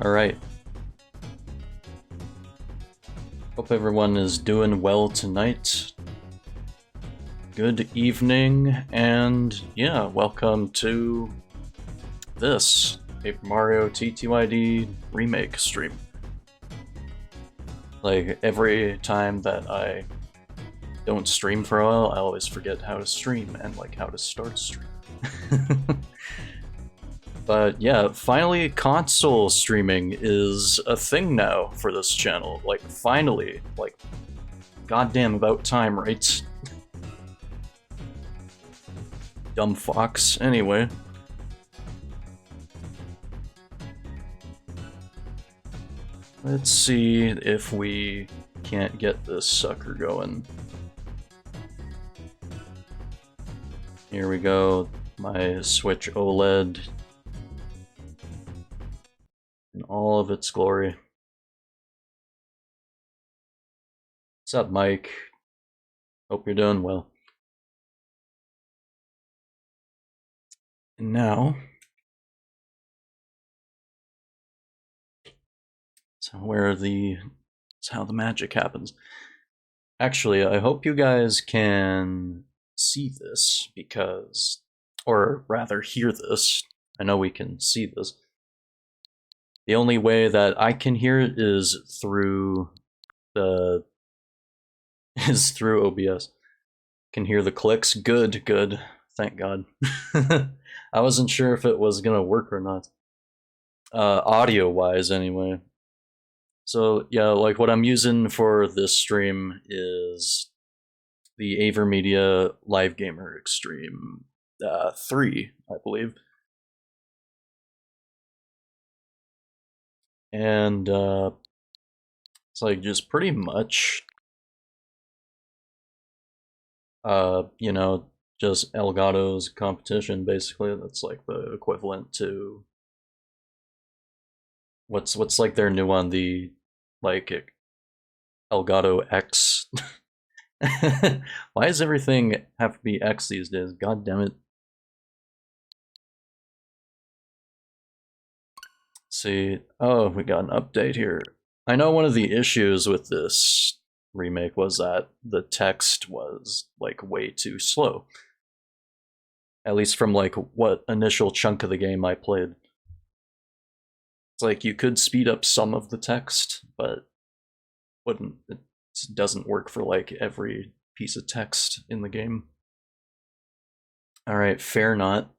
Alright. Hope everyone is doing well tonight. Good evening, and yeah, welcome to this Paper Mario TTYD Remake stream. Like, every time that I don't stream for a while, I always forget how to stream and like how to start stream. But yeah, finally console streaming is a thing now for this channel. Like, finally, like, goddamn about time, right? Dumb fox. Anyway. Let's see if we can't get this sucker going. Here we go. My Switch OLED in all of its glory. What's up, Mike? Hope you're doing well. And now, so it's how the magic happens. Actually, I hope you guys can see this because, or rather hear this. I know we can see this. The only way that I can hear it is through through OBS. Can hear the clicks. Good, good. Thank God. I wasn't sure if it was gonna work or not. Audio wise, anyway. So yeah, like what I'm using for this stream is the AverMedia Live Gamer Extreme 3, I believe. And it's like just pretty much, you know, just Elgato's competition, basically. That's like the equivalent to what's like their new one, the like Elgato X. Why does everything have to be X these days? God damn it. See, oh, we got an update here. I know one of the issues with this remake was that the text was like way too slow. At least from like what initial chunk of the game I played. It's like you could speed up some of the text, but it doesn't work for like every piece of text in the game. All right, fair not.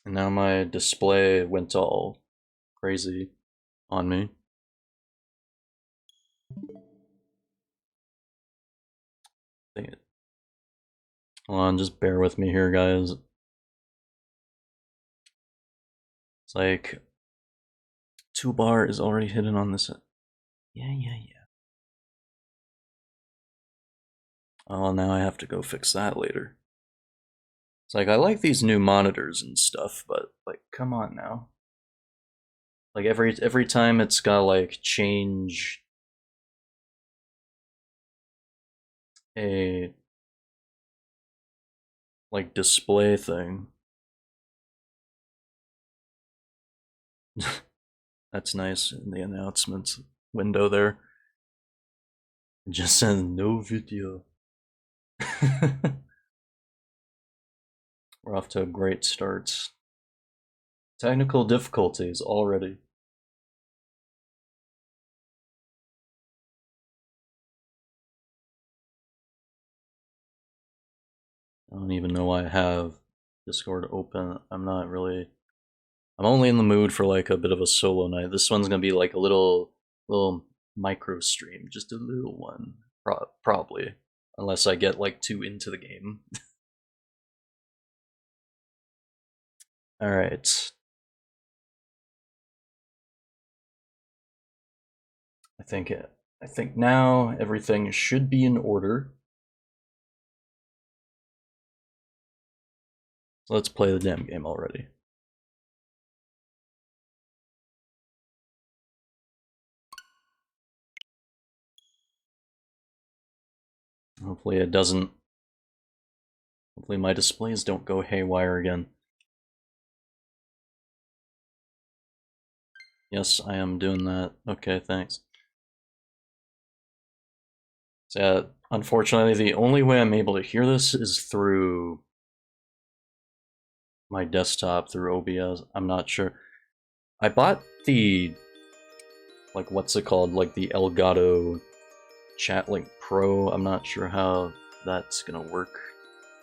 And now my display went all crazy on me. Dang it. Hold on, just bear with me here, guys. It's like 2-bar is already hidden on this. Yeah. Oh, now I have to go fix that later. It's like, I like these new monitors and stuff, but like, come on now. Like every time it's gotta like change a like display thing. That's nice in the announcements window there. It just says no video. We're off to a great start. Technical difficulties already. I don't even know why I have Discord open. I'm only in the mood for like a bit of a solo night. This one's gonna be like a little micro stream, just a little one, probably, unless I get like too into the game. All right. I think now everything should be in order. So let's play the damn game already. Hopefully it doesn't. Hopefully my displays don't go haywire again. Yes, I am doing that. Okay, thanks. So, yeah, unfortunately, the only way I'm able to hear this is through my desktop, through OBS. I'm not sure. I bought the, like, what's it called? Like the Elgato Chat Link Pro. I'm not sure how that's gonna work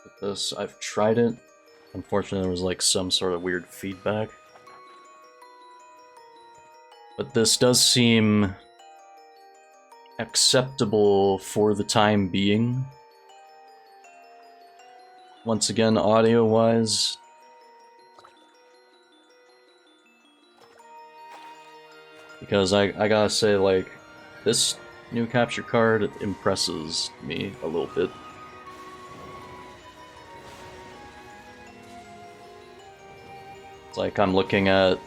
with this. I've tried it. Unfortunately, there was like some sort of weird feedback. But this does seem acceptable for the time being. Once again, audio-wise. Because I gotta say, like, this new capture card impresses me a little bit. It's like I'm looking at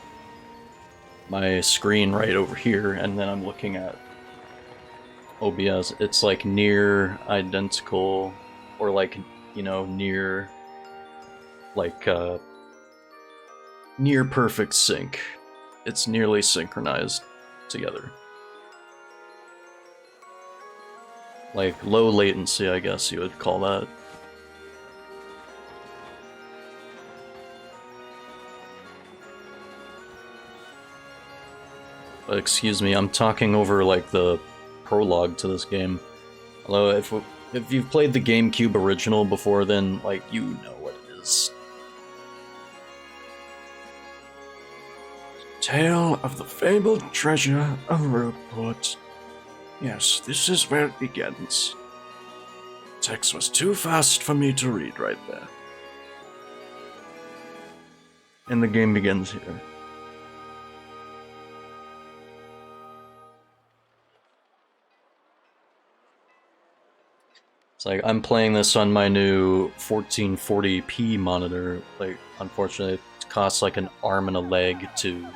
my screen right over here, and then I'm looking at OBS. It's like near identical, or like, you know, near, like, near perfect sync. It's nearly synchronized together. Like low latency, I guess you would call that. But excuse me, I'm talking over like the prologue to this game. Although if you've played the GameCube original before, then like you know what it is. Tale of the fabled treasure of Rogueport. Yes, this is where it begins. Text was too fast for me to read right there. And the game begins here. It's like, I'm playing this on my new 1440p monitor. Like, unfortunately, it costs like an arm and a leg to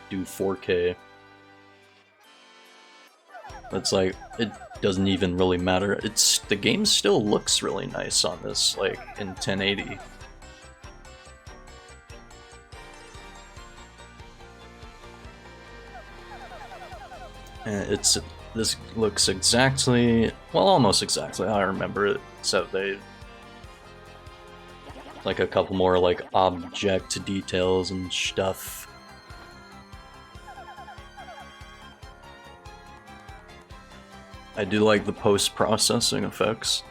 do 4K. It's like, it doesn't even really matter. The game still looks really nice on this, like, in 1080. And this looks exactly, well, almost exactly how I remember it, except they, like, a couple more, like, object details and stuff. I do like the post-processing effects.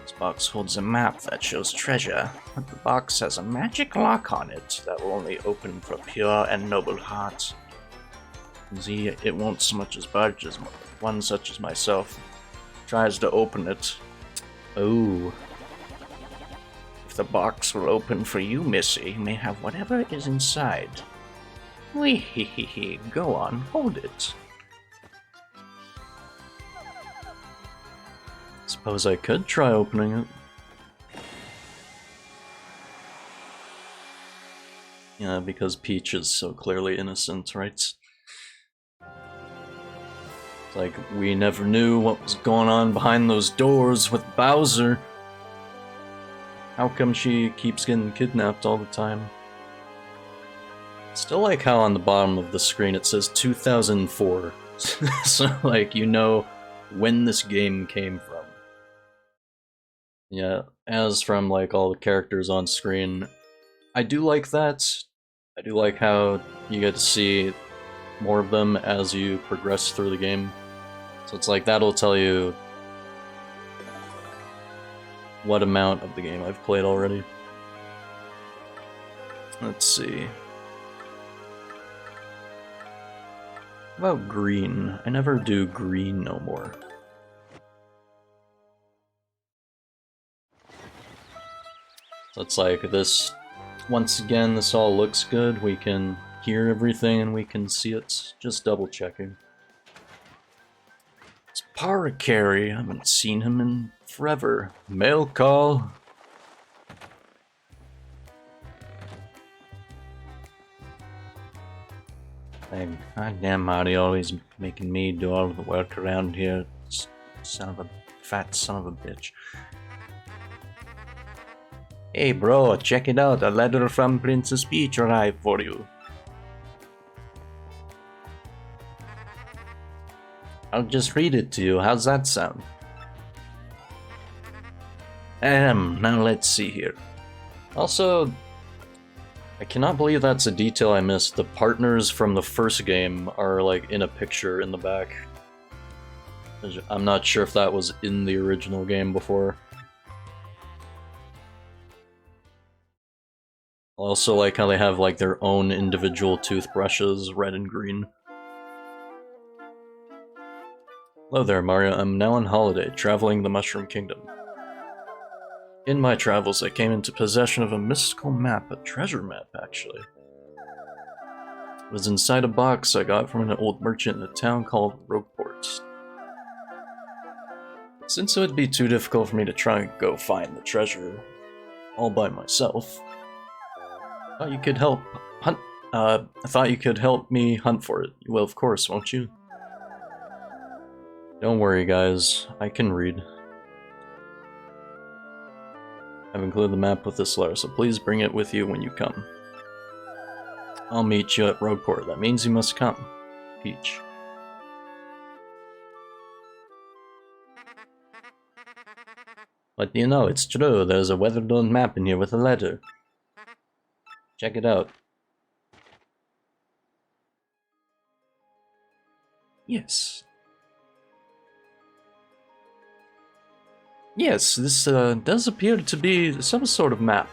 This box holds a map that shows treasure, but the box has a magic lock on it that will only open for pure and noble hearts. See, it won't so much as budge as one such as myself tries to open it. Oh. If the box will open for you, Missy, you may have whatever is inside. Wee hee hee hee, go on, hold it. Suppose I could try opening it. Yeah, because Peach is so clearly innocent, right? It's like, we never knew what was going on behind those doors with Bowser. How come she keeps getting kidnapped all the time? Still like how on the bottom of the screen it says 2004. So, like, you know when this game came from. Yeah, as from, like, all the characters on screen, I do like that. I do like how you get to see more of them as you progress through the game. So it's like, that'll tell you what amount of the game I've played already. Let's see. How about green? I never do green no more. So it's like this, once again, this all looks good. We can hear everything and we can see it. Just double checking. It's Paracari. I haven't seen him in forever. Mail call. Goddamn Marty, always making me do all the work around here. Son of a fat son of a bitch. Hey bro, check it out, a letter from Princess Peach arrived for you. I'll just read it to you. How's that sound? Now let's see here. Also, I cannot believe that's a detail I missed. The partners from the first game are like in a picture in the back. I'm not sure if that was in the original game before. I also like how they have like their own individual toothbrushes, red and green. Hello there, Mario. I'm now on holiday, traveling the Mushroom Kingdom. In my travels, I came into possession of a mystical map, a treasure map, actually. It was inside a box I got from an old merchant in a town called Rogueport. Since it would be too difficult for me to try and go find the treasure all by myself, I thought you could help hunt. I thought you could help me hunt for it. You will, of course, won't you? Don't worry, guys. I can read. I've included the map with this letter, so please bring it with you when you come. I'll meet you at Rogueport. That means you must come. Peach. But you know, it's true. There's a weathered-on map in here with a letter. Check it out. Yes. Yes, this does appear to be some sort of map.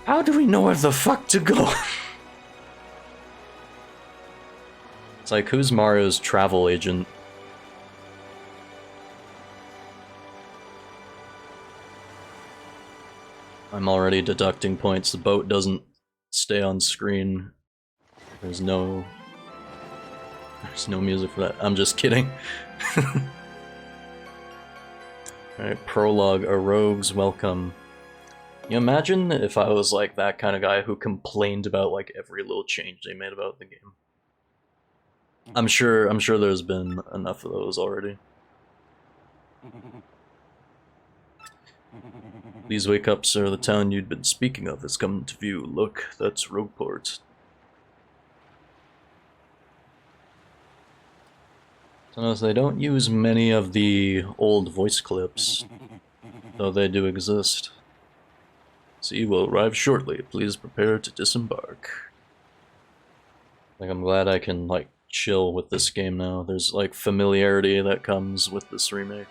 How do we know where the fuck to go? It's like, who's Mario's travel agent? I'm already deducting points. The boat doesn't stay on screen. There's no music for that. I'm just kidding. Alright, prologue, a rogue's welcome. You imagine if I was like that kind of guy who complained about like every little change they made about the game. I'm sure there's been enough of those already. These wake-ups are the town you'd been speaking of has come into view. Look, that's Rogueport. So notice they don't use many of the old voice clips, though they do exist. Sea will arrive shortly. Please prepare to disembark. Like, I'm glad I can, like, chill with this game now. There's, like, familiarity that comes with this remake.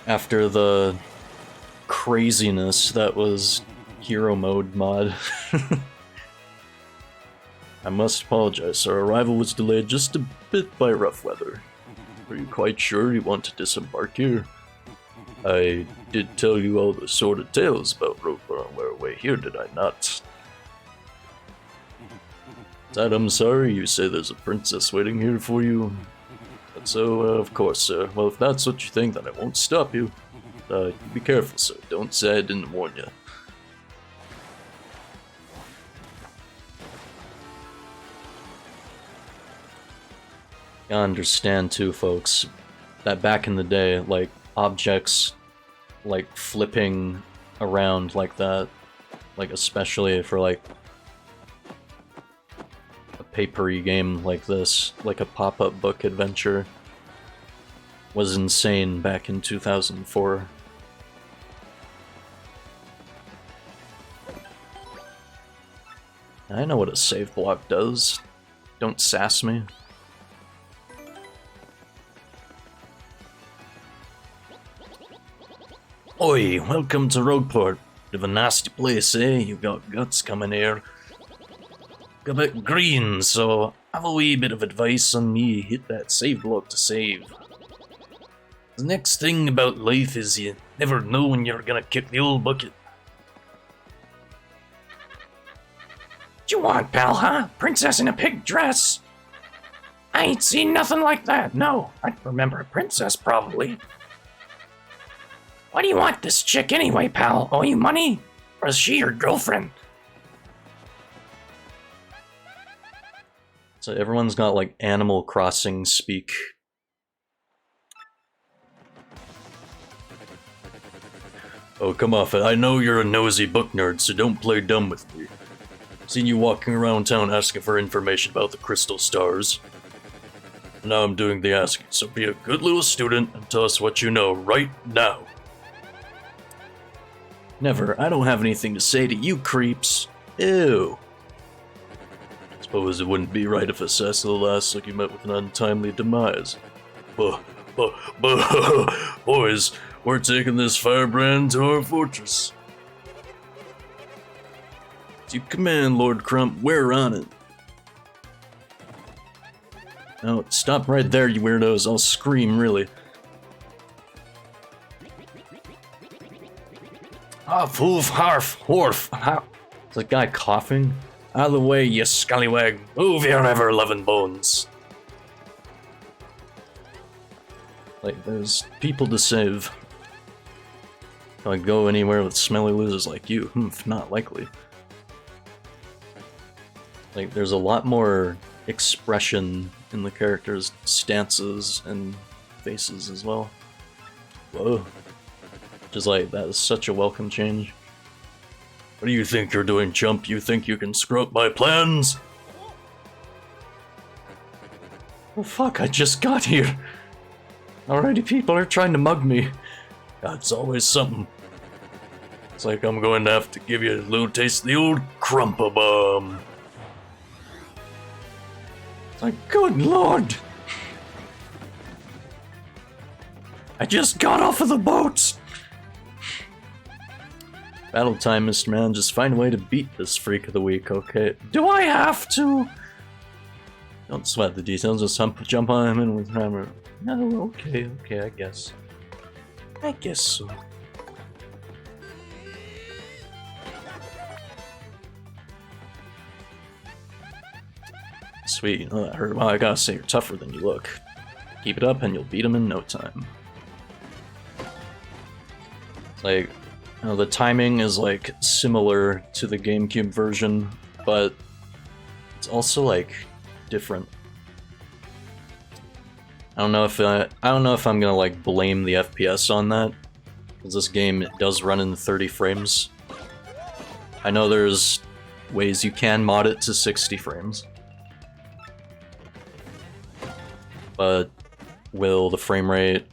After the craziness that was Hero Mode mod. I must apologize, our arrival was delayed just a bit by rough weather. Are you quite sure you want to disembark here? I did tell you all the sordid tales about Rogueport on our way here, did I not? Dad, I'm sorry, you say there's a princess waiting here for you. But so, of course, sir. Well, if that's what you think, then I won't stop you. Be careful, sir. Don't say I didn't warn you. I understand too, folks, that back in the day, like, objects, like, flipping around like that, like, especially for, like, a papery game like this, like a pop-up book adventure, was insane back in 2004. I know what a save block does. Don't sass me. Oi, welcome to Rogueport. Bit of a nasty place, eh? You got guts coming here. Got a bit green, so have a wee bit of advice on me. Hit that save block to save. The next thing about life is you never know when you're gonna kick the old bucket. What you want, pal, huh? Princess in a pig dress? I ain't seen nothing like that, no. I remember a princess, probably. Why do you want this chick anyway, pal? Owe you money? Or is she your girlfriend? So everyone's got, like, Animal Crossing speak. Oh, come off it. I know you're a nosy book nerd, so don't play dumb with me. Seen you walking around town asking for information about the crystal stars. Now I'm doing the asking, so be a good little student and tell us what you know right now. Never. I don't have anything to say to you creeps. Ew. Suppose it wouldn't be right if a Cecil last like you met with an untimely demise. Boys, we're taking this firebrand to our fortress. As you command, Lord Crump, we're on it. No, stop right there, you weirdos. I'll scream, really. Hoof, harf, horf. Is that guy coughing? Out of the way, you scallywag. Move your ever-loving bones. Like, there's people to save. Can I go anywhere with smelly losers like you? Not likely. Like, there's a lot more expression in the characters' stances and faces as well. Whoa. Just like, that is such a welcome change. What do you think you're doing, chump? You think you can screw up my plans? Oh fuck, I just got here. Already people are trying to mug me. God, it's always something. It's like I'm going to have to give you a little taste of the old crumpa-bum. It's like, good lord. I just got off of the boat. Battle time, Mr. Man. Just find a way to beat this freak of the week, okay? Do I have to? Don't sweat the details, just jump on him and with hammer. No, okay, I guess. I guess so. Sweet, oh, that hurt. Well, I gotta say, you're tougher than you look. Keep it up and you'll beat him in no time. It's like, you know, the timing is like similar to the GameCube version, but it's also like different. I don't know if I'm gonna like blame the FPS on that, because this game does run in 30 frames. I know there's ways you can mod it to 60 frames, but will the frame rate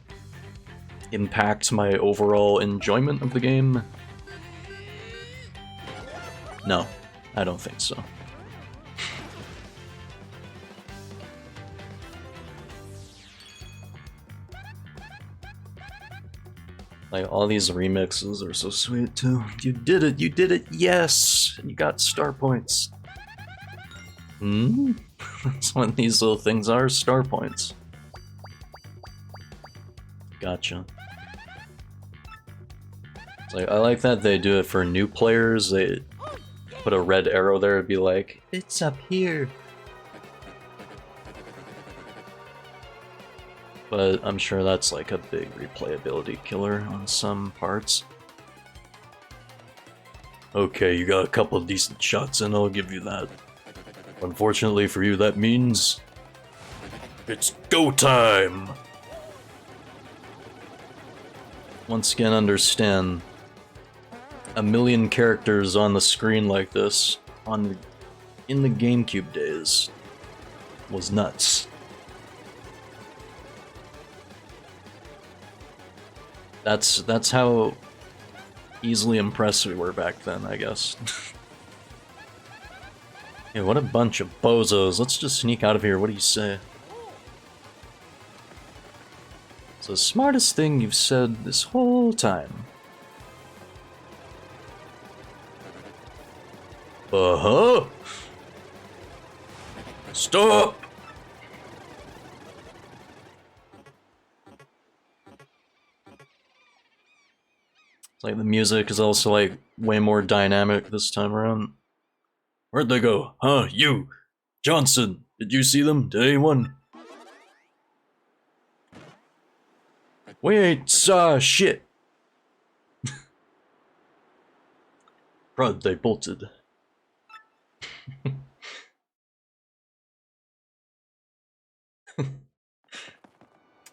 impact my overall enjoyment of the game? No, I don't think so. Like, all these remixes are so sweet too. You did it, yes! And you got star points. That's what these little things are, star points. Gotcha. It's like, I like that they do it for new players. They put a red arrow there to be like, it's up here. But I'm sure that's like a big replayability killer on some parts. Okay, you got a couple of decent shots in, I'll give you that. Unfortunately for you, that means it's go time! Once again, understand, a million characters on the screen like this in the GameCube days was nuts. That's how easily impressed we were back then, I guess. Yeah, what a bunch of bozos. Let's just sneak out of here, what do you say? It's the smartest thing you've said this whole time. Uh-huh! Stop! It's like the music is also like way more dynamic this time around. Where'd they go? Huh, you! Johnson! Did you see them? Did anyone? We ain't saw shit! Crud, they bolted.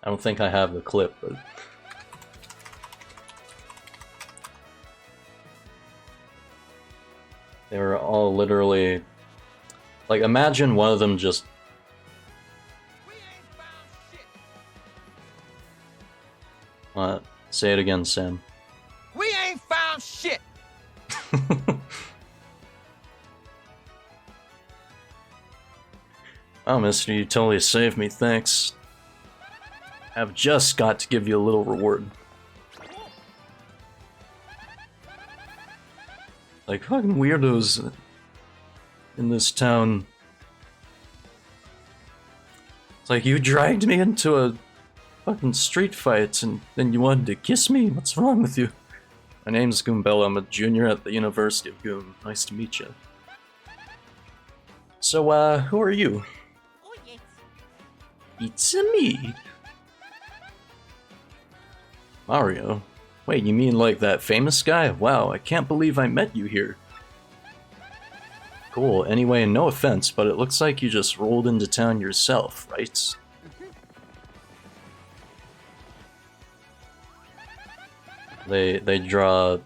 I don't think I have the clip, but... They were all literally... Like, imagine one of them just... Say it again, Sam. We ain't found shit! Oh, mister, you totally saved me, thanks. I've just got to give you a little reward. Like, fucking weirdos in this town. It's like, you dragged me into a fucking street fight and then you wanted to kiss me? What's wrong with you? My name's Goombella, I'm a junior at the University of Goom. Nice to meet you. So, who are you? It's me. Mario? Wait, you mean like that famous guy? Wow, I can't believe I met you here. Cool, anyway, no offense, but it looks like you just rolled into town yourself, right? They draw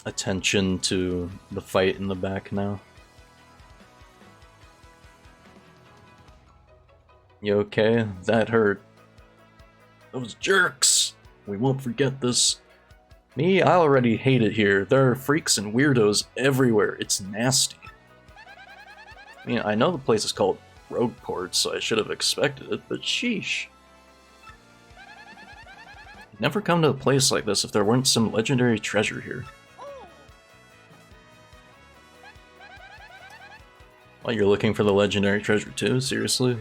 attention to the fight in the back now. You okay? That hurt. Those jerks! We won't forget this. Me, I already hate it here. There are freaks and weirdos everywhere. It's nasty. I mean, I know the place is called Rogueport, so I should have expected it, but sheesh. I'd never come to a place like this if there weren't some legendary treasure here. Well, you're looking for the legendary treasure too? Seriously?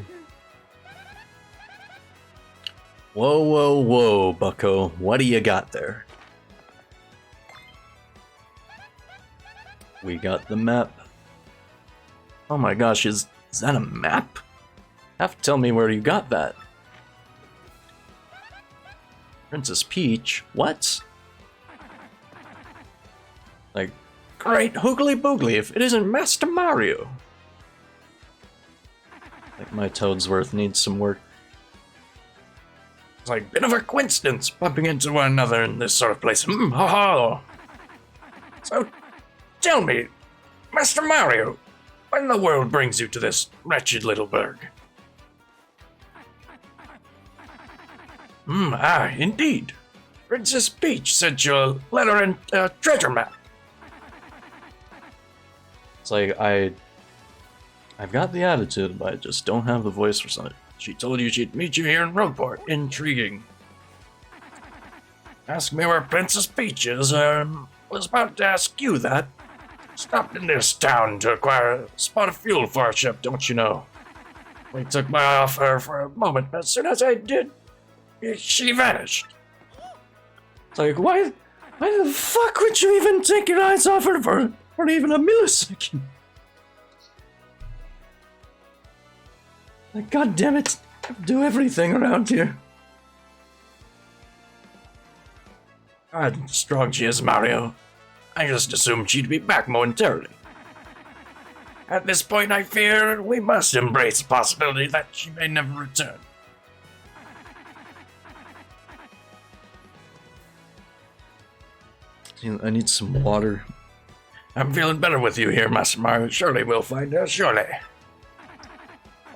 Whoa, whoa, whoa, bucko. What do you got there? We got the map. Oh my gosh, is that a map? Have to tell me where you got that. Princess Peach? What? Like, great hoogly boogly if it isn't Master Mario. Like my Toadsworth needs some work. It's like, bit of a coincidence, bumping into one another in this sort of place. Ha ha! So, tell me, Master Mario, what in the world brings you to this wretched little burg? Indeed. Princess Peach sent you a letter and a treasure map. It's like, I've got the attitude, but I just don't have the voice for something. She told you she'd meet you here in Rogueport. Intriguing. Ask me where Princess Peach is. Was about to ask you that. Stopped in this town to acquire a spot of fuel for our ship, don't you know? We took my offer for a moment, but as soon as I did, she vanished. It's like, why the fuck would you even take your eyes off her for even a millisecond? Like, god damn it, I do everything around here. God, strong she is, Mario. I just assumed she'd be back momentarily. At this point, I fear we must embrace the possibility that she may never return. I need some water. I'm feeling better with you here, Master Mario. Surely we'll find her, surely.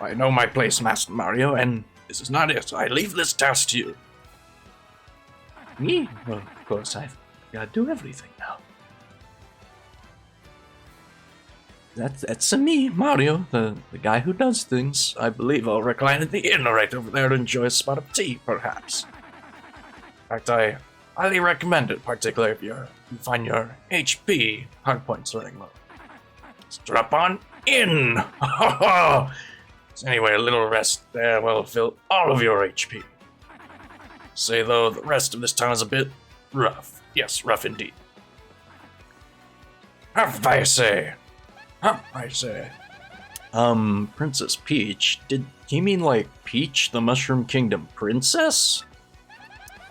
I know my place, Master Mario, and this is not it. I leave this task to you. Me? Well, of course, I've got to do everything now. That's me, Mario, the guy who does things. I believe I'll recline in the inn right over there to enjoy a spot of tea, perhaps. In fact, I highly recommend it, particularly if you find your HP hardpoints running low. Strap on in! So anyway, a little rest there will fill all of your HP. Say though, the rest of this town is a bit rough. Yes, rough indeed. Huff, I say. Huff, I say. Princess Peach? Did he mean like Peach, the Mushroom Kingdom princess?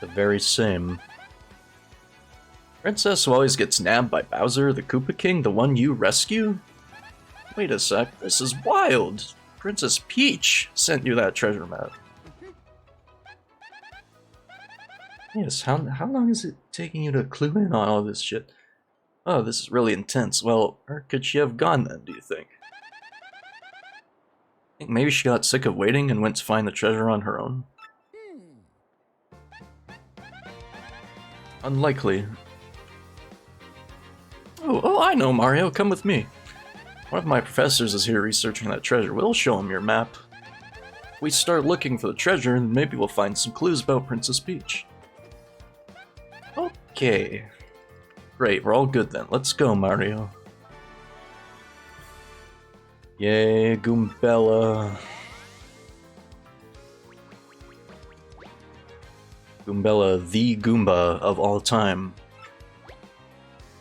The very same. Princess who always gets nabbed by Bowser, the Koopa King, the one you rescue? Wait a sec, this is wild. Princess Peach sent you that treasure map. Yes, how long is it taking you to clue in on all this shit? Oh, this is really intense. Well, where could she have gone then, do you think? I think maybe she got sick of waiting and went to find the treasure on her own. Unlikely. Oh, I know, Mario. Come with me. One of my professors is here researching that treasure. We'll show him your map. If we start looking for the treasure, then maybe we'll find some clues about Princess Peach. Okay. Great, we're all good then. Let's go, Mario. Yay, Goombella. Goombella, the Goomba of all time.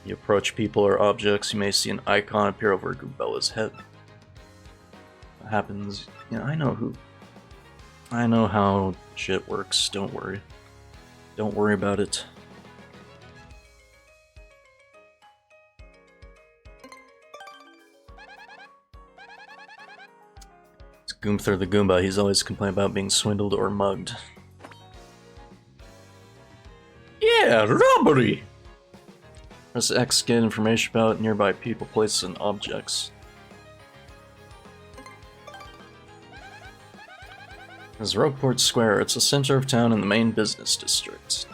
You approach people or objects, you may see an icon appear over Goombella's head. What happens? Yeah, I know how shit works, don't worry. Don't worry about it. It's Goomther the Goomba, he's always complaining about being swindled or mugged. Yeah, robbery! Press X to get information about nearby people, places, and objects. This is Rogueport Square. It's the center of town in the main business district.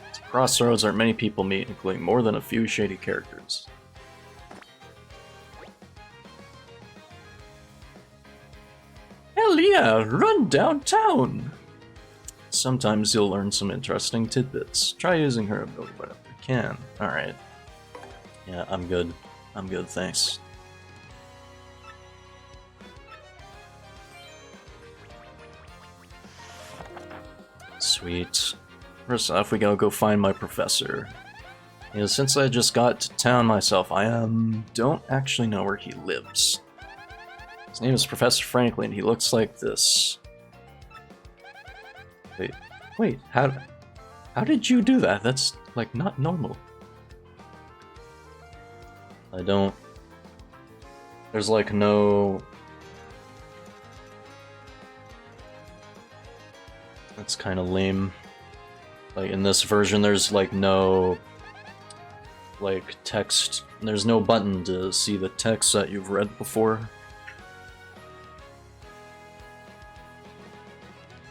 It's a crossroads where many people meet, including more than a few shady characters. Hell yeah, run downtown! Sometimes you'll learn some interesting tidbits. Try using her ability whenever you can. Alright. Yeah, I'm good. I'm good, thanks. Sweet. First off, we gotta go find my professor. You know, since I just got to town myself, I don't actually know where he lives. His name is Professor Franklin. He looks like this. Wait, how did you do that? That's, like, not normal. There's, like, no... That's kind of lame. Like, in this version, there's, like, no... like, text. There's no button to see the text that you've read before.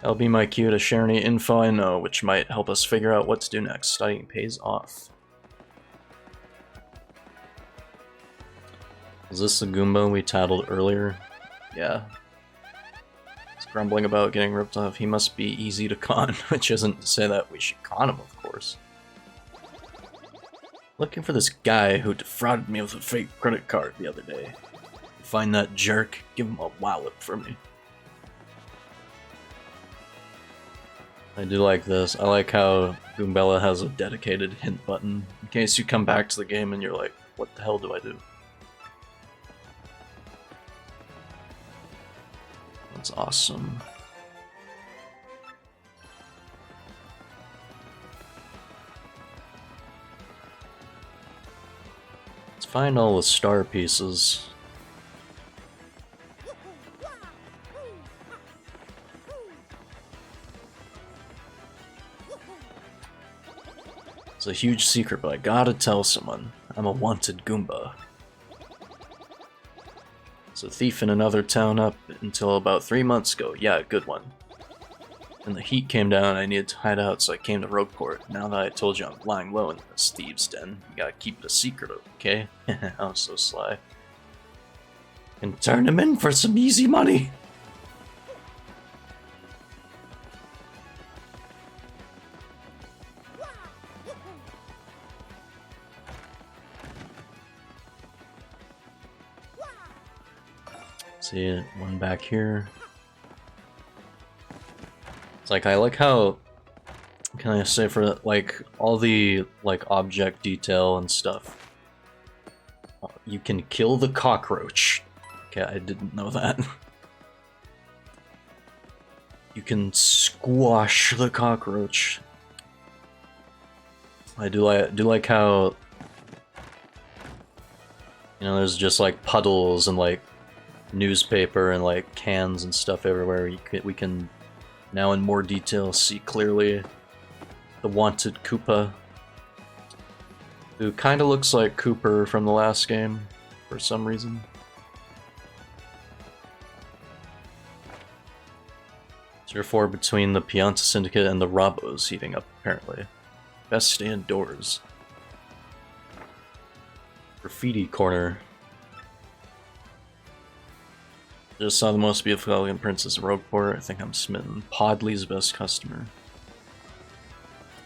That'll be my cue to share any info I know, which might help us figure out what to do next. Studying pays off. Is this the Goomba we tattled earlier? Yeah. He's grumbling about getting ripped off. He must be easy to con, which isn't to say that we should con him, of course. Looking for this guy who defrauded me with a fake credit card the other day. Find that jerk, give him a wallop for me. I do like this. I like how Goombella has a dedicated hint button in case you come back to the game and you're like, what the hell do I do? That's awesome. Let's find all the star pieces. It's a huge secret, but I gotta tell someone. I'm a wanted Goomba. It's a thief in another town up until about 3 months ago. Yeah, a good one. When the heat came down, I needed to hide out, so I came to Rogueport. Now that I told you I'm lying low in this thieves' den, you gotta keep it a secret, okay? I'm so sly. And turn him in for some easy money! See one back here. It's like, I like how, can I say, for like all the like object detail and stuff, you can kill the cockroach. Okay, I didn't know that. You can squash the cockroach. I do like how, you know, there's just like puddles and like newspaper and like cans and stuff everywhere. We can now in more detail see clearly the wanted Koopa. Who kind of looks like Cooper from the last game for some reason. Therefore, between the Pianta Syndicate and the Robos heating up, apparently. Best stay indoors. Graffiti corner. Just saw the most beautiful elegant princess of Rogueport. I think I'm smitten. Podley's best customer.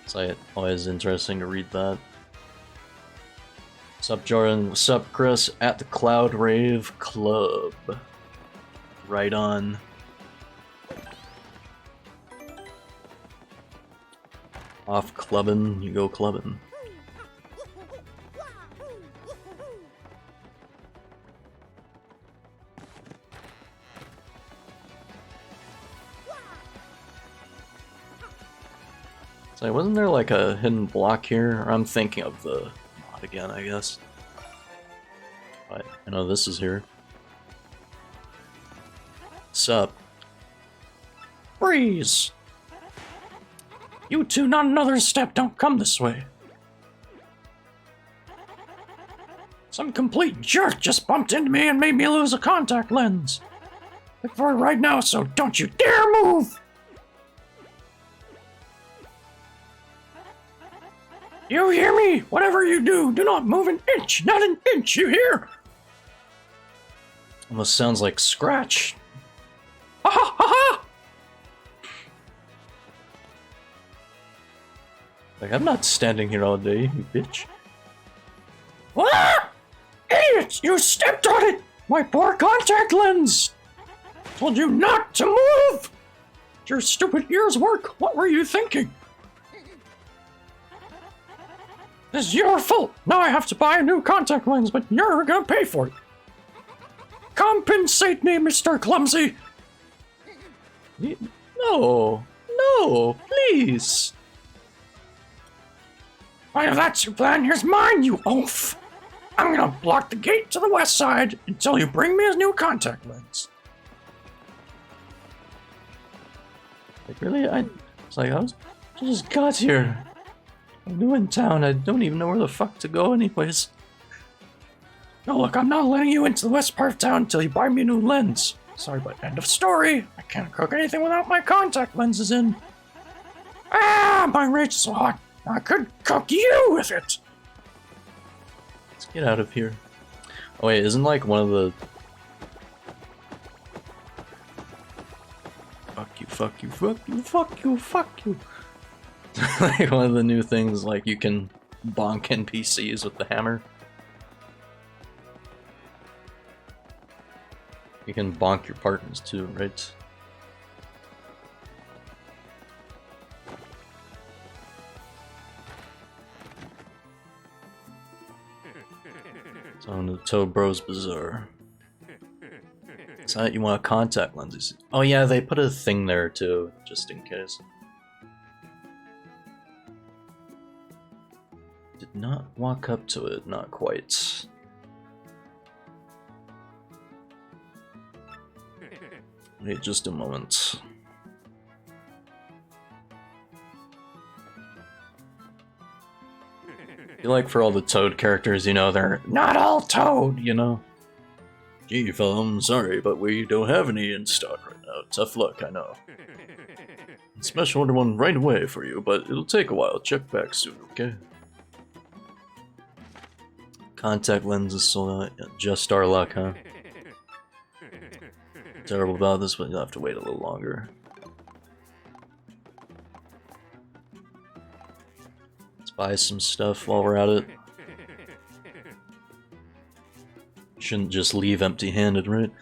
It's like always interesting to read that. What's up, Jordan? What's up, Chris? At the Cloud Rave Club. Right on. Off clubbing, you go clubbing. So wasn't there like a hidden block here? Or I'm thinking of the mod again, I guess. But I know this is here. What's up? Freeze! You two, not another step, don't come this way. Some complete jerk just bumped into me and made me lose a contact lens. Look for it right now, so don't you dare move! You hear me? Whatever you do, do not move an inch, not an inch, you hear? Almost sounds like Scratch. Ha ha ha ha! Like, I'm not standing here all day, you bitch. Ah! Idiot! You stepped on it! My poor contact lens! Told you not to move! Your stupid ears work! What were you thinking? This is your fault! Now I have to buy a new contact lens, but you're gonna pay for it! Compensate me, Mr. Clumsy! No! No! Please! Well, if that's your plan, here's mine, you oaf! I'm gonna block the gate to the west side until you bring me a new contact lens. Like, really? I just got here. I'm new in town. I don't even know where the fuck to go anyways. No, look, I'm not letting you into the west part of town until you buy me a new lens. Sorry, but end of story. I can't cook anything without my contact lenses in. Ah, my rage is so hot. I could cook you with it! Let's get out of here. Oh wait, isn't like one of the... Fuck you, fuck you, fuck you, fuck you, fuck you. Like one of the new things, like you can bonk NPCs with the hammer. You can bonk your partners too, right? On the Toad Bros Bazaar. Is that you want contact lenses? Oh yeah, they put a thing there too, just in case. Did not walk up to it, not quite. Wait just a moment. Like for all the Toad characters, you know, they're not all Toad, you know. Gee, fella, I'm sorry, but we don't have any in stock right now. Tough luck, I know. Special order one right away for you, but it'll take a while. Check back soon, okay? Contact lenses sold out. Yeah, just our luck, huh? Terrible about this, but you'll have to wait a little longer. Buy some stuff while we're at it. Shouldn't just leave empty-handed, right?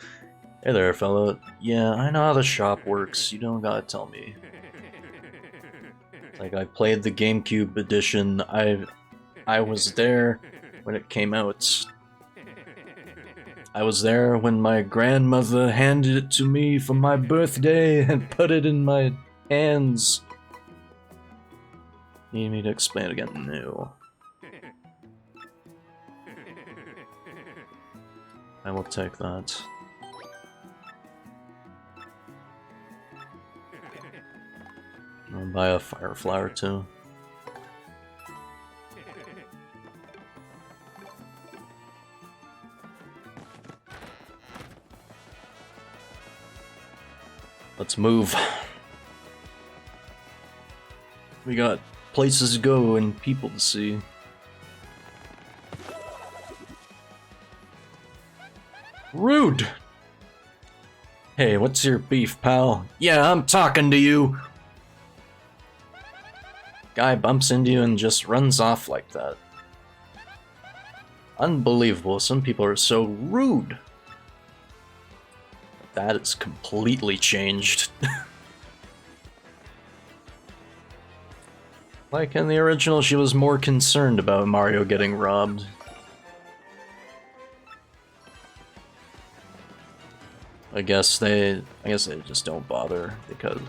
Hey there, fella. Yeah, I know how the shop works. You don't gotta tell me. Like, I played the GameCube edition. I was there when it came out. I was there when my grandmother handed it to me for my birthday and put it in my hands. Need me to explain it again? No. I will take that. I'll buy a fire flower too. Let's move. We got places to go and people to see. Rude! Hey, what's your beef, pal? Yeah, I'm talking to you! Guy bumps into you and just runs off like that. Unbelievable, some people are so rude. That is completely changed. Like in the original, she was more concerned about Mario getting robbed. I guess they just don't bother because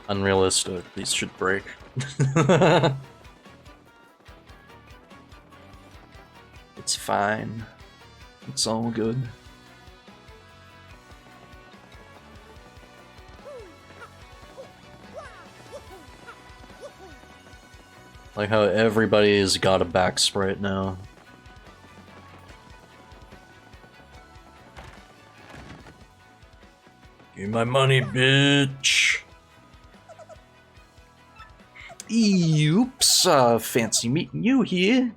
unrealistic, these should break. It's fine. It's all good. Like how everybody's got a back sprite now. Give me my money, bitch! Oops, fancy meeting you here.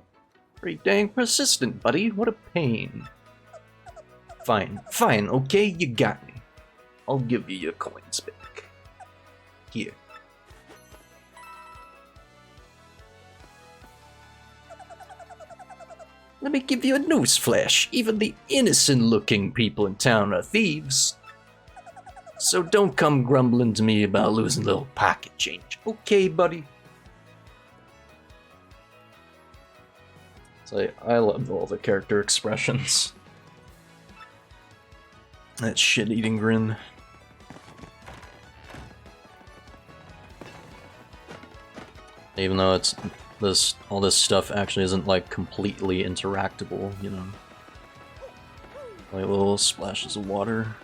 Pretty dang persistent, buddy. What a pain. Fine, fine, okay, you got me. I'll give you your coins back. Here. Let me give you a newsflash. Even the innocent-looking people in town are thieves. So don't come grumbling to me about losing a little pocket change. Okay, buddy? So I love all the character expressions. That shit-eating grin. Even though it's all this stuff actually isn't like completely interactable, you know. Like little splashes of water.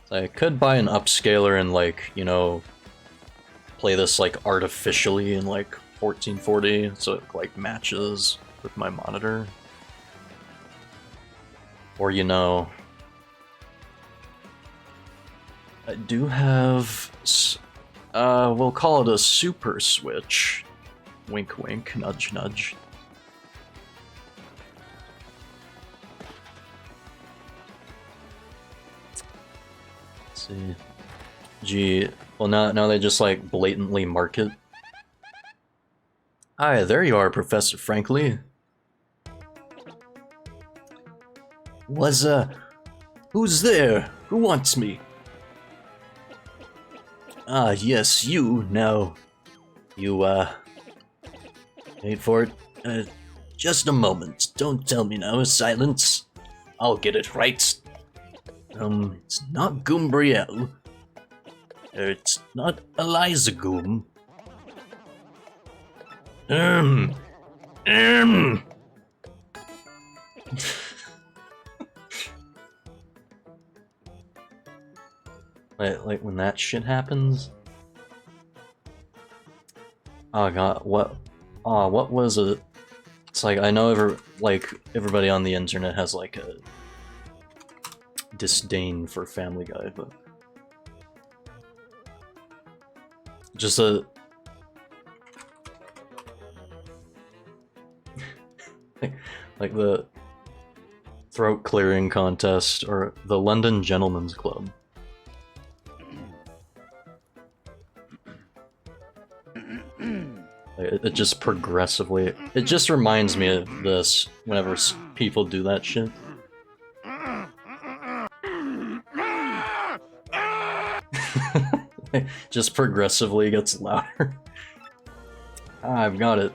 So I could buy an upscaler and like, you know, play this like artificially in like 1440 so it like matches with my monitor. Or, you know, I do have, we'll call it a super switch. Wink wink, nudge nudge. Let's see. Gee, well now they just like blatantly market. Hi, there you are, Professor Frankly. Who's there? Who wants me? Ah, yes, you. Now, you, wait for it. Just a moment. Don't tell me now. Silence. I'll get it right. It's not Goombrielle. It's not Eliza Goom. Like when that shit happens. Oh god, what? Oh, what was it? It's like I know everybody on the internet has like a disdain for Family Guy, but just a like the throat clearing contest or the London Gentlemen's Club. It just progressively, it just reminds me of this whenever people do that shit. It just progressively gets louder. I've got it.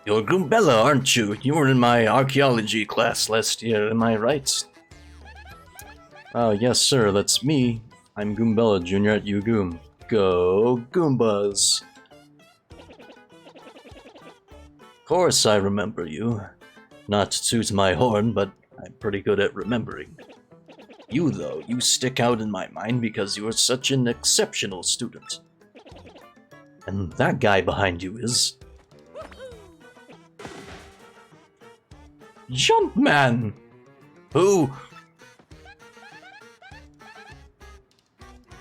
You're Goombella, aren't you? You were in my archaeology class last year, am I right? Oh, yes, sir, that's me. I'm Goombella, Jr. at UGoom. Go Goombas! Of course I remember you. Not to toot my horn, but I'm pretty good at remembering. You, though, you stick out in my mind because you are such an exceptional student. And that guy behind you is... Jumpman! Who?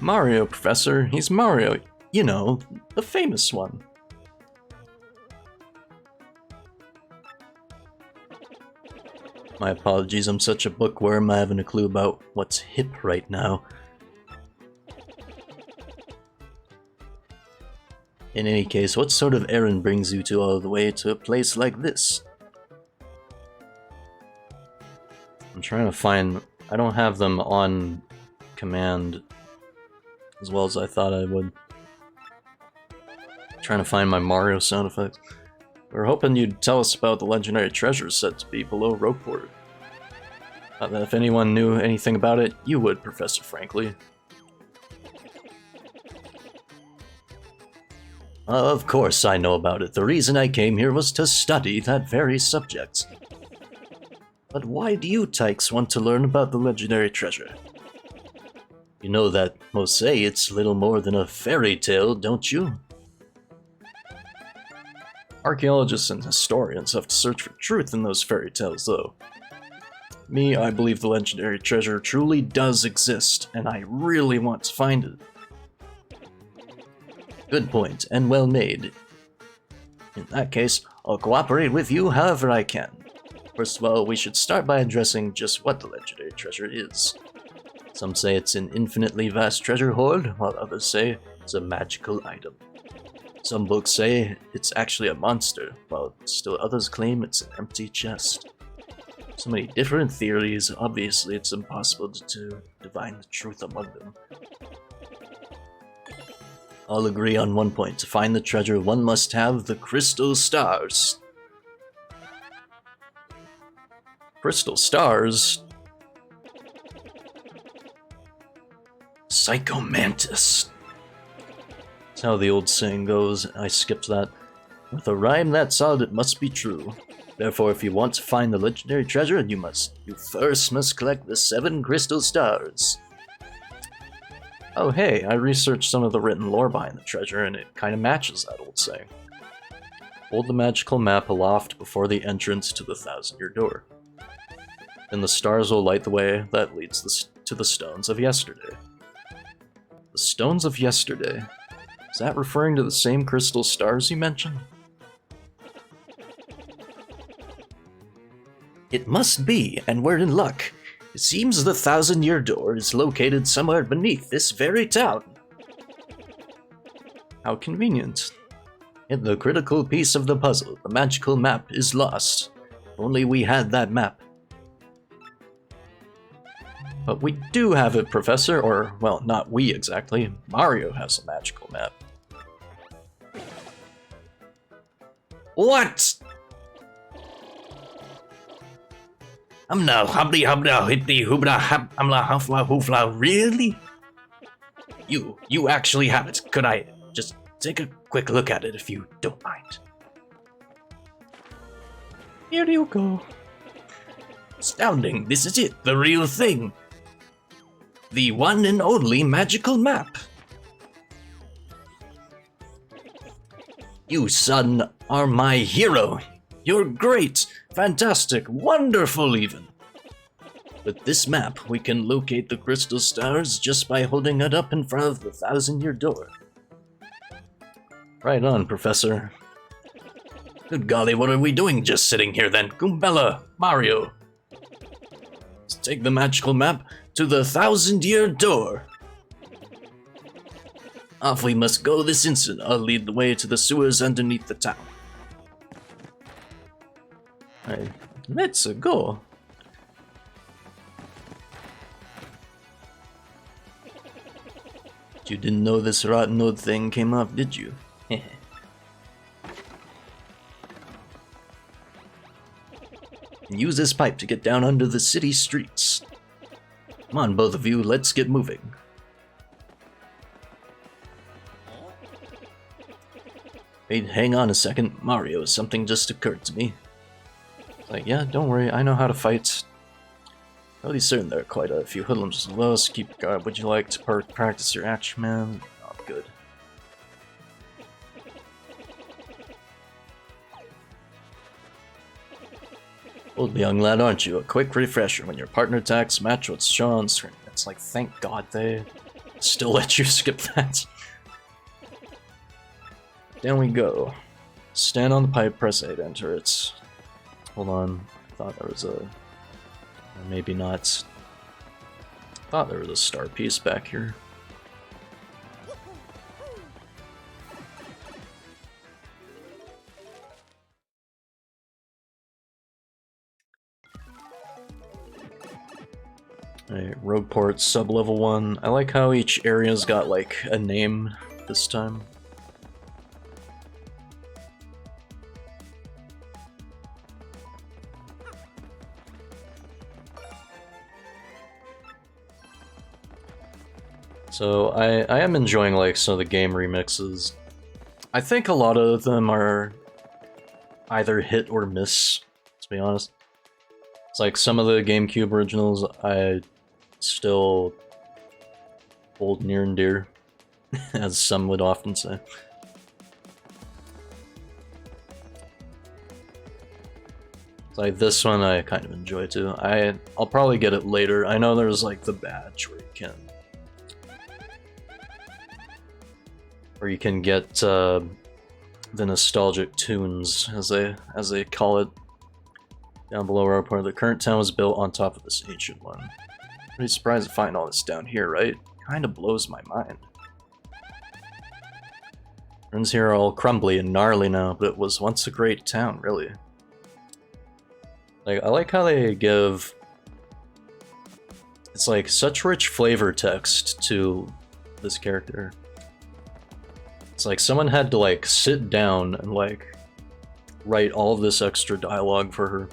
Mario, Professor. He's Mario. You know, the famous one. My apologies, I'm such a bookworm, I haven't a clue about what's hip right now. In any case, what sort of errand brings you two all the way to a place like this? I'm trying to find... I don't have them on command as well as I thought I would. I'm trying to find my Mario sound effects. We were hoping you'd tell us about the legendary treasure said to be below Rogueport. Not that if anyone knew anything about it, you would, Professor Frankly. Of course I know about it. The reason I came here was to study that very subject. But why do you tykes want to learn about the legendary treasure? You know that most say it's little more than a fairy tale, don't you? Archaeologists and historians have to search for truth in those fairy tales, though. Me, I believe the legendary treasure truly does exist, and I really want to find it. Good point, and well made. In that case, I'll cooperate with you however I can. First of all, we should start by addressing just what the legendary treasure is. Some say it's an infinitely vast treasure hoard, while others say it's a magical item. Some books say it's actually a monster, while still others claim it's an empty chest. So many different theories, obviously it's impossible to divine the truth among them. I'll agree on one point. To find the treasure, one must have the crystal stars. Crystal stars? Psychomantis. That's how the old saying goes. I skipped that. With a rhyme that solid, it must be true. Therefore, if you want to find the legendary treasure, you first must collect the 7 crystal stars. Oh hey, I researched some of the written lore behind the treasure, and it kinda matches that old saying. Hold the magical map aloft before the entrance to the 1,000-year door. Then the stars will light the way that leads to the stones of yesterday. The stones of yesterday? Is that referring to the same crystal stars you mentioned? It must be, and we're in luck. It seems the 1,000-year door is located somewhere beneath this very town. How convenient. Yet the critical piece of the puzzle, the magical map, is lost. If only we had that map. But we do have it, Professor, or, well, not we exactly. Mario has a magical map. What? Really? You actually have it. Could I just take a quick look at it if you don't mind? Here you go. Astounding, this is it, the real thing. The one and only magical map. You, son, are my hero. You're great, fantastic, wonderful even. With this map, we can locate the crystal stars just by holding it up in front of the 1,000-year door. Right on, Professor. Good golly, what are we doing just sitting here then? Goombella, Mario. Let's take the magical map to the 1,000-year door. Off we must go this instant. I'll lead the way to the sewers underneath the town. Alright, let's go. You didn't know this rotten old thing came off, did you? Use this pipe to get down under the city streets. Come on, both of you, let's get moving. Wait, hang on a second, Mario, something just occurred to me. Like, yeah, don't worry, I know how to fight. Fairly certain there are quite a few hoodlums as well, so keep guard. Would you like to practice your action, man? Oh, good. Bold young lad, aren't you? A quick refresher when your partner attacks match what's shown on screen. It's like, thank God they still let you skip that. Down we go. Stand on the pipe, press A to enter it. Hold on, I thought there was a... or maybe not. I thought there was a star piece back here. Alright, road port, sub-level 1. I like how each area's got, like, a name this time. So, I am enjoying, like, some of the game remixes. I think a lot of them are either hit or miss, to be honest. It's like some of the GameCube originals I still hold near and dear, as some would often say. It's like this one I kind of enjoy too. I'll probably get it later. I know there's like the badge where you can get the nostalgic tunes, as they call it. Down below our part, the current town was built on top of this ancient one. Pretty surprised to find all this down here, right? Kinda blows my mind. Ruins here are all crumbly and gnarly now, but it was once a great town, really. Like, I like how they give... it's like such rich flavor text to this character. It's like someone had to like sit down and like write all of this extra dialogue for her.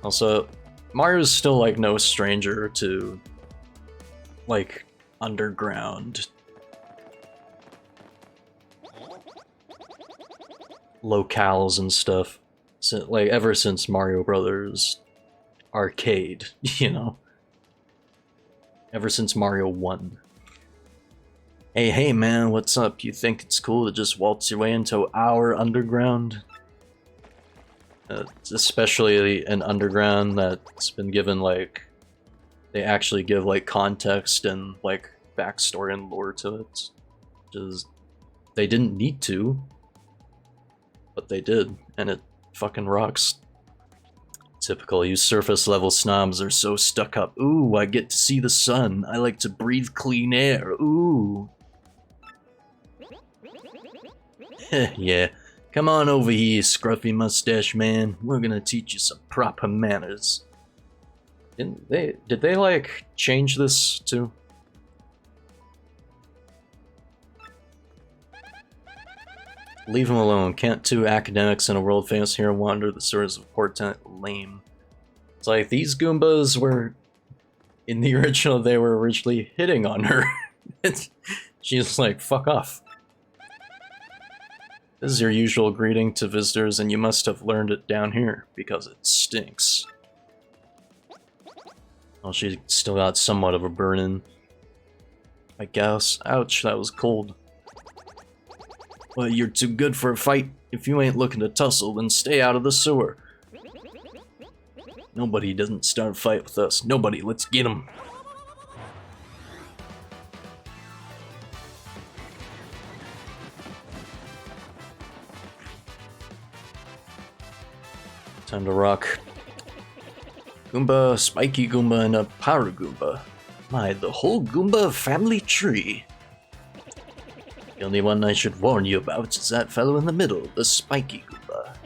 Also, Mario's still like no stranger to like underground locales and stuff. So, like ever since Mario Brothers Arcade, you know? Ever since Mario 1. Hey man, what's up? You think it's cool to just waltz your way into our underground? Especially an underground that's been given like... they actually give like context and like backstory and lore to it. Just... they didn't need to. But they did, and it fucking rocks. Typical, you surface level snobs are so stuck up. Ooh, I get to see the sun. I like to breathe clean air. Ooh. Yeah, come on over here, scruffy mustache man. We're gonna teach you some proper manners. Did they like change this too? Leave him alone. Can't two academics in a world famous hero wander the sewers of portent? Lame. It's like these Goombas were in the original. They were originally hitting on her. She's like, fuck off. This is your usual greeting to visitors, and you must have learned it down here, because it stinks. Well, she still got somewhat of a burn-in, I guess. Ouch, that was cold. Well, you're too good for a fight. If you ain't looking to tussle, then stay out of the sewer. Nobody doesn't start a fight with us. Nobody, let's get him. Time to rock. Goomba, Spiky Goomba, and a Power Goomba. My, the whole Goomba family tree. The only one I should warn you about is that fellow in the middle, the Spiky Goomba.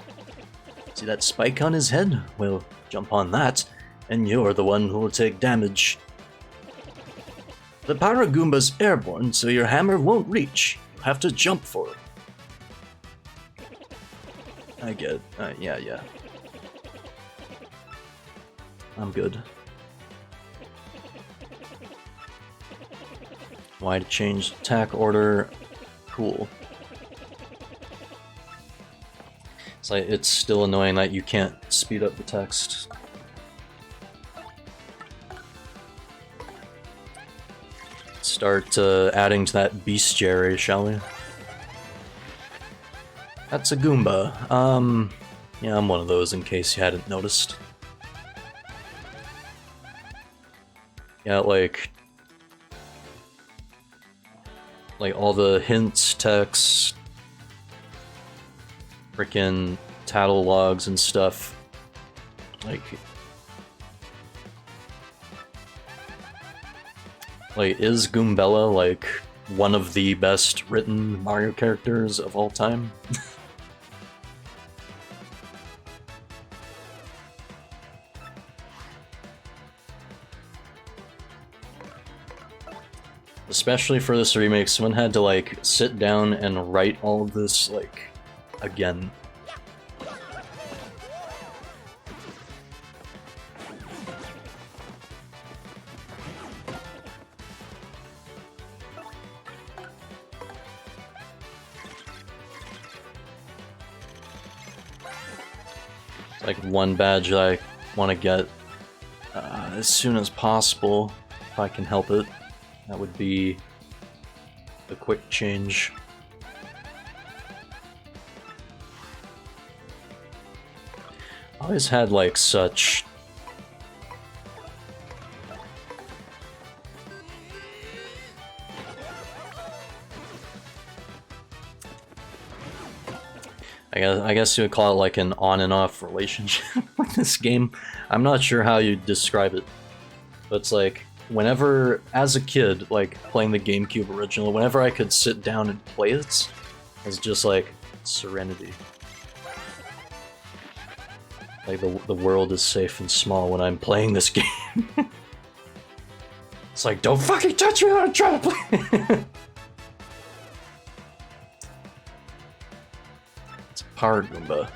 See that spike on his head? Well, jump on that, and you're the one who will take damage. The Power Goomba's airborne, so your hammer won't reach. You have to jump for it. I get it. Yeah. I'm good. Why to change attack order? Cool. It's like, it's still annoying that you can't speed up the text. Start adding to that bestiary, shall we? That's a Goomba. Yeah, I'm one of those in case you hadn't noticed. Yeah, like all the hints, text, frickin' tattle logs and stuff. Like is Goombella like one of the best written Mario characters of all time? Especially for this remake, someone had to like sit down and write all of this like again. It's like one badge that I want to get as soon as possible, if I can help it. That would be the quick change. I always had like such I guess you would call it like an on and off relationship with this game. I'm not sure how you describe it, but it's like whenever, as a kid, like playing the GameCube original, whenever I could sit down and play it, it was just like serenity. Like the world is safe and small when I'm playing this game. It's like, don't fucking touch me when I'm trying to play. It's a power Goomba.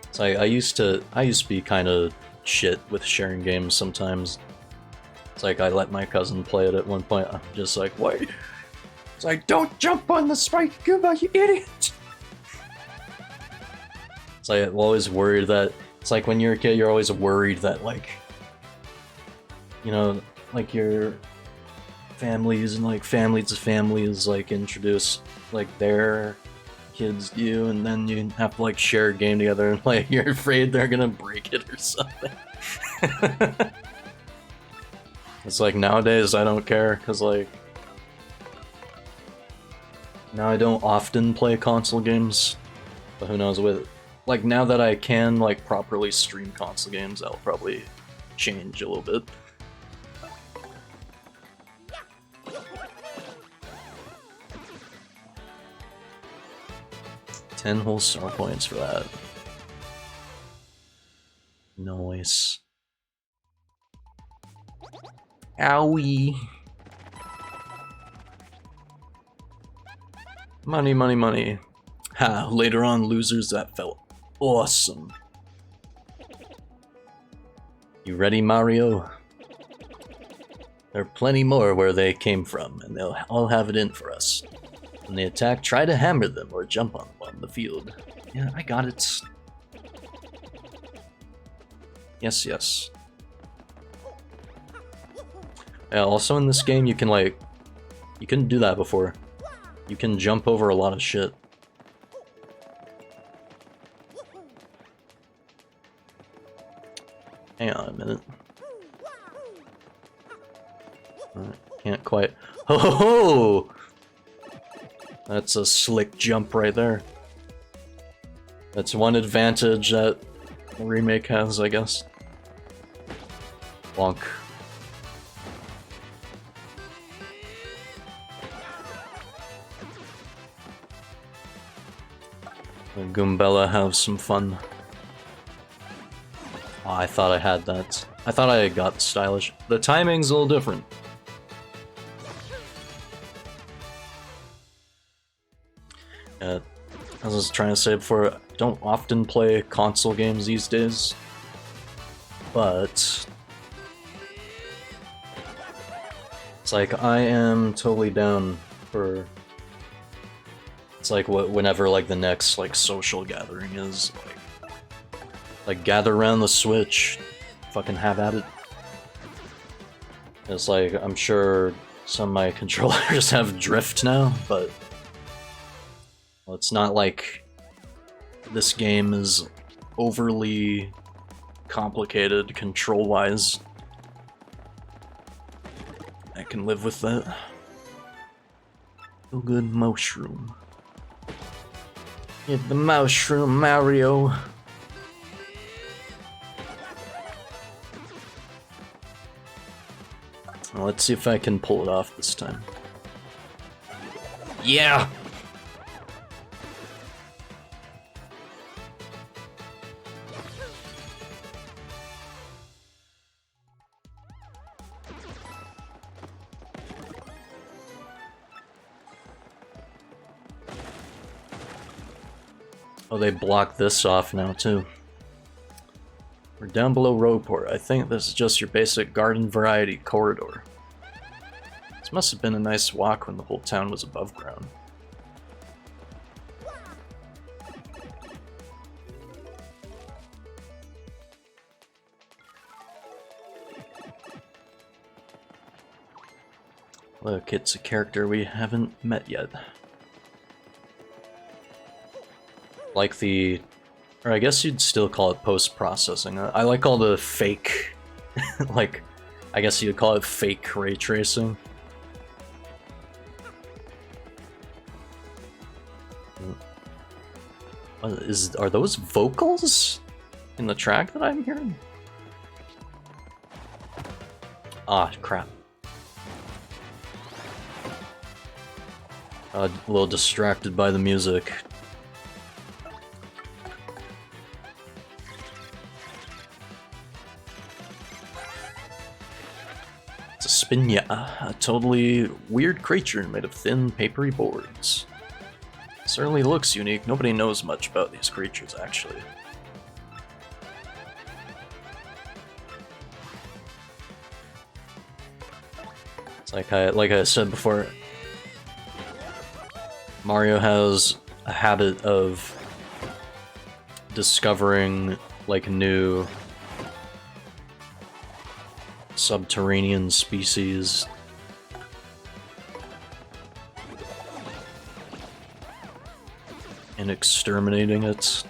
It's like I used to be kind of shit with sharing games sometimes. It's like I let my cousin play it at one point. I'm just like, wait. It's like, don't jump on the spike, Goomba, you idiot! It's like I'm always worried that it's like when you're a kid, you're always worried that like, you know, like your families and like families like introduce like their kids to you, and then you have to like share a game together, and like you're afraid they're gonna break it or something. It's like nowadays I don't care, because like now I don't often play console games, but who knows, with like now that I can like properly stream console games, that'll probably change a little bit. Ten whole star points for that. Nice. Owie. Money, money, money. Ha, later on, losers, that felt awesome. You ready, Mario? There are plenty more where they came from, and they'll all have it in for us. When they attack, try to hammer them or jump on them on the field. Yeah, I got it. Yes, yes. Yeah, also in this game, you can like... You couldn't do that before. You can jump over a lot of shit. Hang on a minute. Can't quite... Ho ho ho! That's a slick jump right there. That's one advantage that the remake has, I guess. Bonk. And Goombella have some fun. Oh, I thought I had that. I thought I got the stylish. The timing's a little different. As I was trying to say before, I don't often play console games these days, but it's like I am totally down for. It's like whenever like the next like social gathering is, like gather around the Switch, fucking have at it. It's like I'm sure some of my controllers have drift now, but. Well, it's not like this game is overly complicated control-wise. I can live with that. Feel good mushroom. Get the mushroom, Mario. Well, let's see if I can pull it off this time. Yeah! Oh, they block this off now, too. We're down below Roadport. I think this is just your basic garden variety corridor. This must have been a nice walk when the whole town was above ground. Look, it's a character we haven't met yet. Like the... or I guess you'd still call it post-processing. I like all the fake... like, I guess you'd call it fake ray tracing. Are those vocals in the track that I'm hearing? Ah, crap. A little distracted by the music. It's a spinya, a totally weird creature made of thin, papery boards. Certainly looks unique. Nobody knows much about these creatures, actually. It's like I said before, Mario has a habit of discovering like new subterranean species. And exterminating it.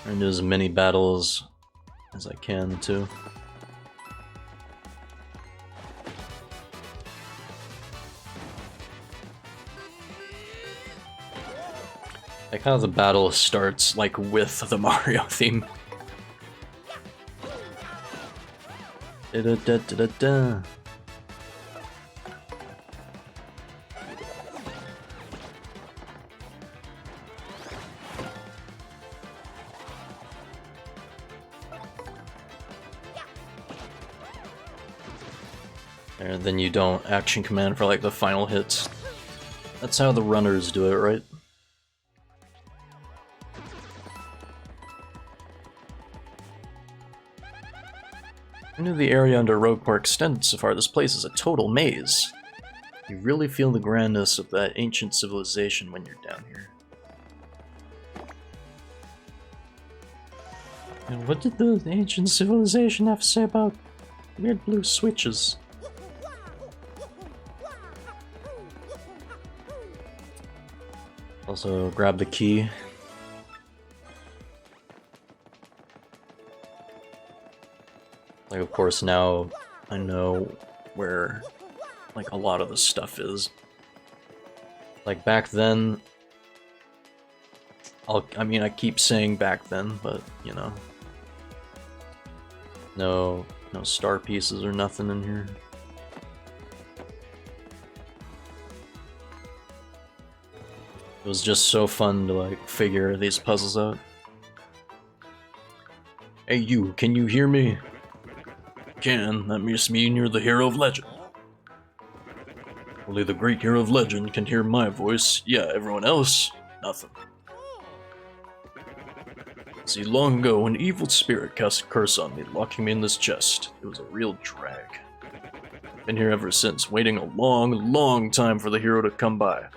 And do as many battles as I can too. Like how the battle starts, like, with the Mario theme. Da-da-da-da-da-da. And then you don't action command for, like, the final hits. That's how the runners do it, right? I knew the area under Roadport extended so far. This place is a total maze. You really feel the grandness of that ancient civilization when you're down here. And what did the ancient civilization have to say about weird blue switches? Also, grab the key. Like, of course, now I know where, like, a lot of the stuff is. Like, back then... I mean, I keep saying back then, but, you know. No star pieces or nothing in here. It was just so fun to, like, figure these puzzles out. Hey you, can you hear me? Can, that must mean you're the hero of legend. Only the great hero of legend can hear my voice. Yeah, everyone else, nothing. See, long ago, an evil spirit cast a curse on me, locking me in this chest. It was a real drag. Been here ever since, waiting a long, long time for the hero to come by.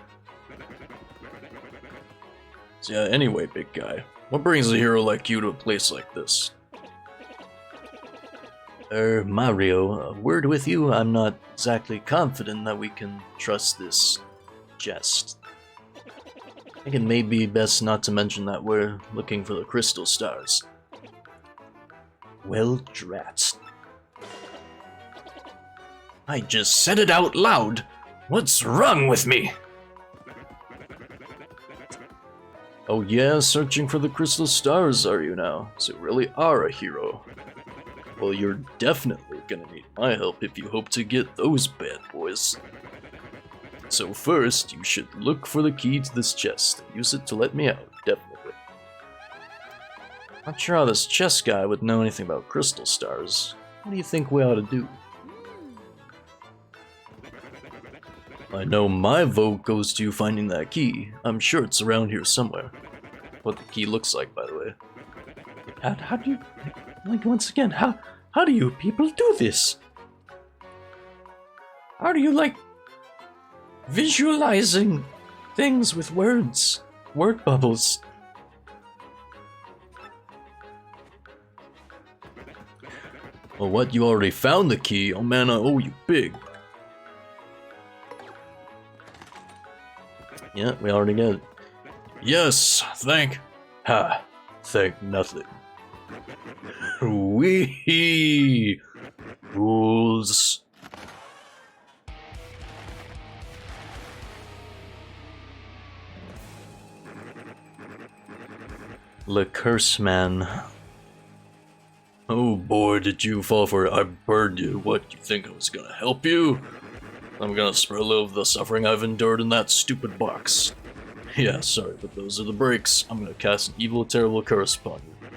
So yeah, anyway, big guy, what brings a hero like you to a place like this? Mario, a word with you. I'm not exactly confident that we can trust this chest. I think it may be best not to mention that we're looking for the crystal stars. Well, drats. I just said it out loud! What's wrong with me? Oh yeah, searching for the crystal stars are you now? So you really are a hero. Well, you're definitely gonna need my help if you hope to get those bad boys. So first, you should look for the key to this chest and use it to let me out, definitely. Not sure how this chest guy would know anything about crystal stars. What do you think we ought to do? I know my vote goes to finding that key. I'm sure it's around here somewhere. What the key looks like, by the way. How do you... Like, once again, how do you people do this? How do you, like, visualizing things with words? Word bubbles. Well, what? You already found the key? Oh man, I owe you big. Yeah, we already got it. Yes, thank nothing. Wee rules. Le Curse Man. Oh boy, did you fall for it. I burned you. What, you think I was gonna help you? I'm gonna spread a little of the suffering I've endured in that stupid box. Yeah, sorry, but those are the breaks. I'm gonna cast an evil, terrible curse upon you.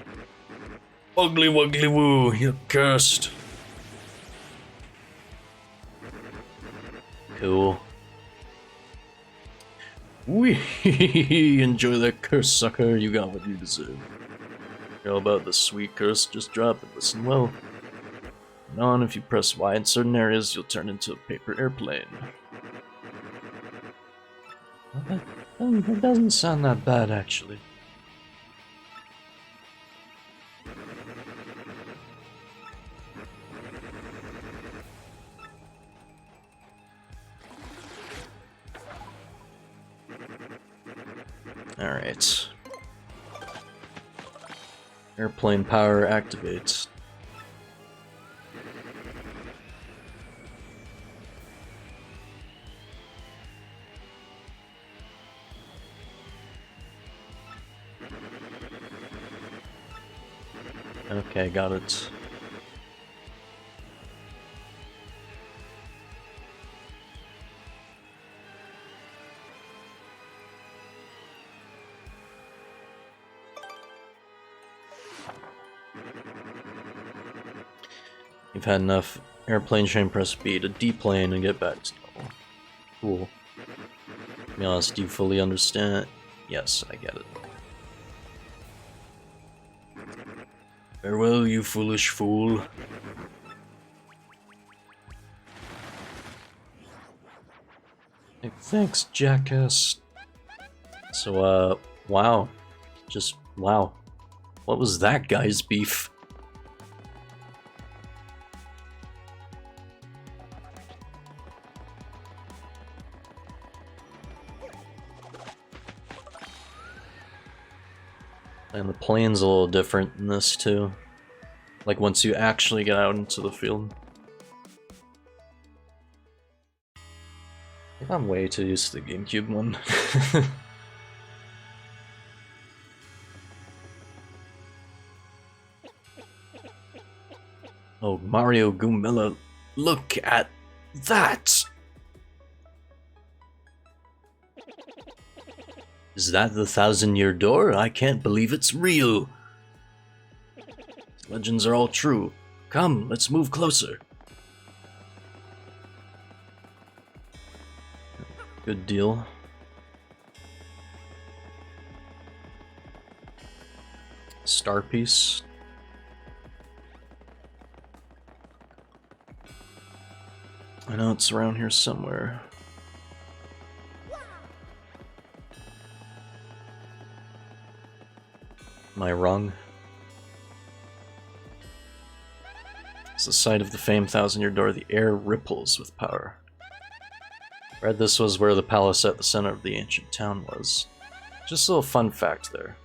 Ugly wuggly woo, you're cursed. Cool. Wee, enjoy that curse, sucker. You got what you deserve. You're all about the sweet curse, just drop it. Listen well. And on, if you press Y in certain areas, you'll turn into a paper airplane. That doesn't sound that bad, actually. Alright. Airplane power activates. Okay, got it. You've had enough. Airplane train, press B to deplane and get back to normal. Cool. To be honest, do you fully understand? Yes, I get it. Farewell, you foolish fool. Hey, thanks, jackass. So, wow. Just, wow. What was that guy's beef? And the plane's a little different in this too. Like once you actually get out into the field. I think I'm way too used to the GameCube one. Oh, Mario Goombella, look at that! Is that the 1,000-year door? I can't believe it's real! These legends are all true. Come, let's move closer. Good deal. Star piece. I know it's around here somewhere. Am I wrong? It's the site of the famed thousand-year door. The air ripples with power. Read this was where the palace at the center of the ancient town was. Just a little fun fact there.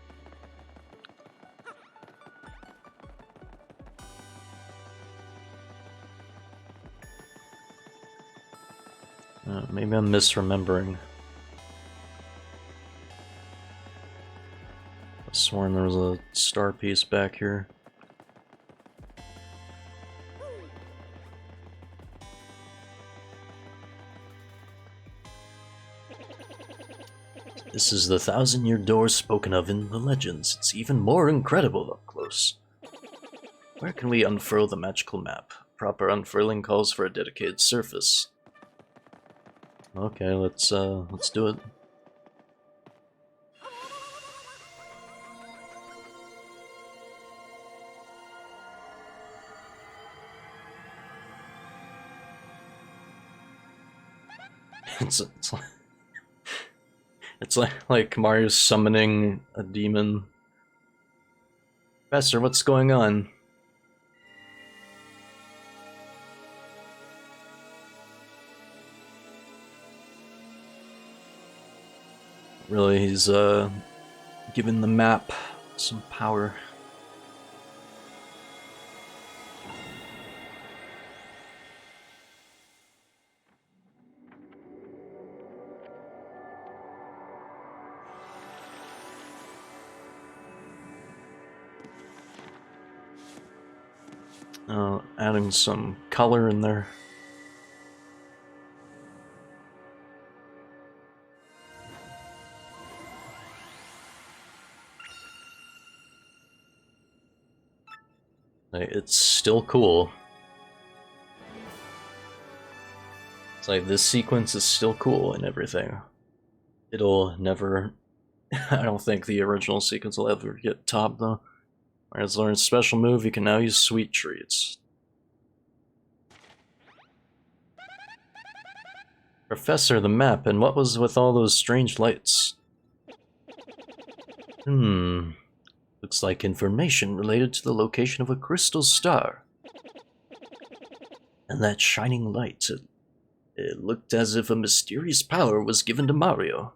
Maybe I'm misremembering. I sworn there was a star piece back here. This is the thousand-year door spoken of in the legends. It's even more incredible up close. Where can we unfurl the magical map? Proper unfurling calls for a dedicated surface. Okay, let's do it. It's like Mario's summoning a demon. Professor, what's going on? Really, he's giving the map some power. Adding some color in there. It's still cool. It's like this sequence is still cool and everything. It'll never... I don't think the original sequence will ever get topped though. Whereas learn a special move, you can now use sweet treats. Professor, the map, and what was with all those strange lights? Looks like information related to the location of a crystal star. And that shining light, it looked as if a mysterious power was given to Mario.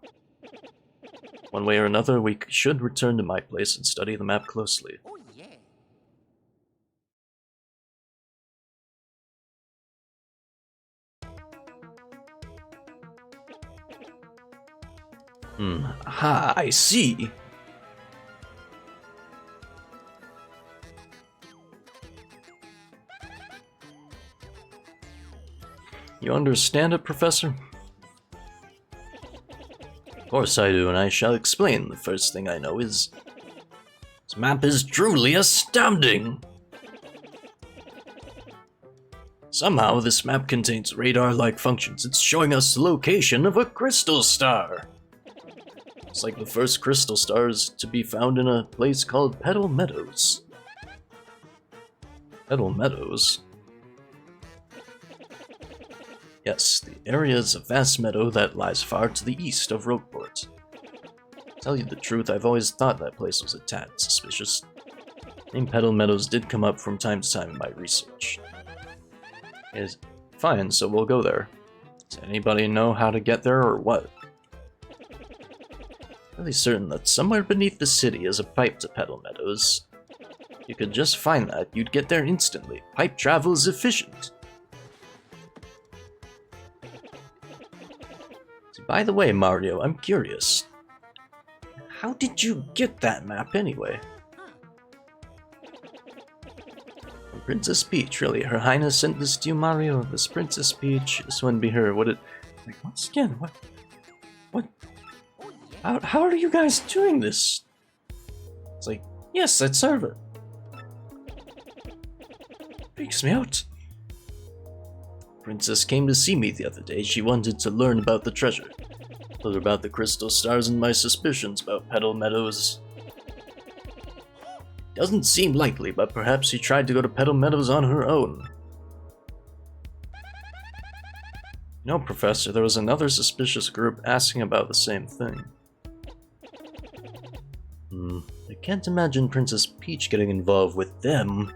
One way or another, we should return to my place and study the map closely. Oh, yeah. Aha, I see! You understand it, Professor? Of course I do, and I shall explain. The first thing I know is... this map is truly astounding! Somehow, this map contains radar-like functions. It's showing us the location of a crystal star! It's like the first crystal stars to be found in a place called Petal Meadows. Petal Meadows? Yes, the area is a vast meadow that lies far to the east of Rogueport. To tell you the truth, I've always thought that place was a tad suspicious. The name Petal Meadows did come up from time to time in my research. Is fine, so we'll go there. Does anybody know how to get there or what? Really certain that somewhere beneath the city is a pipe to Petal Meadows. If you could just find that, you'd get there instantly. Pipe travel is efficient. By the way, Mario, I'm curious. How did you get that map anyway? From Princess Peach, really. Her Highness sent this to you, Mario. This Princess Peach. This wouldn't be her. What it... like, once again, what? How are you guys doing this? It's like, yes, that server. Freaks me out. Princess came to see me the other day. She wanted to learn about the treasure. Told her about the crystal stars and my suspicions about Petal Meadows. Doesn't seem likely, but perhaps she tried to go to Petal Meadows on her own. No, Professor, there was another suspicious group asking about the same thing. I can't imagine Princess Peach getting involved with them.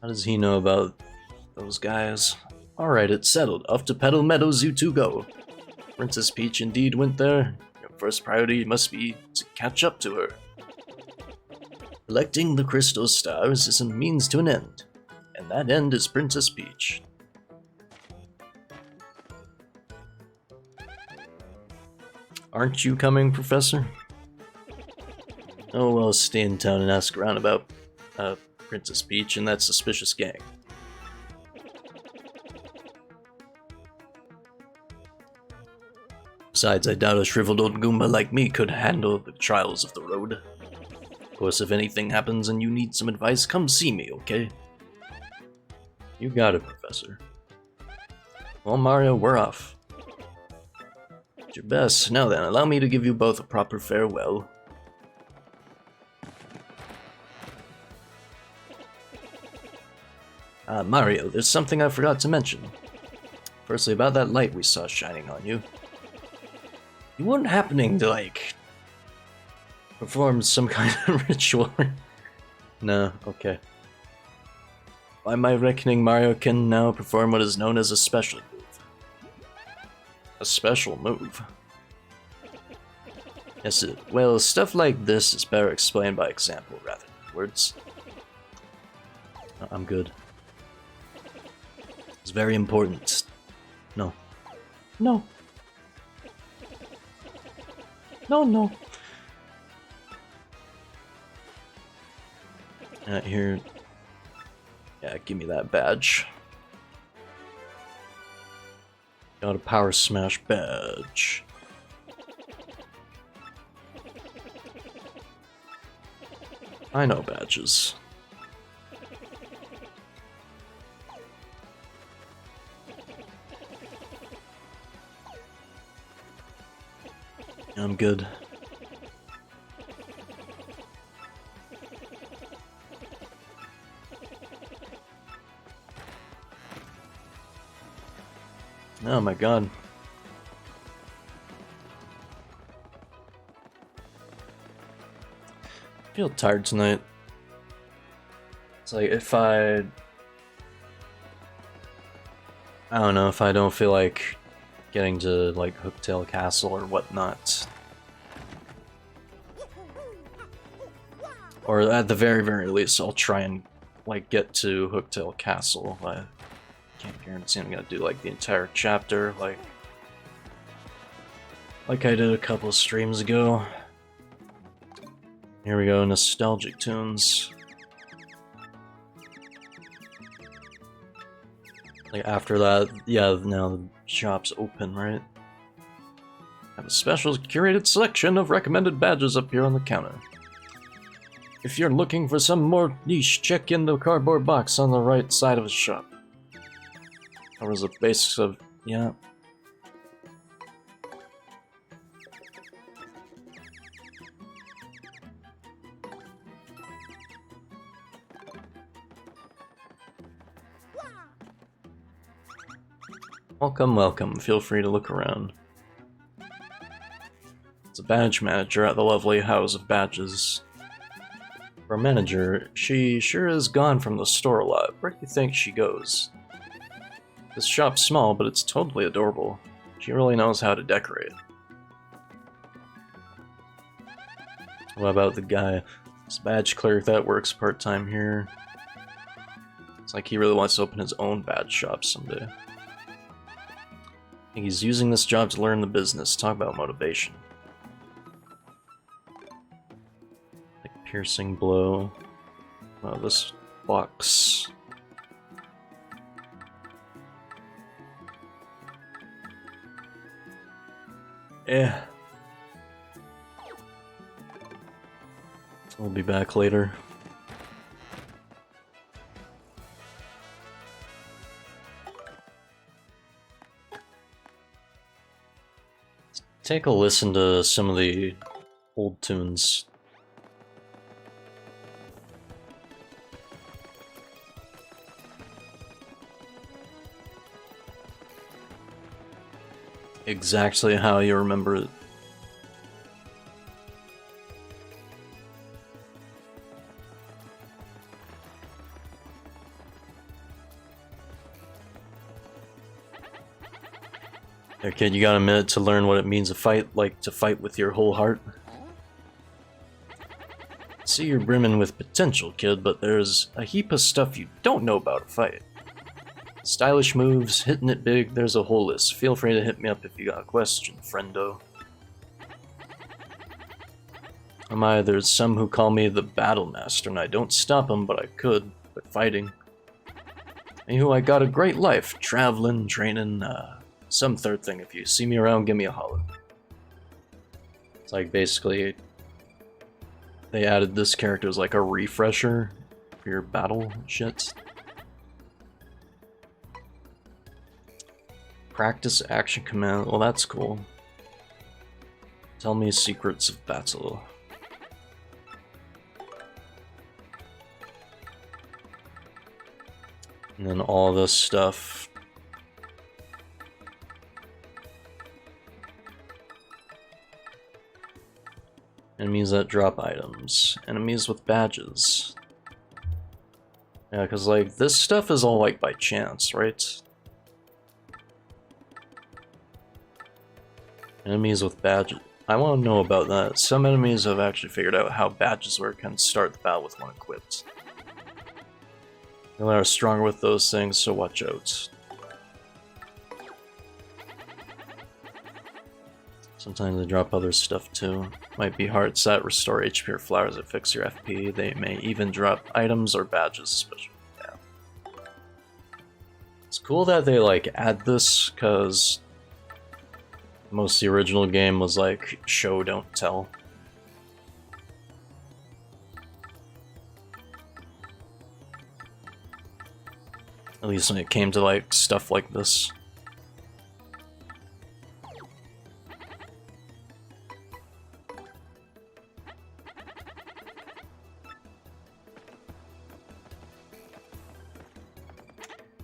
How does he know about those guys? Alright, it's settled. Off to Petal Meadows you two go. Princess Peach indeed went there. Your first priority must be to catch up to her. Collecting the crystal stars is a means to an end, and that end is Princess Peach. Aren't you coming, Professor? Oh, well, stay in town and ask around about Princess Peach and that suspicious gang. Besides, I doubt a shriveled old Goomba like me could handle the trials of the road. Of course, if anything happens and you need some advice, come see me, okay? You got it, Professor. Well, Mario, we're off. Did your best. Now then, allow me to give you both a proper farewell. Mario, there's something I forgot to mention. Firstly, about that light we saw shining on you. You weren't happening to, like, perform some kind of ritual? No, okay. By my reckoning, Mario can now perform what is known as a special move. A special move? Yes, well, stuff like this is better explained by example rather than words. I'm good. It's very important. No. No. No, no. Here. Yeah, give me that badge. Got a Power Smash badge. I know badges. I'm good. Oh my god. I feel tired tonight. It's like if I don't know, if I don't feel like getting to like Hooktail Castle or whatnot. Or at the very least, I'll try and like get to Hooktail Castle. I can't guarantee I'm gonna do like the entire chapter, like I did a couple of streams ago. Here we go, nostalgic tunes. Like after that, yeah, now the shop's open, right? Have a special curated selection of recommended badges up here on the counter. If you're looking for some more niche, check in the cardboard box on the right side of the shop. Covers the basics of, yeah. Welcome, welcome. Feel free to look around. It's a badge manager at the lovely House of Badges. For a manager, she sure is gone from the store a lot. Where do you think she goes? This shop's small, but it's totally adorable. She really knows how to decorate. What about the guy, this badge clerk that works part-time here? It's like he really wants to open his own badge shop someday. I think he's using this job to learn the business. Talk about motivation. Like piercing blow. Oh, this box. Yeah. We'll be back later. Take a listen to some of the old tunes. exactly how you remember it. There, kid, you got a minute to learn what it means to fight, like to fight with your whole heart? See, you're brimming with potential, kid, but there's a heap of stuff you don't know about a fight. Stylish moves, hitting it big, there's a whole list. Feel free to hit me up if you got a question, friendo. There's some who call me the Battle Master, and I don't stop them, but I could, by fighting. Anywho, I got a great life, traveling, training, some third thing. If you see me around, give me a holler. It's like basically they added this character as like a refresher for your battle shit. Practice action command. Well, that's cool. Tell me secrets of battle. And then all this stuff. Enemies that drop items. Enemies with badges. Yeah, because like this stuff is all like by chance, right? Enemies with badges. I want to know about that. Some enemies have actually figured out how badges work and start the battle with one equipped. They are stronger with those things, so watch out. Sometimes they drop other stuff too. Might be hearts that restore HP or flowers that fix your FP. They may even drop items or badges, especially. Yeah. It's cool that they like add this, because most of the original game was like show, don't tell. At least when it came to like stuff like this.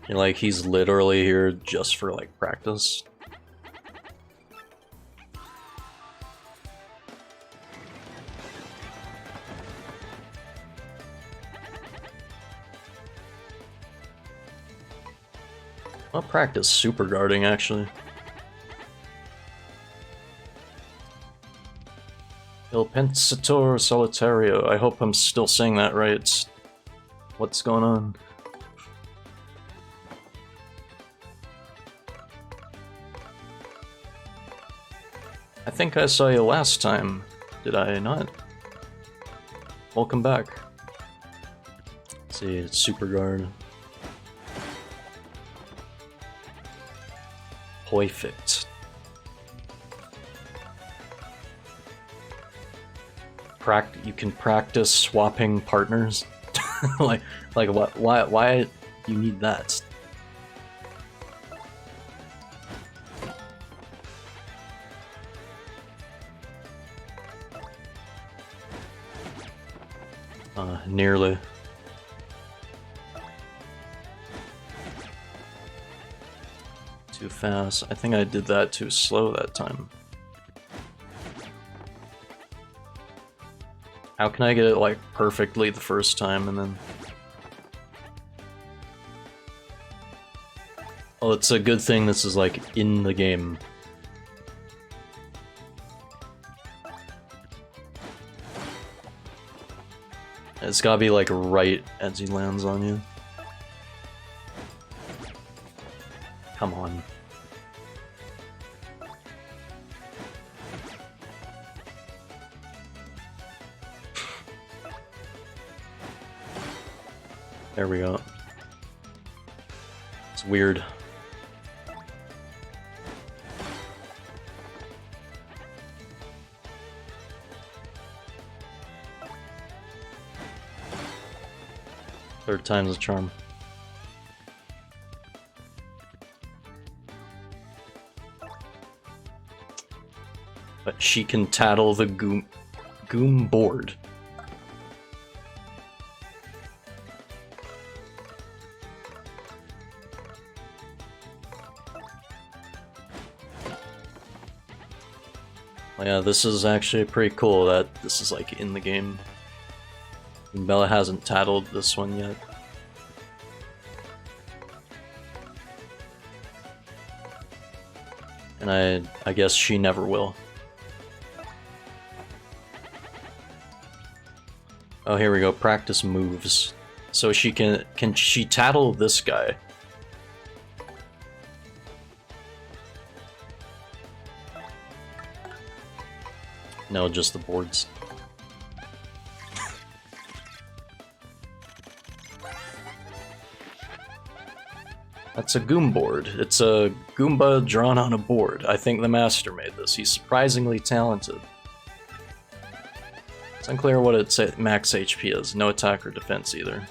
And, like, he's literally here just for like practice. I'll practice super guarding, actually. Il Pensatore Solitario. I hope I'm still saying that right. What's going on? I think I saw you last time. Did I not? Welcome back. Let's see, it's super guard. Perfect. You can practice swapping partners. like what? Why you need that? Nearly. Too fast. I think I did that too slow that time. How can I get it like perfectly the first time and then... Well, it's a good thing this is like in the game. It's gotta be like right as he lands on you. Come on. There we go. It's weird. Third time's a charm. But she can tattle the goom board. Yeah, this is actually pretty cool that this is like in the game. Bella hasn't tattled this one yet. And I guess she never will. Oh, here we go. Practice moves. So she can she tattle this guy? No, just the boards. That's a Goom board. It's a Goomba drawn on a board. I think the master made this. He's surprisingly talented. It's unclear what its max HP is. No attack or defense either.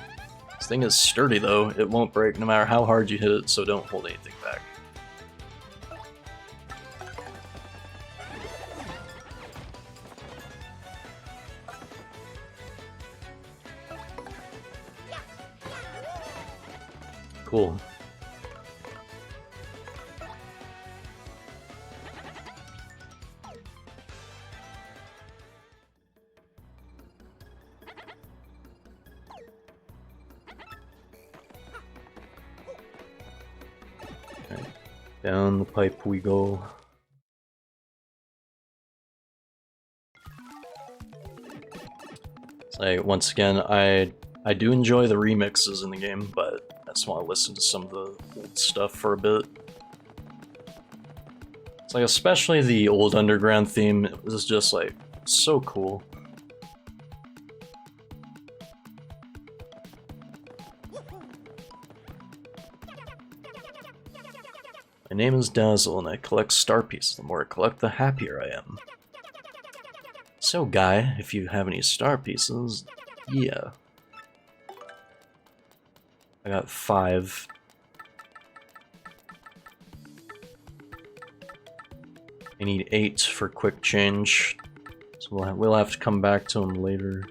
This thing is sturdy though. It won't break no matter how hard you hit it, so don't hold anything back. Cool. Okay. Down the pipe we go. So once again, I do enjoy the remixes in the game, but I just want to listen to some of the old stuff for a bit. It's like especially the old underground theme is just like so cool. My name is Dazzle and I collect star pieces. The more I collect, the happier I am. So guy, if you have any star pieces, yeah. I got 5. I need 8 for quick change, so we'll have to come back to them later.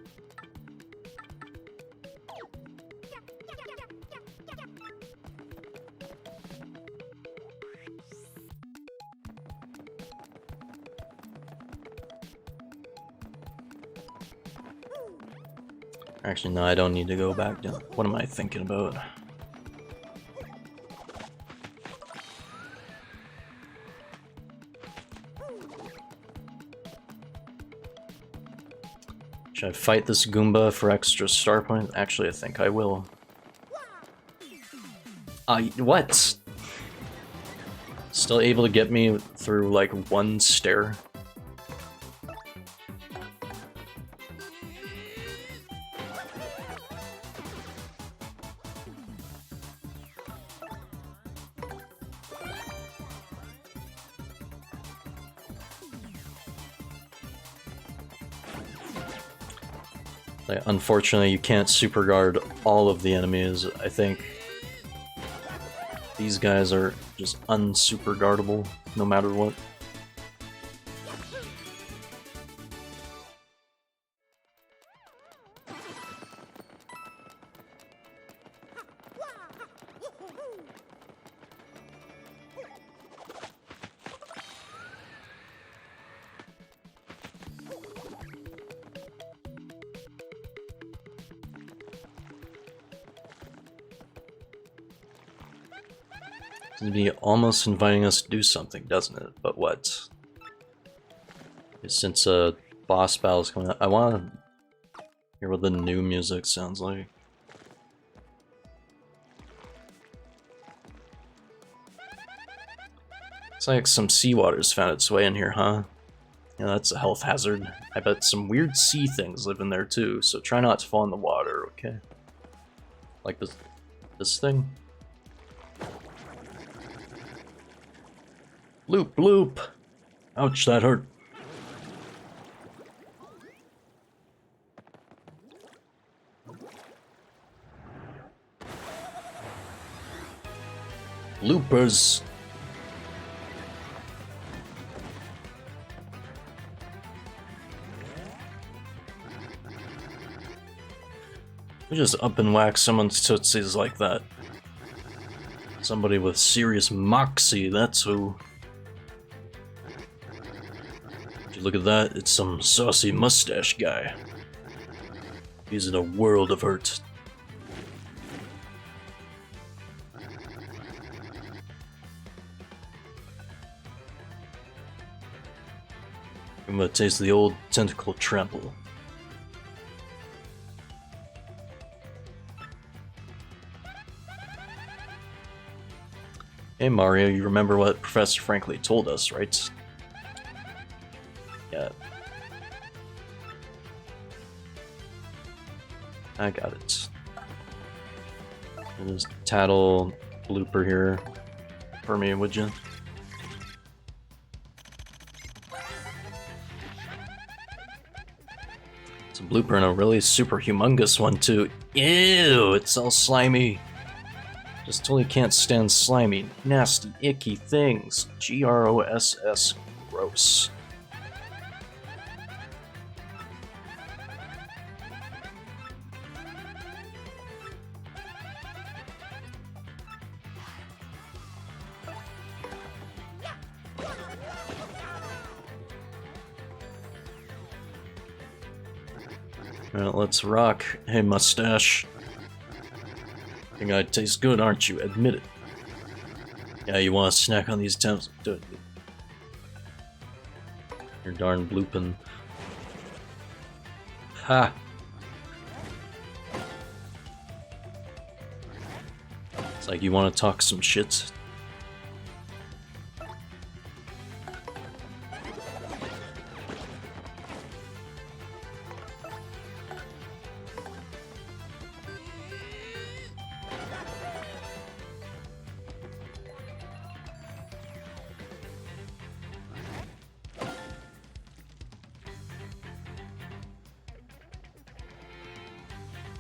Actually, no, I don't need to go back down. What am I thinking about? Should I fight this Goomba for extra star points? Actually, I think I will. What? Still able to get me through like one stair? Unfortunately, you can't super guard all of the enemies. I think these guys are just unsuper guardable no matter what. Seems to be almost inviting us to do something, doesn't it? But what? Since a boss battle is coming up, I want to hear what the new music sounds like. Looks like some seawater's found its way in here, huh? Yeah, that's a health hazard. I bet some weird sea things live in there too, so try not to fall in the water, okay? Like this thing? Loop, loop! Ouch, that hurt. Loopers! We just up and whack someone's tootsies like that. Somebody with serious moxie, that's who. look at that, it's some saucy mustache guy. He's in a world of hurt. I'm gonna taste the old tentacle trample. Hey Mario, you remember what Professor Franklin told us, right? Yeah. I got it. There's tattle blooper here for me, would you? It's a blooper and a really super humongous one too. Ew, it's all slimy. Just totally can't stand slimy, nasty, icky things. Gross. Gross. Alright, let's rock. Hey, mustache. Think I taste good, aren't you? Admit it. Yeah, you want to snack on these temps? Do it. You're darn blooping. Ha! It's like you want to talk some shit.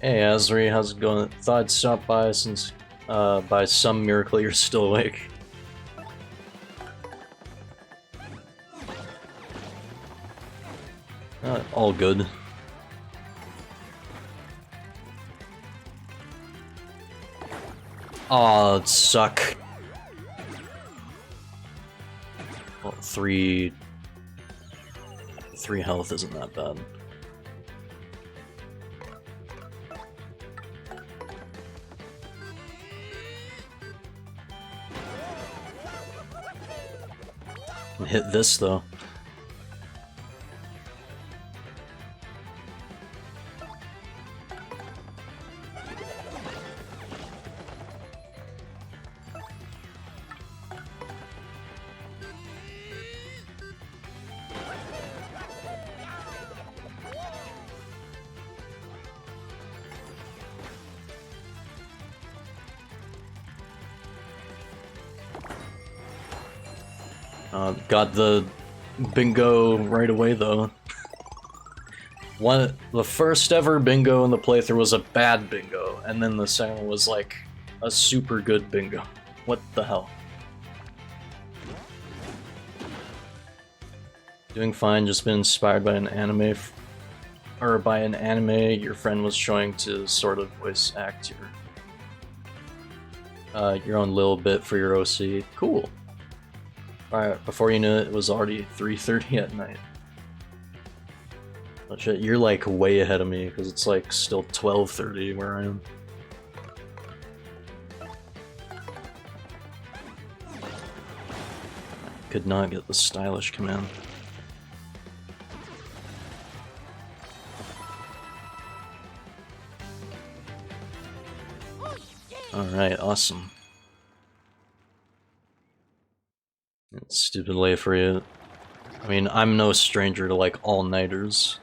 Hey Azri, how's it going? Thought I'd stop by since by some miracle you're still awake. All good. Aw, it suck. Well, three health isn't that bad. Hit this though. Got the bingo right away though. The first ever bingo in the playthrough was a bad bingo, and then the second one was like a super good bingo. What the hell? Doing fine, just been inspired by an anime, your friend was showing to sort of voice act your own little bit for your OC. Cool. Alright, before you knew it, it was already 3:30 at night. Oh shit, you're like way ahead of me, because it's like still 12:30 where I am. Could not get the stylish command. Alright, awesome. Stupid late for you. I mean, I'm no stranger to like all-nighters.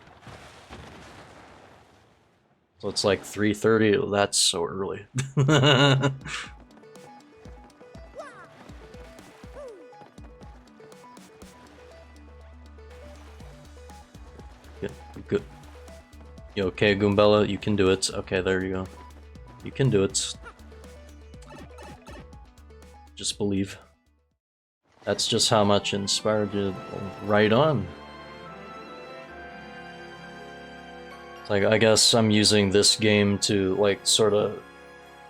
So it's like 3:30, oh, that's so early. Good. You okay, Goombella? You can do it. Okay, there you go. You can do it. Just believe. That's just how much inspired you. Right on. It's like, I guess I'm using this game to, like, sort of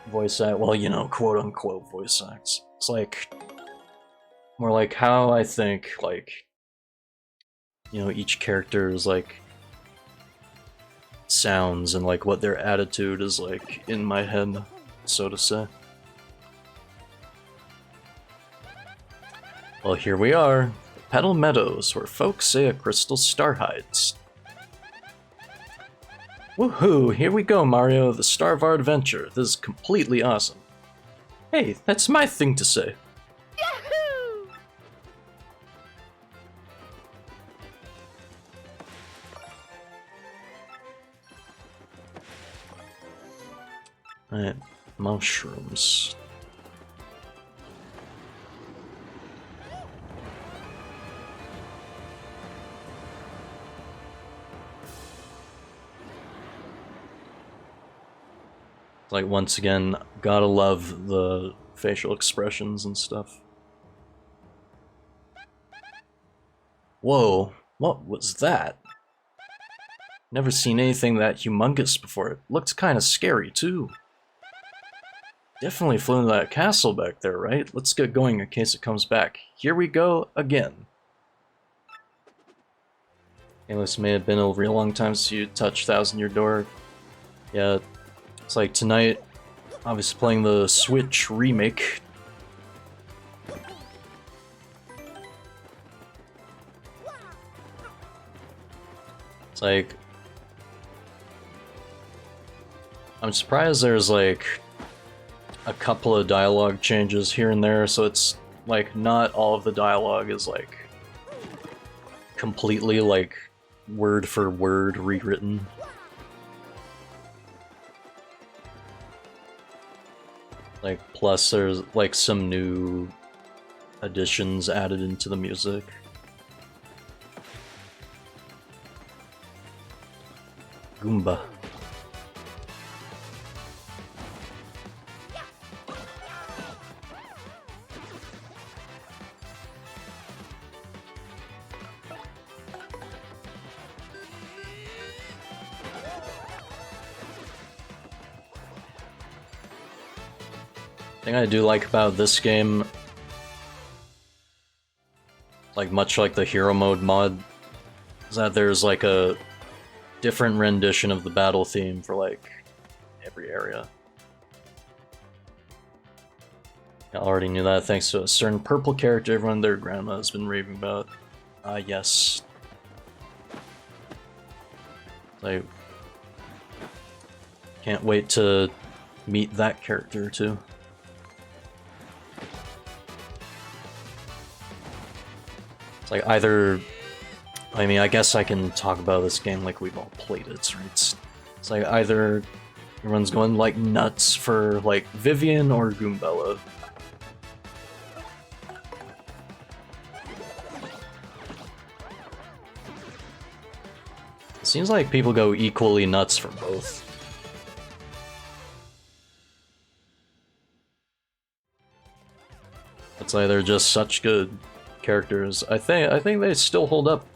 voice act, well, you know, quote-unquote voice acts. It's like, more like how I think, like, you know, each character's like sounds and like what their attitude is like in my head, so to say. Well, here we are, Petal Meadows, where folks say a crystal star hides. Woohoo, here we go, Mario, the star of our adventure. This is completely awesome. Hey, that's my thing to say. Yahoo! Alright, mushrooms. Like, once again, gotta love the facial expressions and stuff. Whoa, what was that? Never seen anything that humongous before. It looked kinda scary, too. Definitely flew into that castle back there, right? Let's get going in case it comes back. Here we go, again. Okay, this may have been a real long time since you touched Thousand Year Door. Yeah, it's like tonight, obviously playing the Switch Remake. It's like, I'm surprised there's like a couple of dialogue changes here and there, so it's like not all of the dialogue is like completely like word for word rewritten. Like, plus there's like some new additions added into the music. Goomba. Thing I do like about this game, like much like the hero mode mod, is that there's like a different rendition of the battle theme for like every area. I already knew that thanks to a certain purple character everyone and their grandma has been raving about. Ah, yes. I can't wait to meet that character too. It's like either, I mean, I guess I can talk about this game like we've all played it, right? It's like either everyone's going like nuts for like Vivian or Goombella. It seems like people go equally nuts for both. It's like they're just such good characters. I think they still hold up.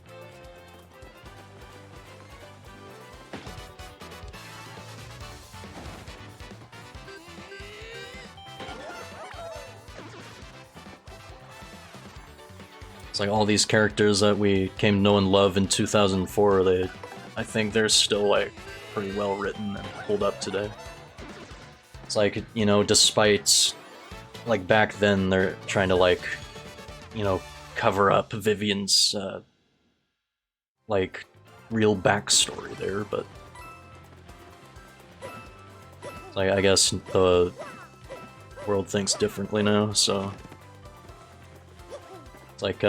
It's like all these characters that we came to know and love in 2004, I think they're still like pretty well written and hold up today. It's like, you know, despite like back then they're trying to like, you know, cover up Vivian's like real backstory there, but like I guess the world thinks differently now, so it's like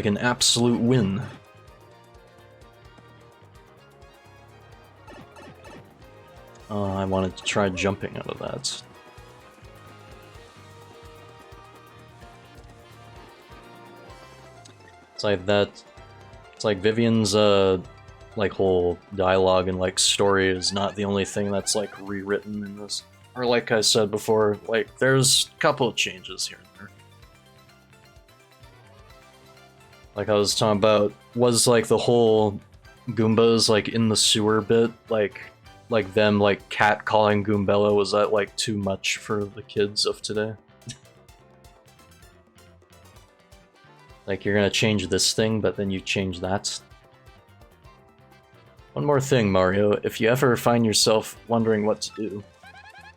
an absolute win. I wanted to try jumping out of that. It's like that. It's like Vivian's like whole dialogue and like story is not the only thing that's like rewritten in this. Or like I said before, like there's a couple of changes here and there. Like I was talking about, was like the whole Goombas like in the sewer bit, like them like catcalling Goombella, was that like too much for the kids of today? Like, you're gonna change this thing, but then you change that. One more thing, Mario. If you ever find yourself wondering what to do,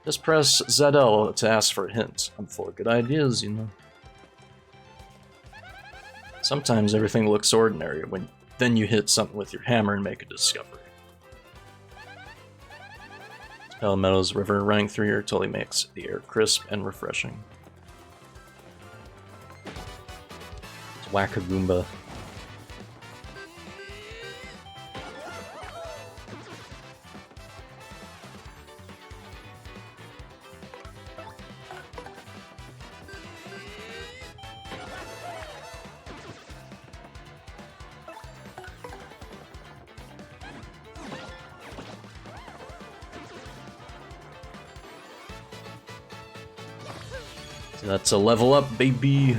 just press ZL to ask for a hint. I'm full of good ideas, you know. Sometimes everything looks ordinary, when then you hit something with your hammer and make a discovery. Meadow's river running through here totally makes the air crisp and refreshing. It's Wackagoomba. That's a level up, baby.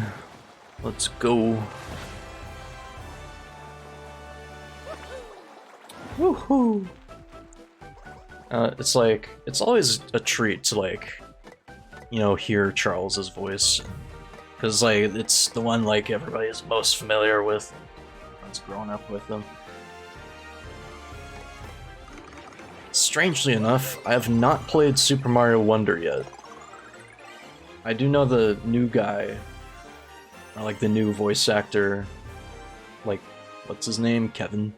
Let's go. Woohoo! It's like, it's always a treat to, like, you know, hear Charles's voice. Because, like, it's the one, like, everybody is most familiar with. Everyone's grown up with them. Strangely enough, I have not played Super Mario Wonder yet. I do know the new guy, or like the new voice actor, like, what's his name? Kevin.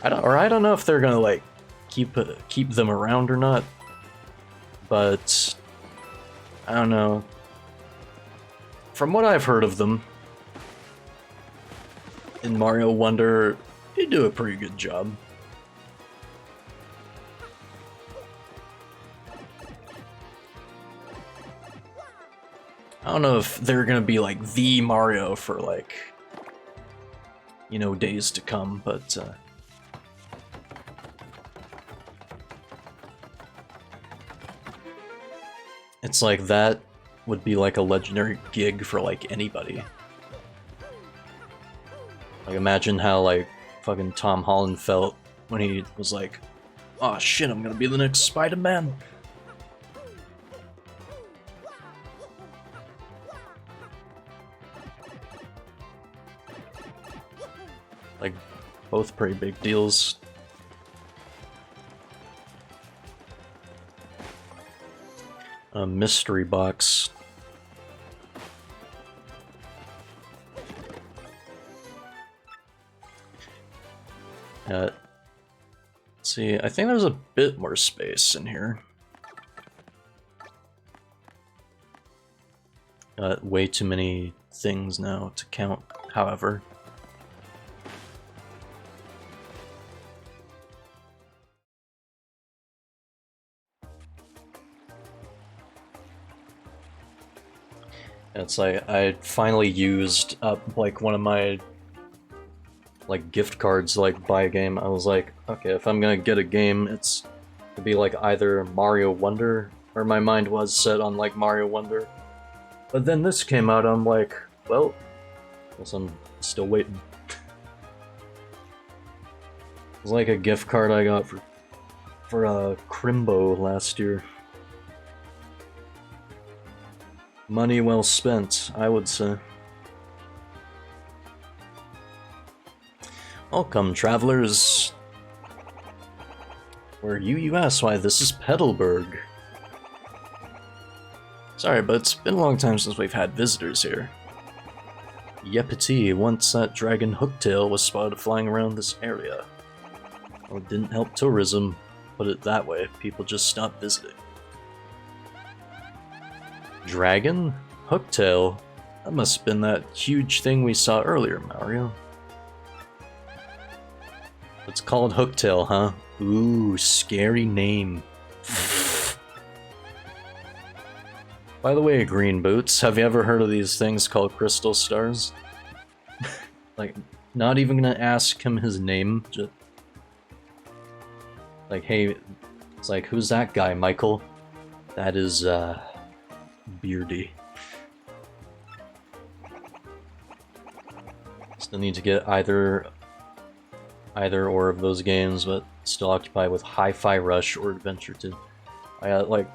I don't know if they're gonna like keep them around or not, but I don't know. From what I've heard of them in Mario Wonder, they do a pretty good job. I don't know if they're gonna be like the Mario for like, you know, days to come, but it's like that would be like a legendary gig for like anybody. Like imagine how like fucking Tom Holland felt when he was like, "Oh shit, I'm gonna be the next Spider-Man." Like, both pretty big deals. A mystery box. Let's see, I think there's a bit more space in here. Got way too many things now to count, however. It's like I finally used up like one of my like gift cards to like buy a game. I was like, okay, if I'm gonna get a game, it's to be like either Mario Wonder, or my mind was set on like Mario Wonder. But then this came out, I'm like, well, guess I'm still waiting. It was like a gift card I got for Crimbo last year. Money well spent, I would say. Welcome, travelers. Where are you, you ask? Why, this is Petalburg. Sorry, but it's been a long time since we've had visitors here. Yepity, once that dragon Hooktail was spotted flying around this area. Well, it didn't help tourism, put it that way, people just stopped visiting. Dragon? Hooktail? That must have been that huge thing we saw earlier, Mario. It's called Hooktail, huh? Ooh, scary name. By the way, Green Boots, have you ever heard of these things called crystal stars? Like, not even gonna ask him his name, just... Like, hey, it's like, who's that guy, Michael? That is, Beardy. Still need to get either or of those games, but still occupied with Hi-Fi Rush or Adventure 2. I got like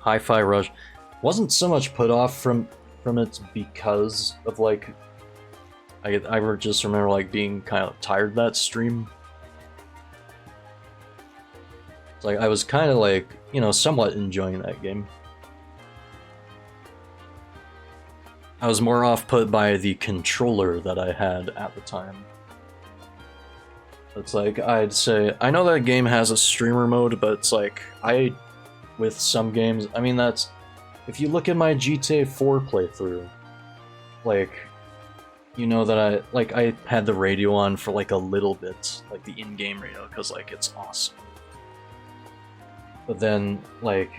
Hi-Fi Rush wasn't so much put off from from it because of like I just remember like being kind of tired of that stream. It's like I was kind of like, you know, somewhat enjoying that game. I was more off-put by the controller that I had at the time. It's like, I'd say, I know that game has a streamer mode, but it's like, with some games, I mean that's, if you look at my GTA 4 playthrough, like, you know that I had the radio on for like a little bit, like the in-game radio, because like, it's awesome. But then, like,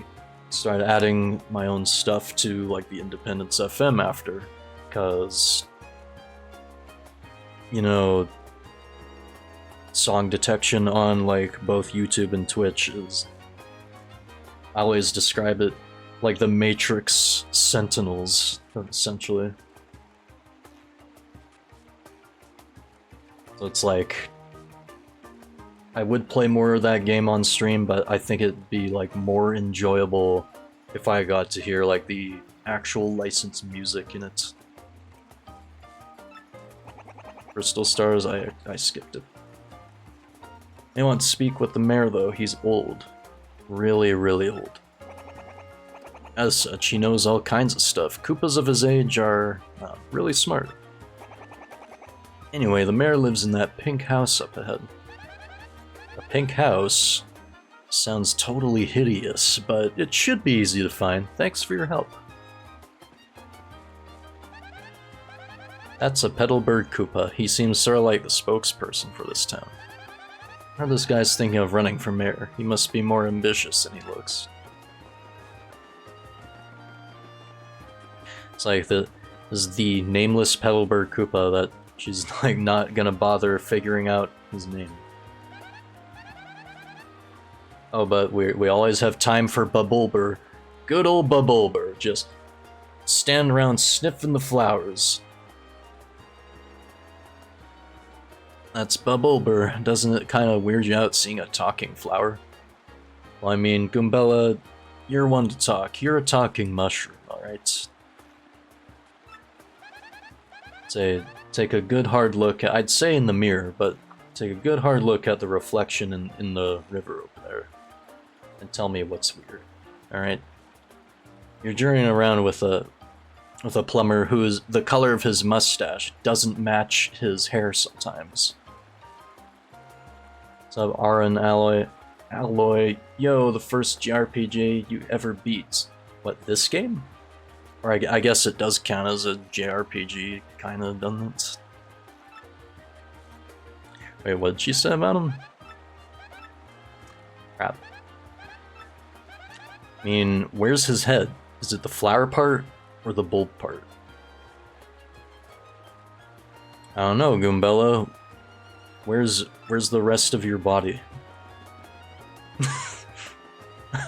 started adding my own stuff to like the Independence FM after, because, you know, song detection on like both YouTube and Twitch is, I always describe it like the Matrix Sentinels, essentially. So it's like, I would play more of that game on stream, but I think it'd be like more enjoyable if I got to hear like the actual licensed music in it. Crystal Stars, I skipped it. They want to speak with the mayor though, he's old. Really, really old. As such, he knows all kinds of stuff. Koopas of his age are really smart. Anyway, the mayor lives in that pink house up ahead. A pink house sounds totally hideous, but it should be easy to find. Thanks for your help. That's a Petalburg Koopa. He seems sort of like the spokesperson for this town. I heard this guy's thinking of running for mayor. He must be more ambitious than he looks. It's like this is the nameless Petalburg Koopa that she's like not gonna bother figuring out his name. Oh, but we always have time for Bubulber. Good old Bubulber. Just stand around sniffing the flowers. That's Bubulber. Doesn't it kind of weird you out seeing a talking flower? Well, I mean, Goombella, you're one to talk. You're a talking mushroom, alright? Take a good hard look at, I'd say in the mirror, but take a good hard look at the reflection in the river over there. And tell me what's weird. Alright? You're journeying around with a plumber who's the color of his mustache doesn't match his hair sometimes. What's up, Aaron Alloy? Yo, the first JRPG you ever beat. What, this game? Or I guess it does count as a JRPG, kinda, doesn't it? Wait, what did she say about him? Crap. I mean, where's his head? Is it the flower part or the bulb part? I don't know, Goombella. Where's the rest of your body?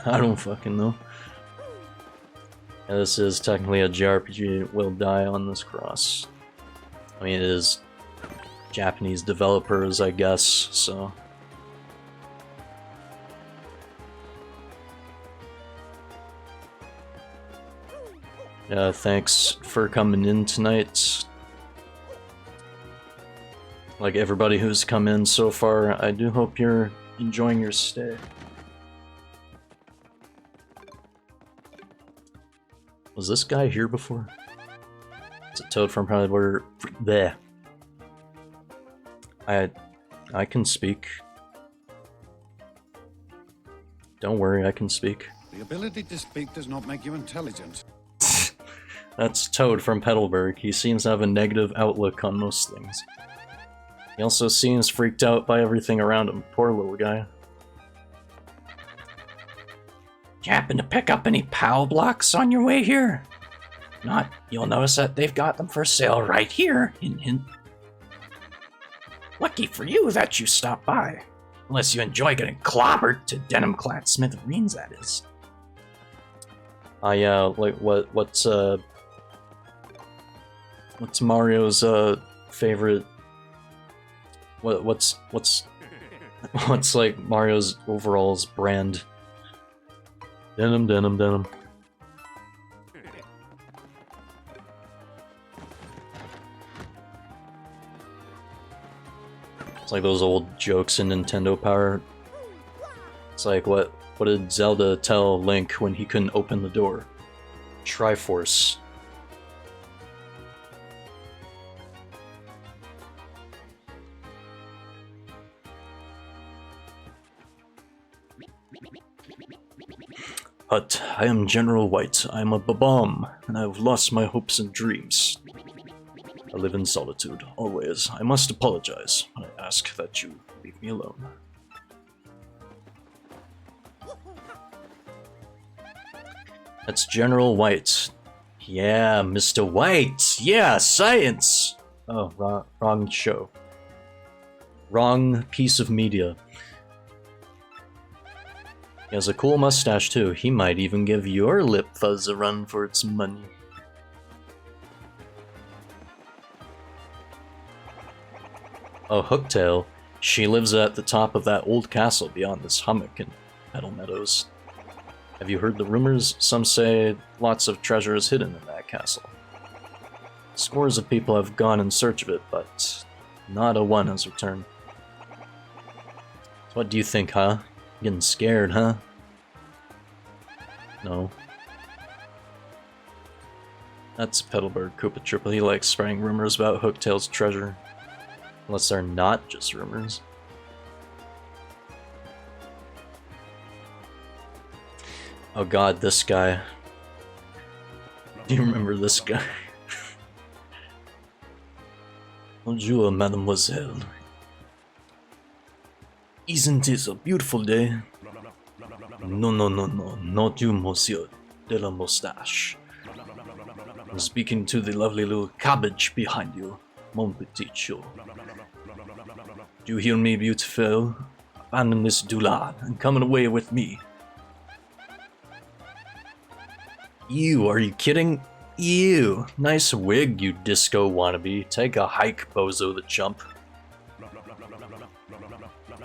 I don't fucking know. Yeah, this is technically a JRPG. It will die on this cross. I mean, it is Japanese developers, I guess, so... Yeah, thanks for coming in tonight. Like everybody who's come in so far, I do hope you're enjoying your stay. Was this guy here before? It's a toad from probably where... There. I can speak. Don't worry, I can speak. The ability to speak does not make you intelligent. That's Toad from Petalburg. He seems to have a negative outlook on most things. He also seems freaked out by everything around him. Poor little guy. Did you happen to pick up any POW blocks on your way here? If not, you'll notice that they've got them for sale right here. Hint, hint. Lucky for you that you stopped by. Unless you enjoy getting clobbered to denim-clad smithereens, that is. Yeah, like what's Mario's favorite? What's like Mario's overalls brand? Denim, denim, denim. It's like those old jokes in Nintendo Power. It's like, what did Zelda tell Link when he couldn't open the door? Triforce. But I am General White. I am a Babam, and I have lost my hopes and dreams. I live in solitude, always. I must apologize. I ask that you leave me alone. That's General White. Yeah, Mr. White! Yeah, science! Oh, wrong show. Wrong piece of media. He has a cool mustache too. He might even give your lip fuzz a run for its money. Oh, Hooktail. She lives at the top of that old castle beyond this hummock in Meadow Meadows. Have you heard the rumors? Some say lots of treasure is hidden in that castle. Scores of people have gone in search of it, but not a one has returned. So what do you think, huh? Getting scared, huh? No. That's Petalburg Koopa Triple. He likes spreading rumors about Hooktail's treasure. Unless they're not just rumors. Oh god, this guy. Do you remember this guy? Bonjour, mademoiselle. Isn't it a beautiful day? No, no, no, no, not you, monsieur de la moustache. I'm speaking to the lovely little cabbage behind you, mon petit chou. Do you hear me, beautiful? Abandon this doulard and come away with me. Ew, are you kidding? Ew, nice wig, you disco wannabe. Take a hike, bozo the chump.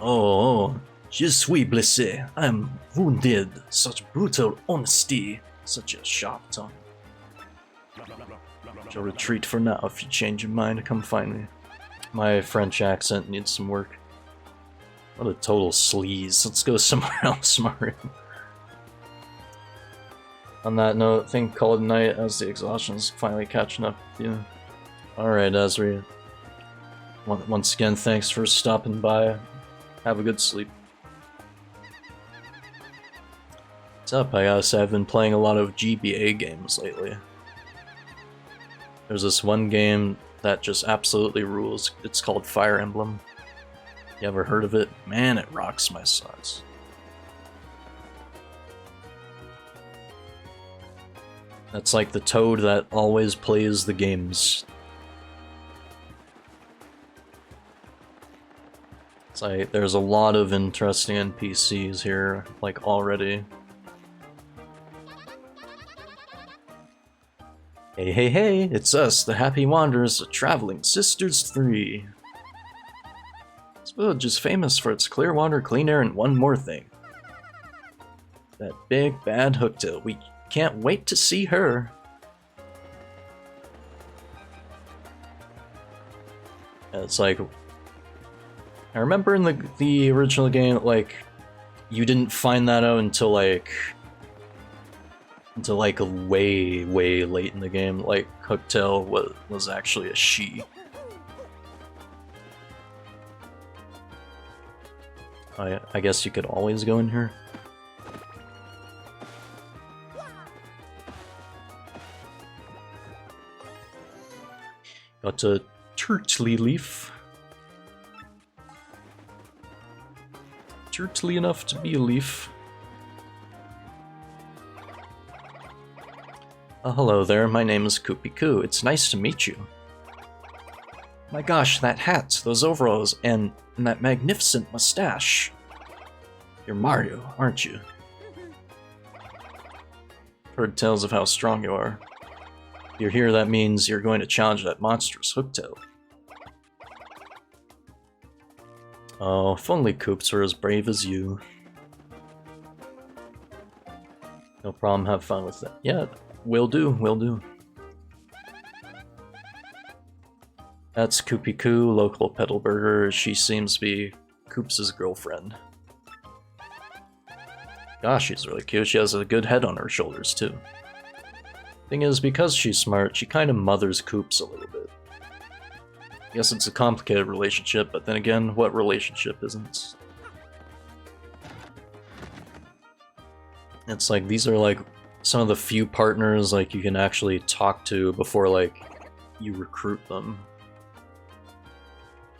Oh, je suis blessé. I am wounded. Such brutal honesty. Such a sharp tongue. Shall retreat for now. If you change your mind, come find me. My French accent needs some work. What a total sleaze. Let's go somewhere else, Mario. On that note, think call it night as the exhaustion is finally catching up with you. Alright, Ezri. Once again, thanks for stopping by. Have a good sleep. What's up? I gotta say, I've been playing a lot of GBA games lately. There's this one game that just absolutely rules. It's called Fire Emblem. You ever heard of it? Man, it rocks my socks. That's like the toad that always plays the games. It's like there's a lot of interesting NPCs here, like already. Hey, hey, hey, it's us, the Happy Wanderers, the Traveling Sisters 3. This village is famous for its clear water, clean air, and one more thing. That big bad Hooktail. We can't wait to see her. And it's like, I remember in the original game, like, you didn't find that out until like way late in the game. Like Hooktail was actually a she. I guess you could always go in here. Got a turtley leaf. Turtley enough to be a leaf. Hello there, my name is Koopy Koo. It's nice to meet you. My gosh, that hat, those overalls, and that magnificent mustache. You're Mario, aren't you? Heard tales of how strong you are. If you're here, that means you're going to challenge that monstrous Hooktail. Oh, if only Koops were as brave as you. No problem, have fun with that. Yeah, will do, will do. That's Koopy Koo, local pedal burger. She seems to be Koops' girlfriend. Gosh, she's really cute. She has a good head on her shoulders, too. Thing is, because she's smart, she kind of mothers Koops a little bit. I guess it's a complicated relationship, but then again, what relationship isn't? It's like, these are like some of the few partners like you can actually talk to before like you recruit them.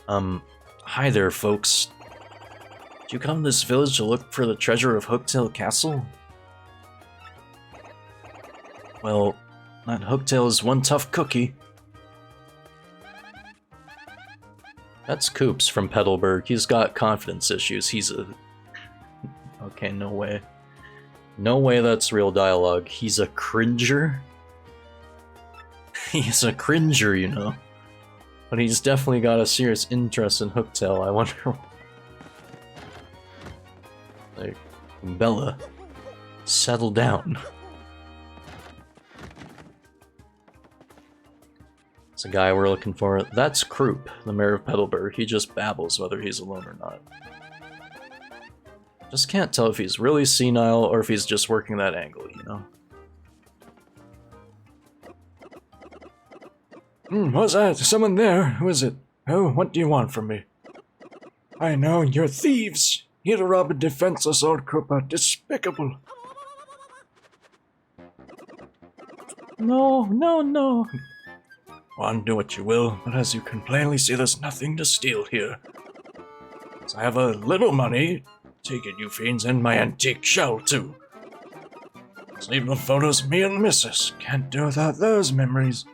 Hi there, folks. Did you come to this village to look for the treasure of Hooktail Castle? Well, that Hooktail is one tough cookie. That's Koops from Petalburg. He's got confidence issues. He's a... Okay, no way. No way that's real dialogue. He's a cringer? He's a cringer, you know. But he's definitely got a serious interest in Hooktail. I wonder... Like, Bella, settle down. It's a guy we're looking for. That's Kroop, the mayor of Petalburg. He just babbles whether he's alone or not. Just can't tell if he's really senile or if he's just working that angle, you know? What's that? Someone there? Who is it? Oh, what do you want from me? I know, you're thieves! Here to rob a defenseless old crooper. Despicable! No. Go on, do what you will, but as you can plainly see, there's nothing to steal here. As I have a little money, take it, you fiends, and my antique shell, too. Let's leave the photos of me and the missus. Can't do without those memories.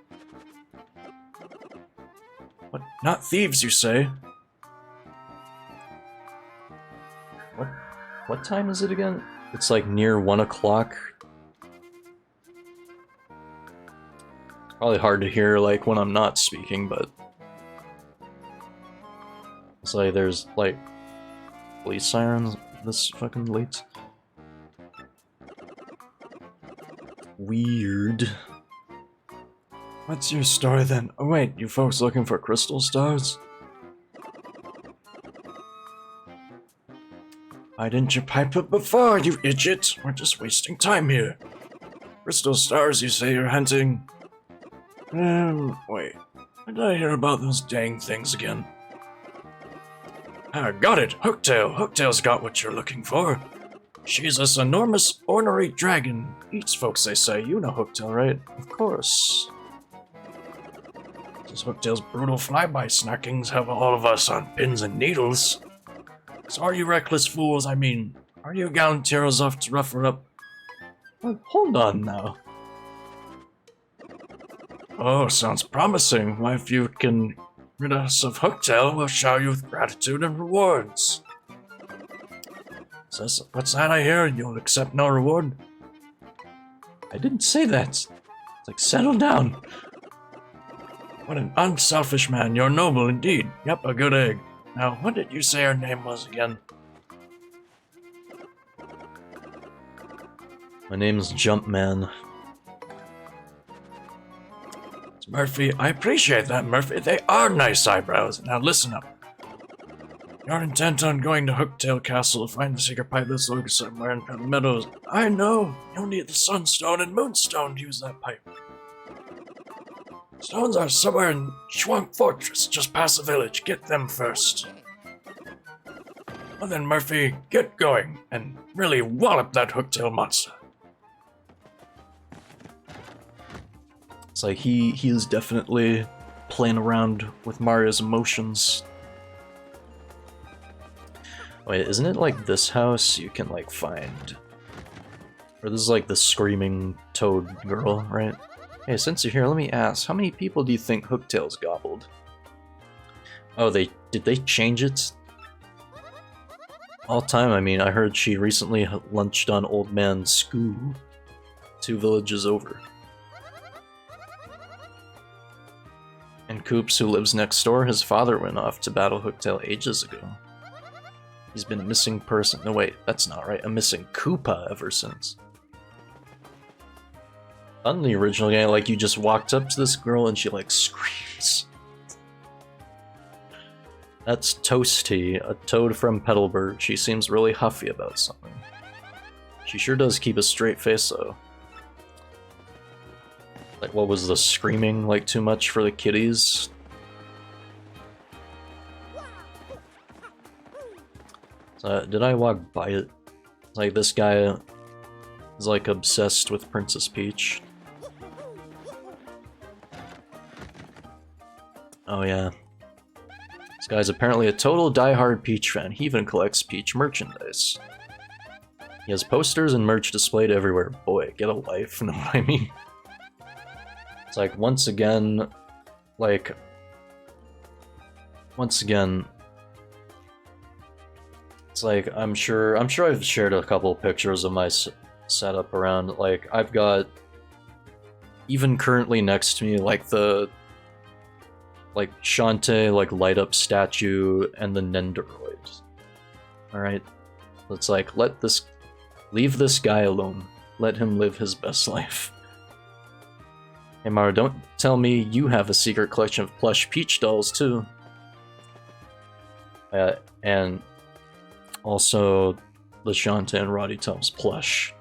What, not thieves, you say? What time is it again? It's like near 1 o'clock. Probably hard to hear like when I'm not speaking, but it's like there's like police sirens this fucking late. Weird. What's your story then? Oh wait, you folks looking for crystal stars? Why didn't you pipe up before, you idiot? We're just wasting time here. Crystal stars, you say you're hunting? Wait. When did I hear about those dang things again? Ah, got it! Hooktail! Hooktail's got what you're looking for. She's this enormous, ornery dragon. Eats folks, they say. You know Hooktail, right? Of course. Those Hooktail's brutal flyby snackings have all of us on pins and needles. So are you reckless fools? I mean, are you gallant heroes off to rough her up? Well, hold on now. Oh, sounds promising. Why, if you can rid us of Hooktail, we'll shower you with gratitude and rewards. So, what's that I hear? You'll accept no reward? I didn't say that. It's like, settle down. What an unselfish man. You're noble indeed. Yep, a good egg. Now, what did you say her name was again? My name's Jumpman. It's Murphy. I appreciate that, Murphy. They are nice eyebrows. Now listen up. You're intent on going to Hooktail Castle to find the secret pipe that's located somewhere in the meadows. I know. You'll need the Sunstone and Moonstone to use that pipe. Stones are somewhere in Schwamp Fortress, just past the village. Get them first. Well then, Murphy, get going, and really wallop that Hooktail monster. It's like he is definitely playing around with Mario's emotions. Wait, isn't it like this house you can like find? Or this is like the screaming toad girl, right? Hey, since you're here, let me ask, how many people do you think Hooktail's gobbled? Oh, did they change it? All time, I mean, I heard she recently lunched on Old Man Skoo, 2 villages over. And Koops, who lives next door, his father went off to battle Hooktail ages ago. He's been a missing person. No, wait, that's not right. A missing Koopa ever since. On the original game, like, you just walked up to this girl and she, like, screams. That's Toasty, a toad from Petalburg. She seems really huffy about something. She sure does keep a straight face, though. Like, what was the screaming, like, too much for the kitties? So, did I walk by it? Like, this guy is, like, obsessed with Princess Peach. Oh, yeah. This guy's apparently a total diehard Peach fan. He even collects Peach merchandise. He has posters and merch displayed everywhere. Boy, get a life, know what I mean? It's like, once again, it's like, I'm sure I've shared a couple pictures of my setup around. Like, I've got, even currently next to me, like the, like, Shantae, like, light up statue and the Nendoroid. Alright? It's like, leave this guy alone. Let him live his best life. Hey Mara, don't tell me you have a secret collection of plush Peach dolls, too. And also the Shantae and Roddy Tums plush.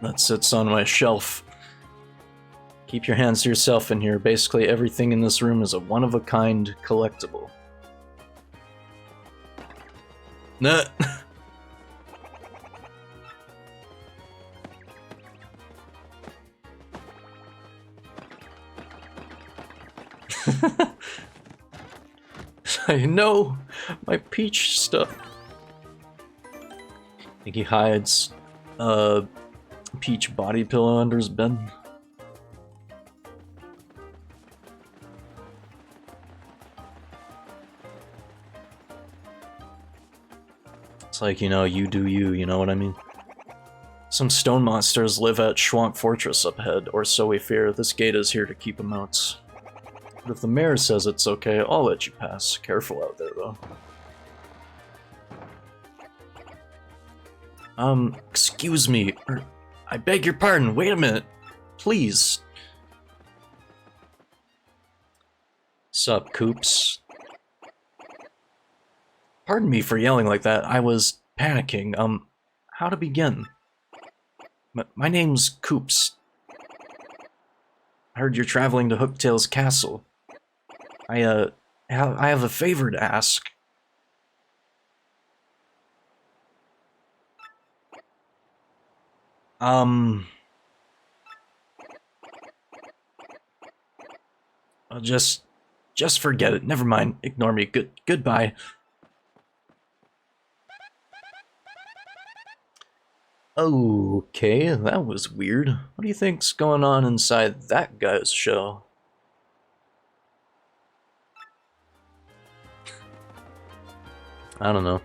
That sits on my shelf. Keep your hands to yourself in here. Basically everything in this room is a one-of-a-kind collectible. Nah. I know my Peach stuff. I think he hides a Peach body pillow under his bed. It's like, you know, you do you know what I mean? Some stone monsters live at Schwank Fortress up ahead, or so we fear. This gate is here to keep them out. But if the mayor says it's okay, I'll let you pass. Careful out there, though. Excuse me. I beg your pardon. Wait a minute. Please. Sup, Coops? Pardon me for yelling like that. I was panicking. How to begin? My name's Coops. I heard you're traveling to Hooktail's castle. I have a favor to ask. Just forget it. Never mind. Ignore me. Goodbye. Okay, that was weird. What do you think's going on inside that guy's shell? I don't know.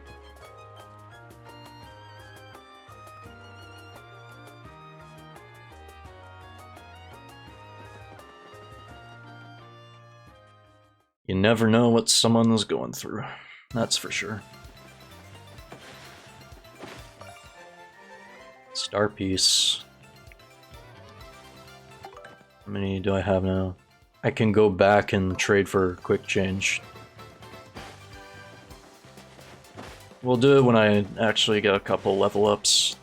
You never know what someone is going through. That's for sure. Star piece. How many do I have now? I can go back and trade for quick change. We'll do it when I actually get a couple level ups.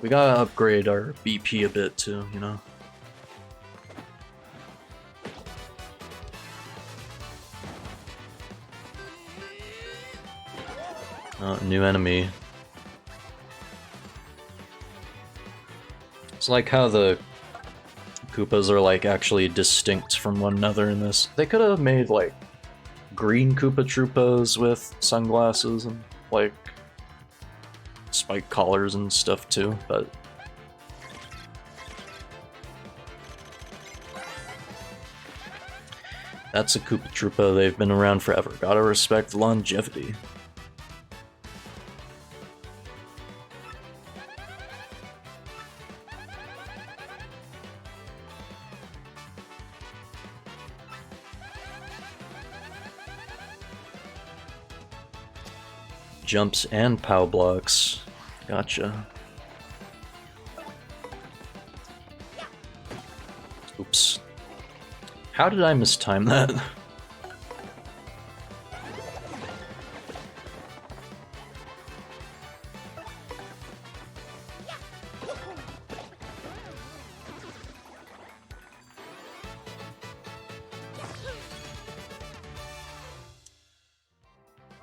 We gotta upgrade our BP a bit too, you know? New enemy. It's like how the Koopas are like actually distinct from one another in this. They could have made like green Koopa Troopas with sunglasses and like spike collars and stuff too, but that's a Koopa Troopa. They've been around forever. Gotta respect longevity. Jumps and POW blocks. Gotcha. Oops. How did I mistime that?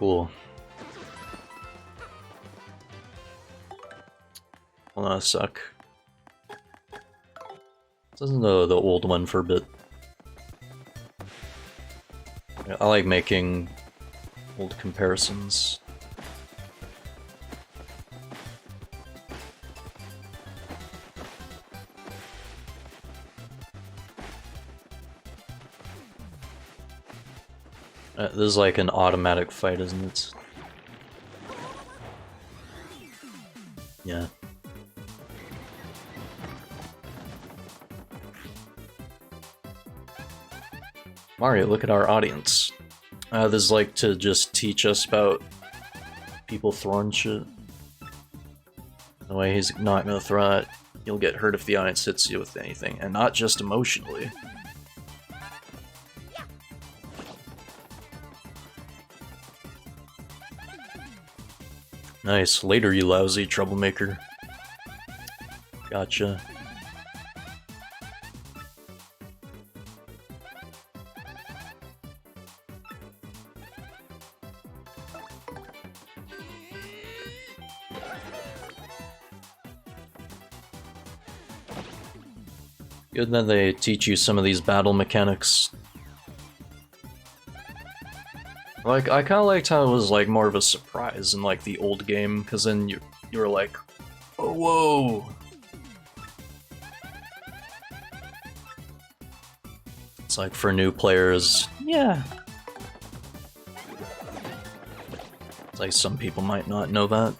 Cool. Hold on a sec. This isn't the old one for a bit. Yeah, I like making old comparisons. This is like an automatic fight, isn't it? Yeah. Mario, look at our audience. This is like to just teach us about people throwing shit. The way he's not gonna throw it, you'll get hurt if the audience hits you with anything, and not just emotionally. Nice. Later, you lousy troublemaker. Gotcha. Good that they teach you some of these battle mechanics. Like, I kinda liked how it was like more of a surprise in like the old game, cause then you were like, oh whoa! It's like for new players, yeah. It's like some people might not know that.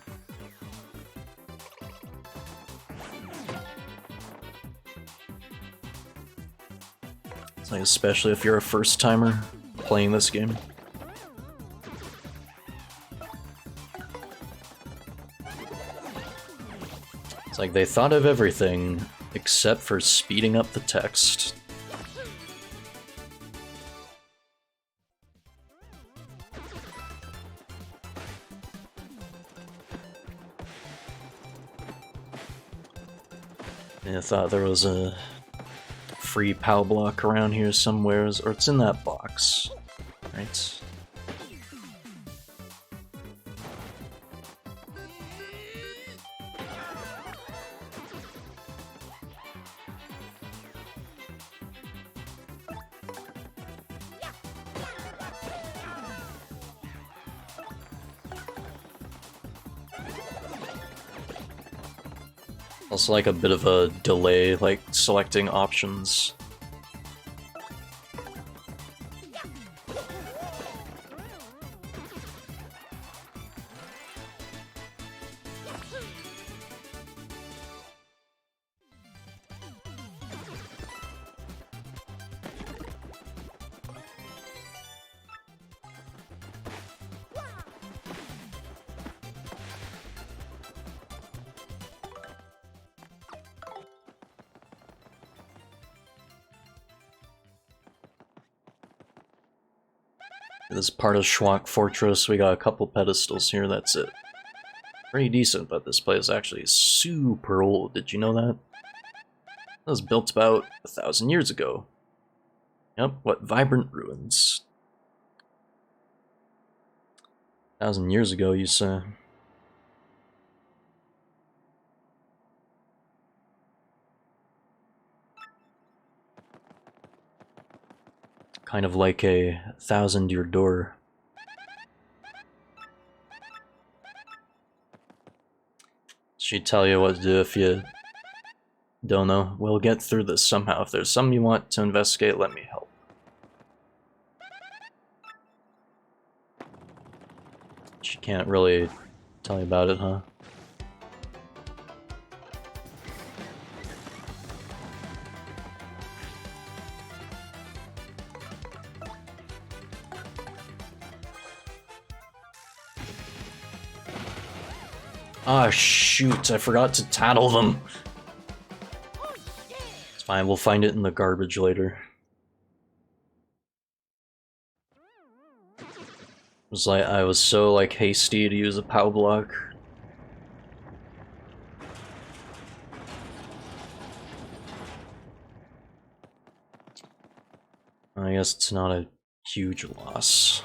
It's like especially if you're a first timer playing this game. It's like they thought of everything except for speeding up the text. And I thought there was a free POW block around here somewhere, or it's in that box, right? Also like a bit of a delay, like selecting options. This is part of Schwach Fortress. We got a couple pedestals here, that's it. Pretty decent, but this place is actually super old. Did you know that? It was built about 1,000 years ago. Yep, what vibrant ruins. 1,000 years ago, you say? Kind of like a 1,000-year door. She'd tell you what to do if you don't know. We'll get through this somehow. If there's something you want to investigate, let me help. She can't really tell you about it, huh? Ah, shoot, I forgot to tattle them. It's fine, we'll find it in the garbage later. It was like, I was so like hasty to use a POW block. I guess it's not a huge loss.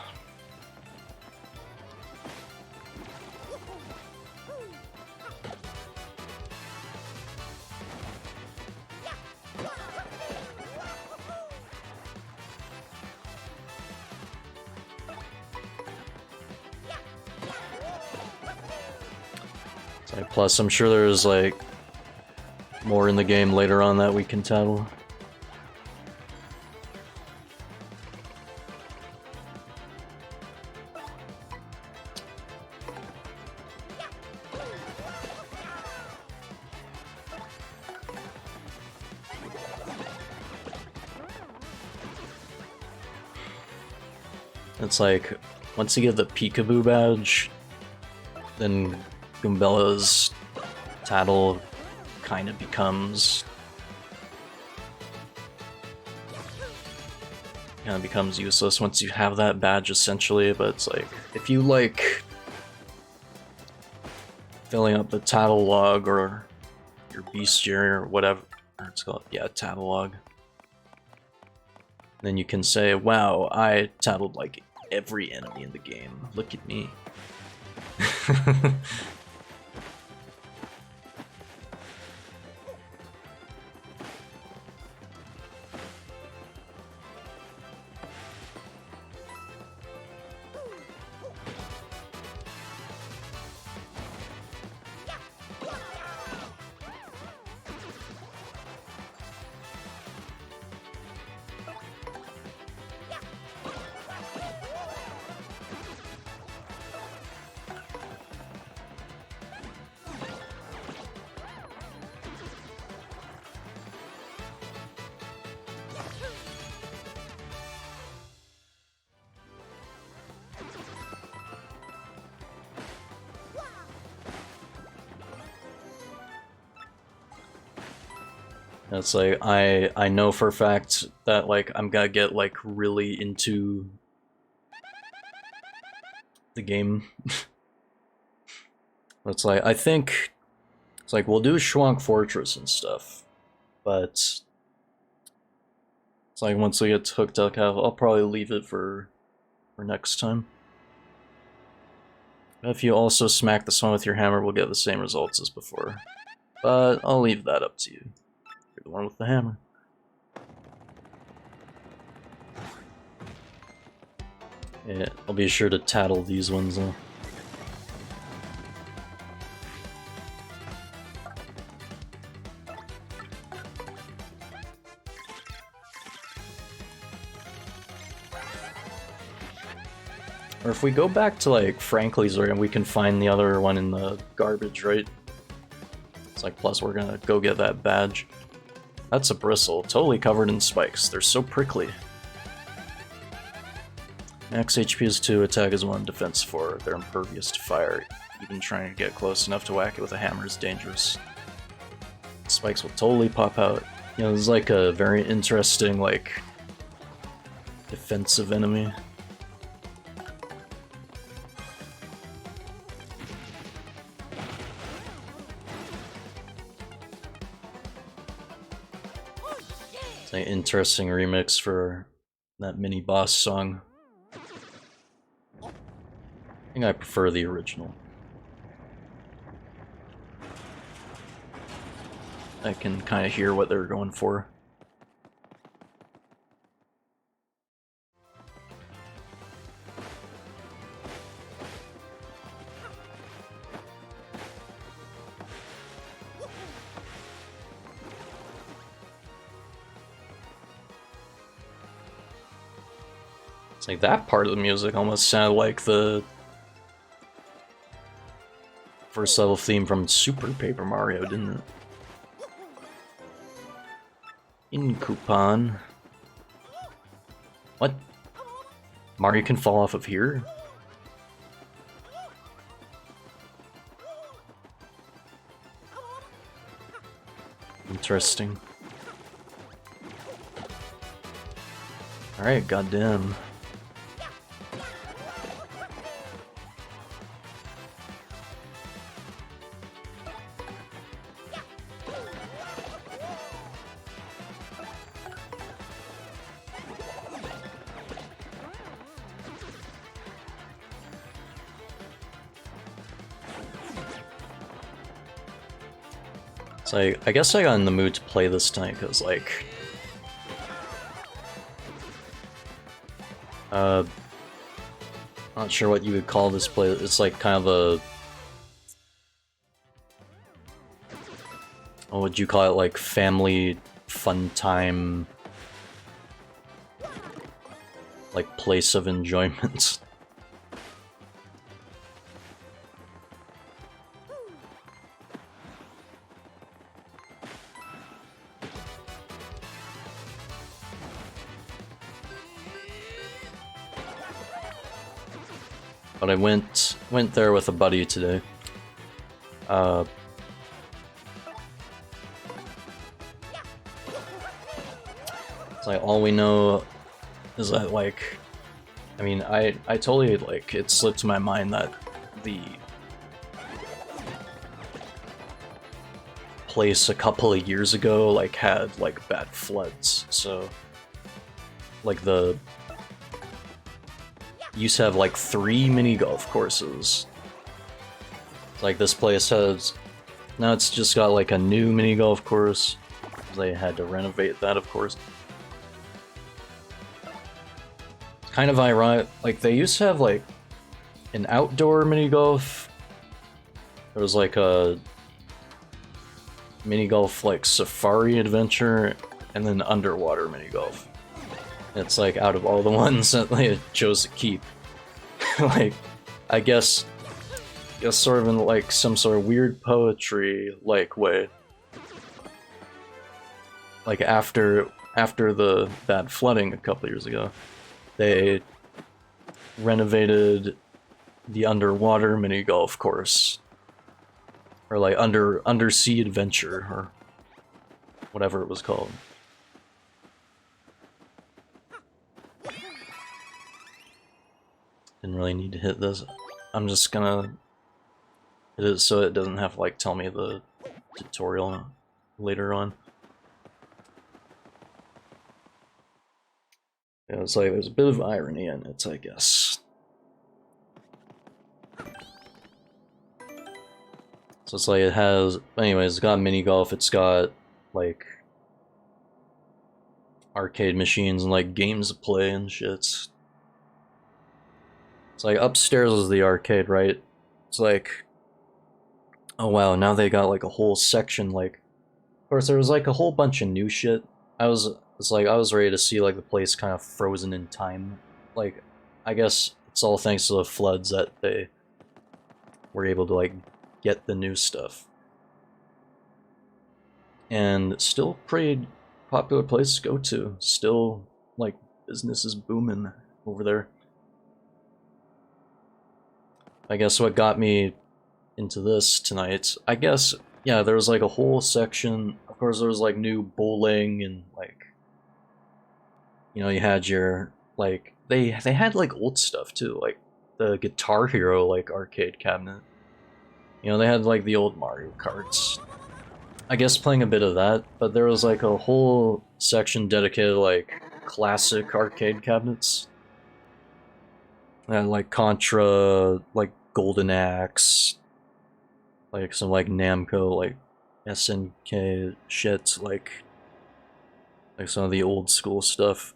And plus, I'm sure there's like more in the game later on that we can tattle. It's like, once you get the Peekaboo badge, then Goombella's tattle kind of becomes useless once you have that badge, essentially. But it's like, if you like filling up the tattle log or your bestiary or whatever it's called, yeah, tattle log, then you can say, wow, I tattled like every enemy in the game. Look at me. It's like, I know for a fact that like I'm gonna get like really into the game. It's like, I think it's like we'll do Schwank Fortress and stuff, but it's like once we get hooked up, I'll probably leave it for next time. If you also smack this one with your hammer, we'll get the same results as before, but I'll leave that up to you. You're the one with the hammer. Yeah, I'll be sure to tattle these ones though. Or if we go back to like Frankly's, we can find the other one in the garbage, right? It's like, plus we're gonna go get that badge. That's a bristle, totally covered in spikes. They're so prickly. Max HP is 2, attack is 1, defense 4. They're impervious to fire. Even trying to get close enough to whack it with a hammer is dangerous. Spikes will totally pop out. You know, this is like a very interesting, like, defensive enemy. It's an interesting remix for that mini boss song. I think I prefer the original. I can kind of hear what they're going for. It's like that part of the music almost sounded like the first level theme from Super Paper Mario, didn't it? In coupon. What? Mario can fall off of here? Interesting. Alright, goddamn. So I guess I got in the mood to play this tonight because, like, not sure what you would call this play. It's like kind of what would you call it, like family fun time, like place of enjoyment. But I went there with a buddy today. It's like all we know is that, like, I mean, I totally, like, it slipped my mind that the place a couple of years ago, like, had, like, bad floods, so, like, the used to have, like, 3 mini golf courses. It's like, this place has, now it's just got, like, a new mini golf course. They had to renovate that, of course. Kind of ironic, like, they used to have, like, an outdoor mini golf. There was, like, a mini golf, like, safari adventure, and then underwater mini golf. It's, like, out of all the ones that they chose to keep. Like, I guess sort of in, like, some sort of weird poetry, like, way. Like, after the bad flooding a couple years ago, they renovated the underwater mini golf course, or like undersea adventure, or whatever it was called. Didn't really need to hit this. I'm just gonna hit it so it doesn't have to, like, tell me the tutorial later on. Yeah, it's like there's a bit of irony in it, I guess. So it's like it has, anyways, it's got mini golf, it's got, like, arcade machines and, like, games to play and shit. It's like upstairs is the arcade, right? It's like, oh wow, now they got, like, a whole section, like, of course there was, like, a whole bunch of new shit. It's like, I was ready to see, like, the place kind of frozen in time. Like, I guess it's all thanks to the floods that they were able to, like, get the new stuff. And still pretty popular place to go to. Still, like, business is booming over there. I guess what got me into this tonight, I guess, yeah, there was, like, a whole section. Of course, there was, like, new bowling and, like, you know, you had your, like, they had, like, old stuff too, like the Guitar Hero, like, arcade cabinet. You know, they had, like, the old Mario Karts. I guess playing a bit of that, but there was, like, a whole section dedicated to, like, classic arcade cabinets. And, like, Contra, like, Golden Axe, like, some, like, Namco, like, SNK shit, like some of the old school stuff.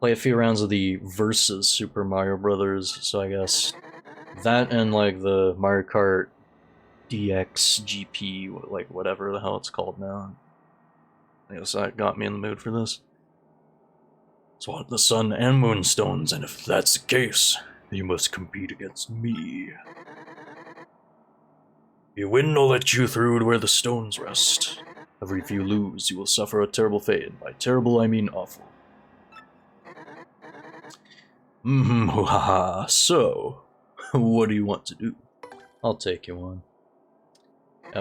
Play a few rounds of the Versus Super Mario Brothers, so I guess that and, like, the Mario Kart DX GP, like, whatever the hell it's called now. I guess that got me in the mood for this. So want the sun and moonstones, and if that's the case, you must compete against me. You win, I'll let you through to where the stones rest. However, if you lose, you will suffer a terrible fate, and by terrible I mean awful. Haha, so, what do you want to do? I'll take you on.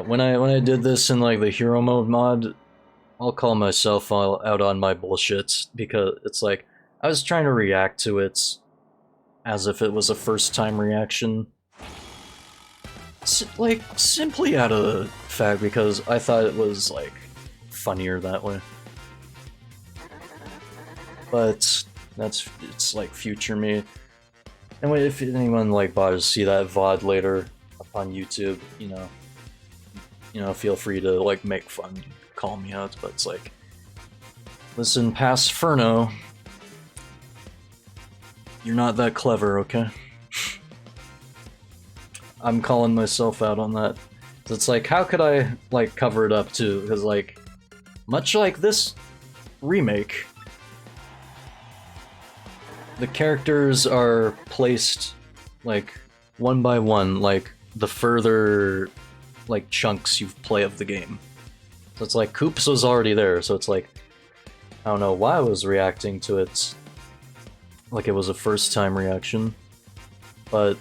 When I did this in, like, the hero mode mod, I'll call myself out on my bullshit, because it's like, I was trying to react to it as if it was a first time reaction. Like, simply out of the fact because I thought it was, like, funnier that way. But it's like future me. And if anyone, like, bothers to see that VOD later up on YouTube, you know, feel free to, like, make fun, call me out, but it's like, listen, past Ferno, you're not that clever, okay? I'm calling myself out on that. So it's like, how could I, like, cover it up too? Because, like, much like this remake, the characters are placed, like, one by one, like, the further, like, chunks you play of the game. So it's like, Koops was already there, so it's like, I don't know why I was reacting to it like it was a first-time reaction, but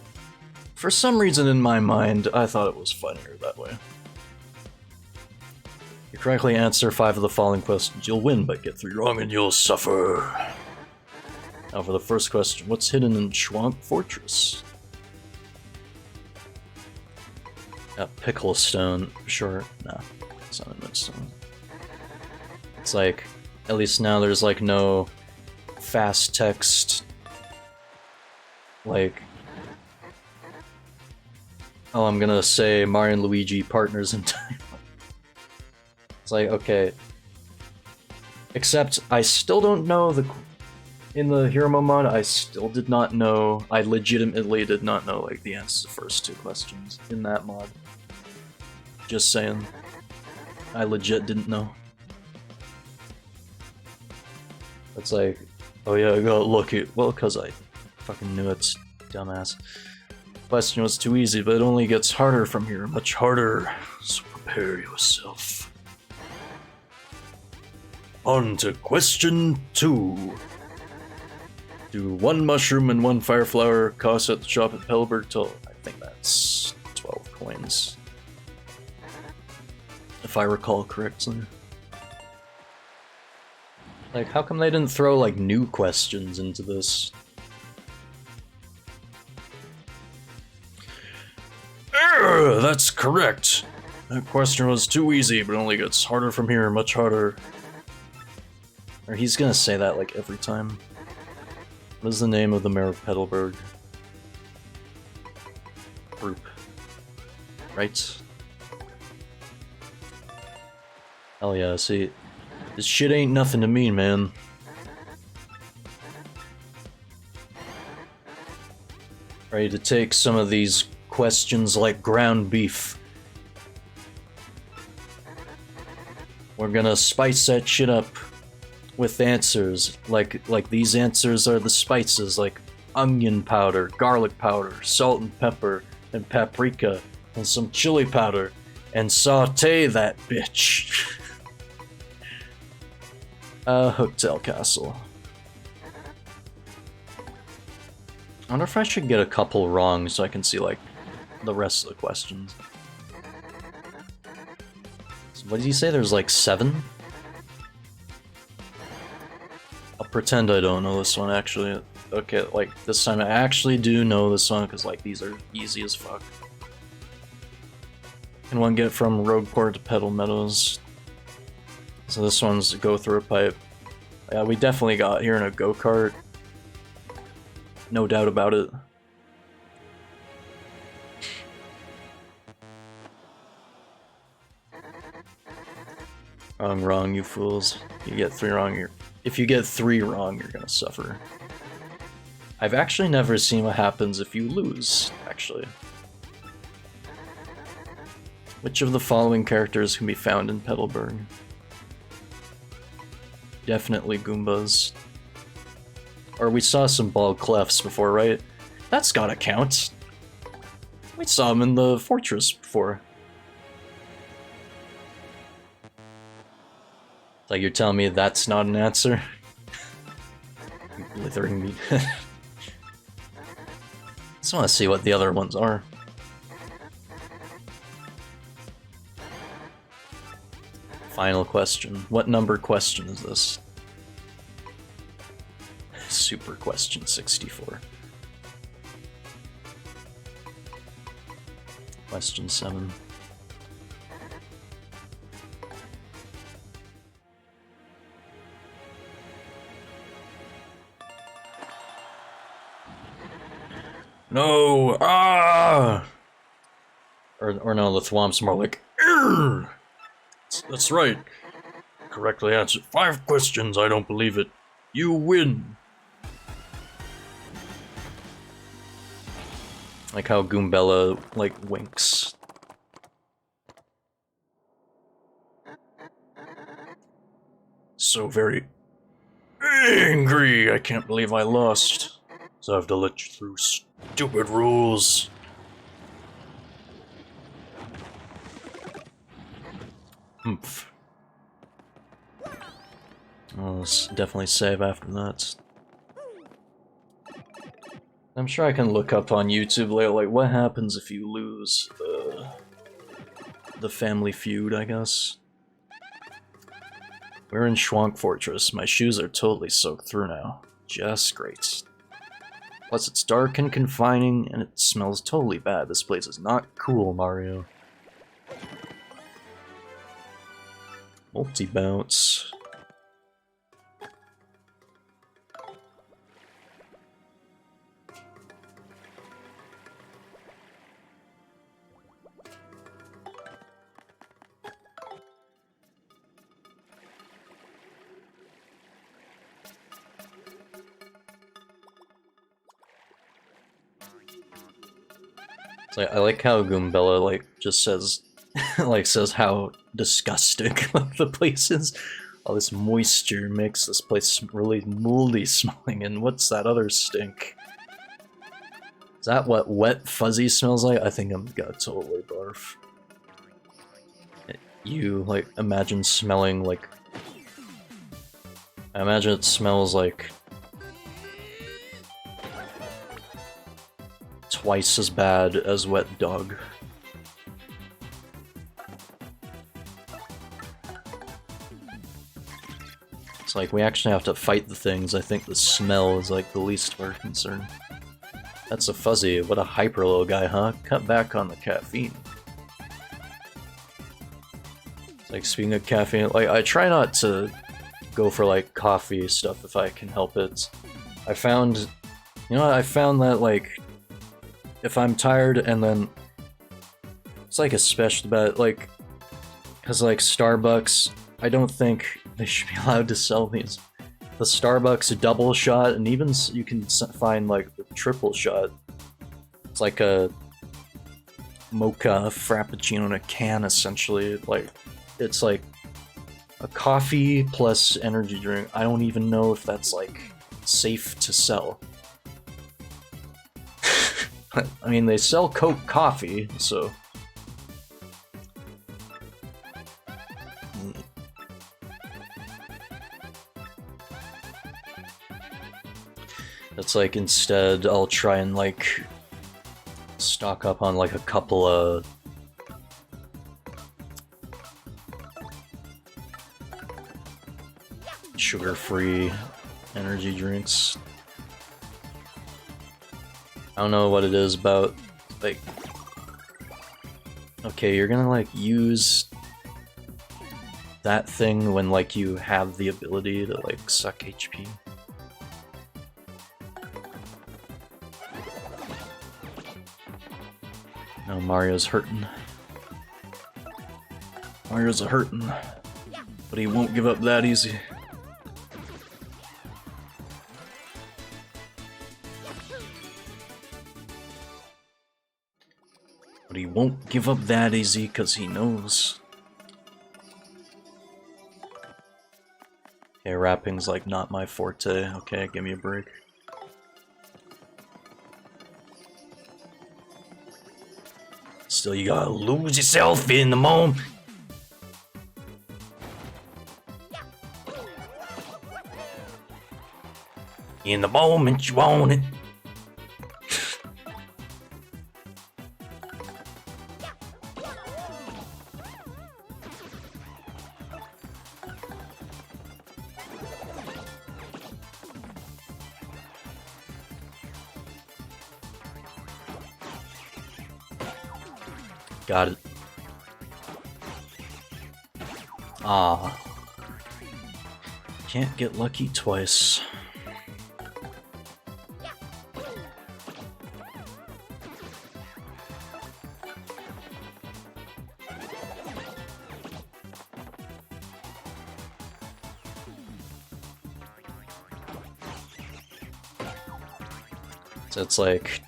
for some reason in my mind, I thought it was funnier that way. You correctly answer 5 of the following questions, you'll win, but get 3 wrong and you'll suffer. Now for the first question, what's hidden in Schwamp Fortress? Pickle Stone, sure. Nah, it's not a Midstone. It's like, at least now there's like no fast text, like, oh, I'm gonna say Mario and Luigi partners in time. It's like, okay. Except, I still don't know in the Hero Mode mod, I still did not know, I legitimately did not know, like, the answer to the first 2 questions in that mod. Just saying. I legit didn't know. It's like, oh yeah, I got lucky. Well, because I fucking knew it, dumbass. Question was too easy, but it only gets harder from here. Much harder. So prepare yourself. On to question 2. Do 1 mushroom and 1 fire flower cost at the shop at Pellberg till I think that's 12 coins. If I recall correctly. Like, how come they didn't throw, like, new questions into this? That's correct! That question was too easy, but only gets harder from here, much harder. Or he's gonna say that, like, every time. What is the name of the mayor of Petalburg? Group. Right? Hell yeah, see, this shit ain't nothing to me, man. Ready to take some of these questions like ground beef. We're gonna spice that shit up with answers. Like these answers are the spices, like onion powder, garlic powder, salt and pepper, and paprika, and some chili powder, and saute that bitch. Hotel Castle. I wonder if I should get a couple wrong so I can see, like, the rest of the questions. So what did you say? There's like 7? I'll pretend I don't know this one, actually. Okay, like, this time I actually do know this one, because, like, these are easy as fuck. Can one get from Rogueport to Petal Meadows? So this one's go through a pipe. Yeah, we definitely got here in a go-kart. No doubt about it. Wrong, you fools. You get 3 wrong, if you get 3 wrong, you're gonna suffer. I've actually never seen what happens if you lose, actually. Which of the following characters can be found in Petalburg? Definitely Goombas. Or we saw some bald clefs before, right? That's gotta count. We saw them in the fortress before. Like, you're telling me that's not an answer? You blithering me. Just want to see what the other ones are. Final question. What number question is this? Super question 64. Question 7. No! Ah! Or no, the thwomp's more like, "Urgh!" That's right. Correctly answered 5 questions, I don't believe it. You win! Like how Goombella, like, winks. so very angry. I can't believe I lost. So I have to let you through. Stupid rules. Humph. I'll definitely save after that. I'm sure I can look up on YouTube later, like, what happens if you lose the family feud, I guess. We're in Schwank Fortress. My shoes are totally soaked through now. Just great. Plus it's dark and confining, and it smells totally bad. This place is not cool, Mario. Multi-bounce. So I like how Goombella like just says says how disgusting like the place is. All this moisture makes this place really moldy smelling, and what's that other stink? Is that what wet fuzzy smells like? I think I'm gonna totally barf. You like imagine smelling like I imagine it smells like twice as bad as wet dog. It's like we actually have to fight the things. I think the smell is like the least of our concern. That's a fuzzy. What a hyper little guy, huh? Cut back on the caffeine. It's like speaking of caffeine, like I try not to go for like coffee stuff if I can help it. I found that like if I'm tired and then it's like especially bad, like, cause like Starbucks, I don't think they should be allowed to sell these. The Starbucks double shot, and even you can find like the triple shot. It's like a mocha frappuccino in a can, essentially. Like, it's like a coffee plus energy drink. I don't even know if that's like safe to sell. I mean, they sell Coke coffee, so... That's like, instead, I'll try and like stock up on like a couple of sugar-free energy drinks. I don't know what it is about, like... Okay, you're gonna like use that thing when like you have the ability to like suck HP. No, Mario's hurting. Mario's a hurting, but he won't give up that easy. But he won't give up that easy because he knows. Okay, rapping's like not my forte. Okay, give me a break. Still, you gotta lose yourself in the moment. In the moment you want it. Got it. Ah. Can't get lucky twice. So it's like...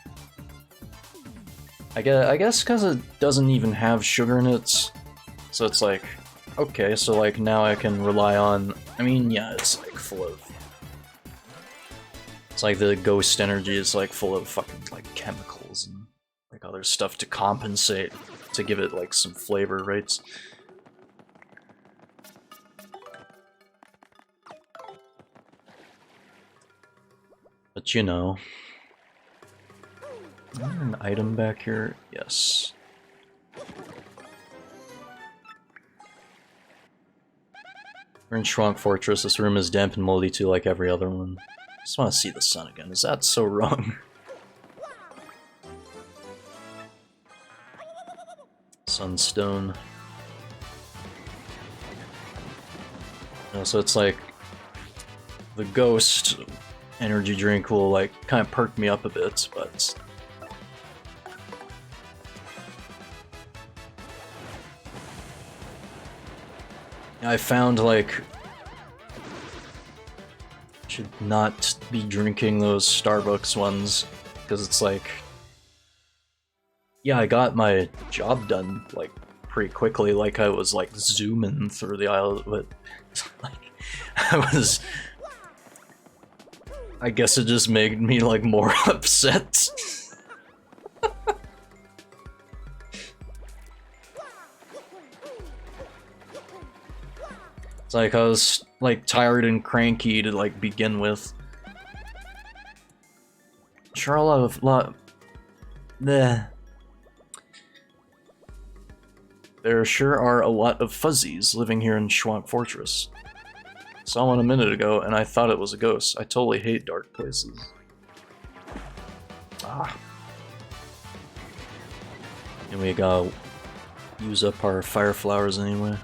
I guess because it doesn't even have sugar in it, so it's like Okay, so like now I can rely on. I mean, yeah, it's like full of. It's like the ghost energy is like full of fucking like chemicals and like other stuff to compensate to give it like some flavor, right? But you know. Is there an item back here? Yes. We're in Schwank Fortress. This room is damp and moldy too, like every other one. I just want to see the sun again. Is that so wrong? Sunstone. You know, so it's like the ghost energy drink will like kind of perk me up a bit, but I found like should not be drinking those Starbucks ones because it's like, yeah, I got my job done like pretty quickly, like I was like zooming through the aisle, but like I guess it just made me like more upset. It's like I was like tired and cranky to like begin with. Sure, a lot. There sure are a lot of fuzzies living here in Schwank Fortress. Saw one a minute ago and I thought it was a ghost. I totally hate dark places. Ah. And we gotta use up our fire flowers anyway.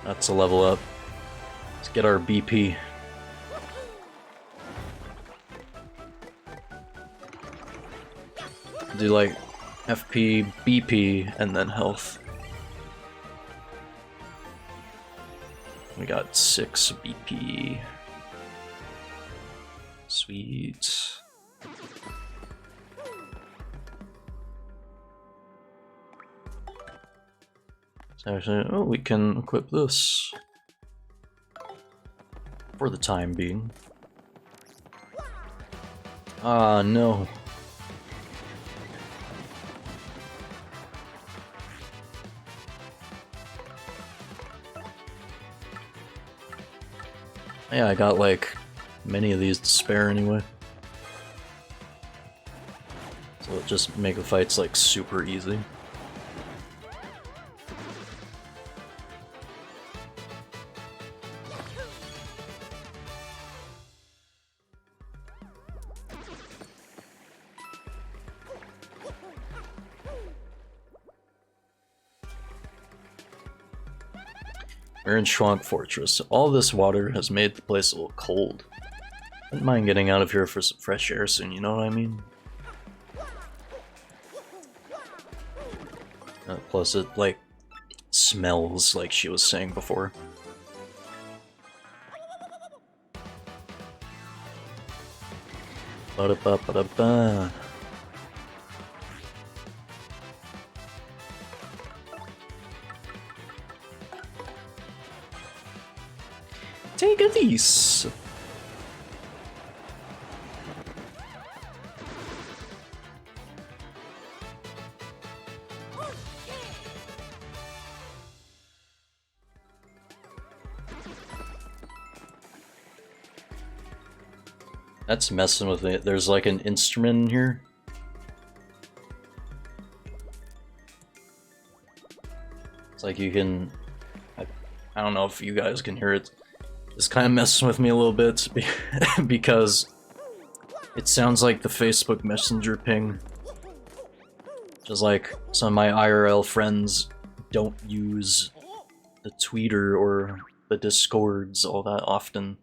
That's a level up. Let's get our BP. Do like FP, BP, and then health. We got 6 BP. Sweet. So actually, oh, we can equip this for the time being. Ah, no. Yeah, I got like many of these to spare anyway. So it just make the fights like super easy. We're in Schwank Fortress. All this water has made the place a little cold. Wouldn't mind getting out of here for some fresh air soon, you know what I mean? Plus it, like, smells like she was saying before. Ba-da-ba-ba-da-ba. Take a these. That's messing with it. There's like an instrument in here. It's like you can... I don't know if you guys can hear it. It's kind of messing with me a little bit because it sounds like the Facebook Messenger ping. Just like some of my IRL friends don't use the Twitter or the Discords all that often.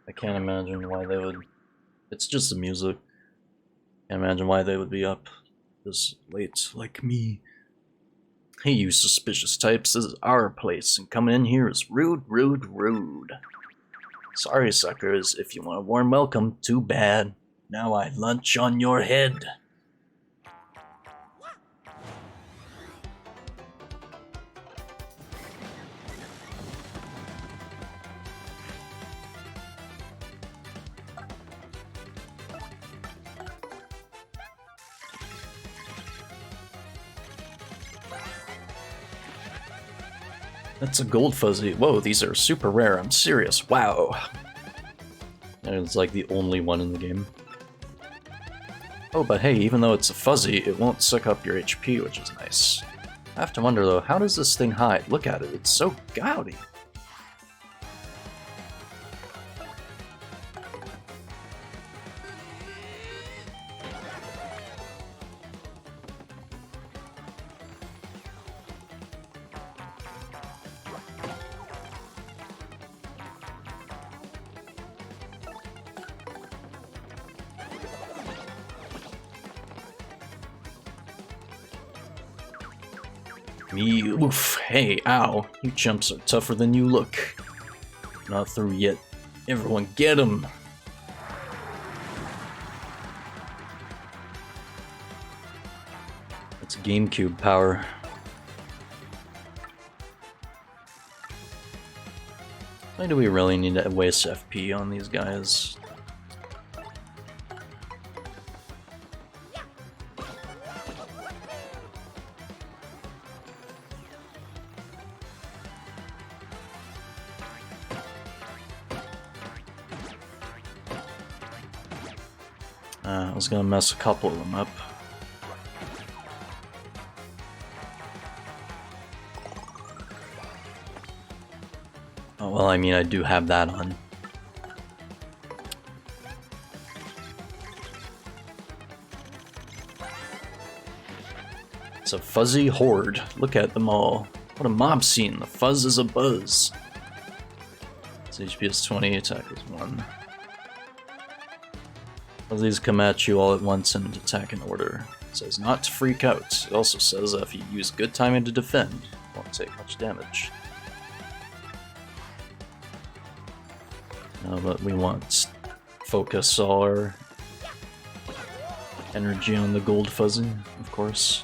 I can't imagine why they would... It's just the music. Can't imagine why they would be up this late like me. Hey, you suspicious types, this is our place, and coming in here is rude, rude, rude. Sorry, suckers, if you want a warm welcome, too bad. Now I lunch on your head. That's a gold fuzzy. Whoa, these are super rare. I'm serious. Wow. And it's like the only one in the game. Oh, but hey, even though it's a fuzzy, it won't suck up your HP, which is nice. I have to wonder though, how does this thing hide? Look at it, it's so gaudy. Me, oof, hey, ow. You chumps are tougher than you look. Not through yet. Everyone get him! That's GameCube power. Why do we really need to waste FP on these guys? I was gonna mess a couple of them up. Oh, well, I mean, I do have that on. It's a fuzzy horde. Look at them all. What a mob scene. The fuzz is a buzz. Its HP is 20, attack is 1. These come at you all at once and attack in order. It says not to freak out. It also says if you use good timing to defend, you won't take much damage. But we want focus all our energy on the gold fuzzy, of course.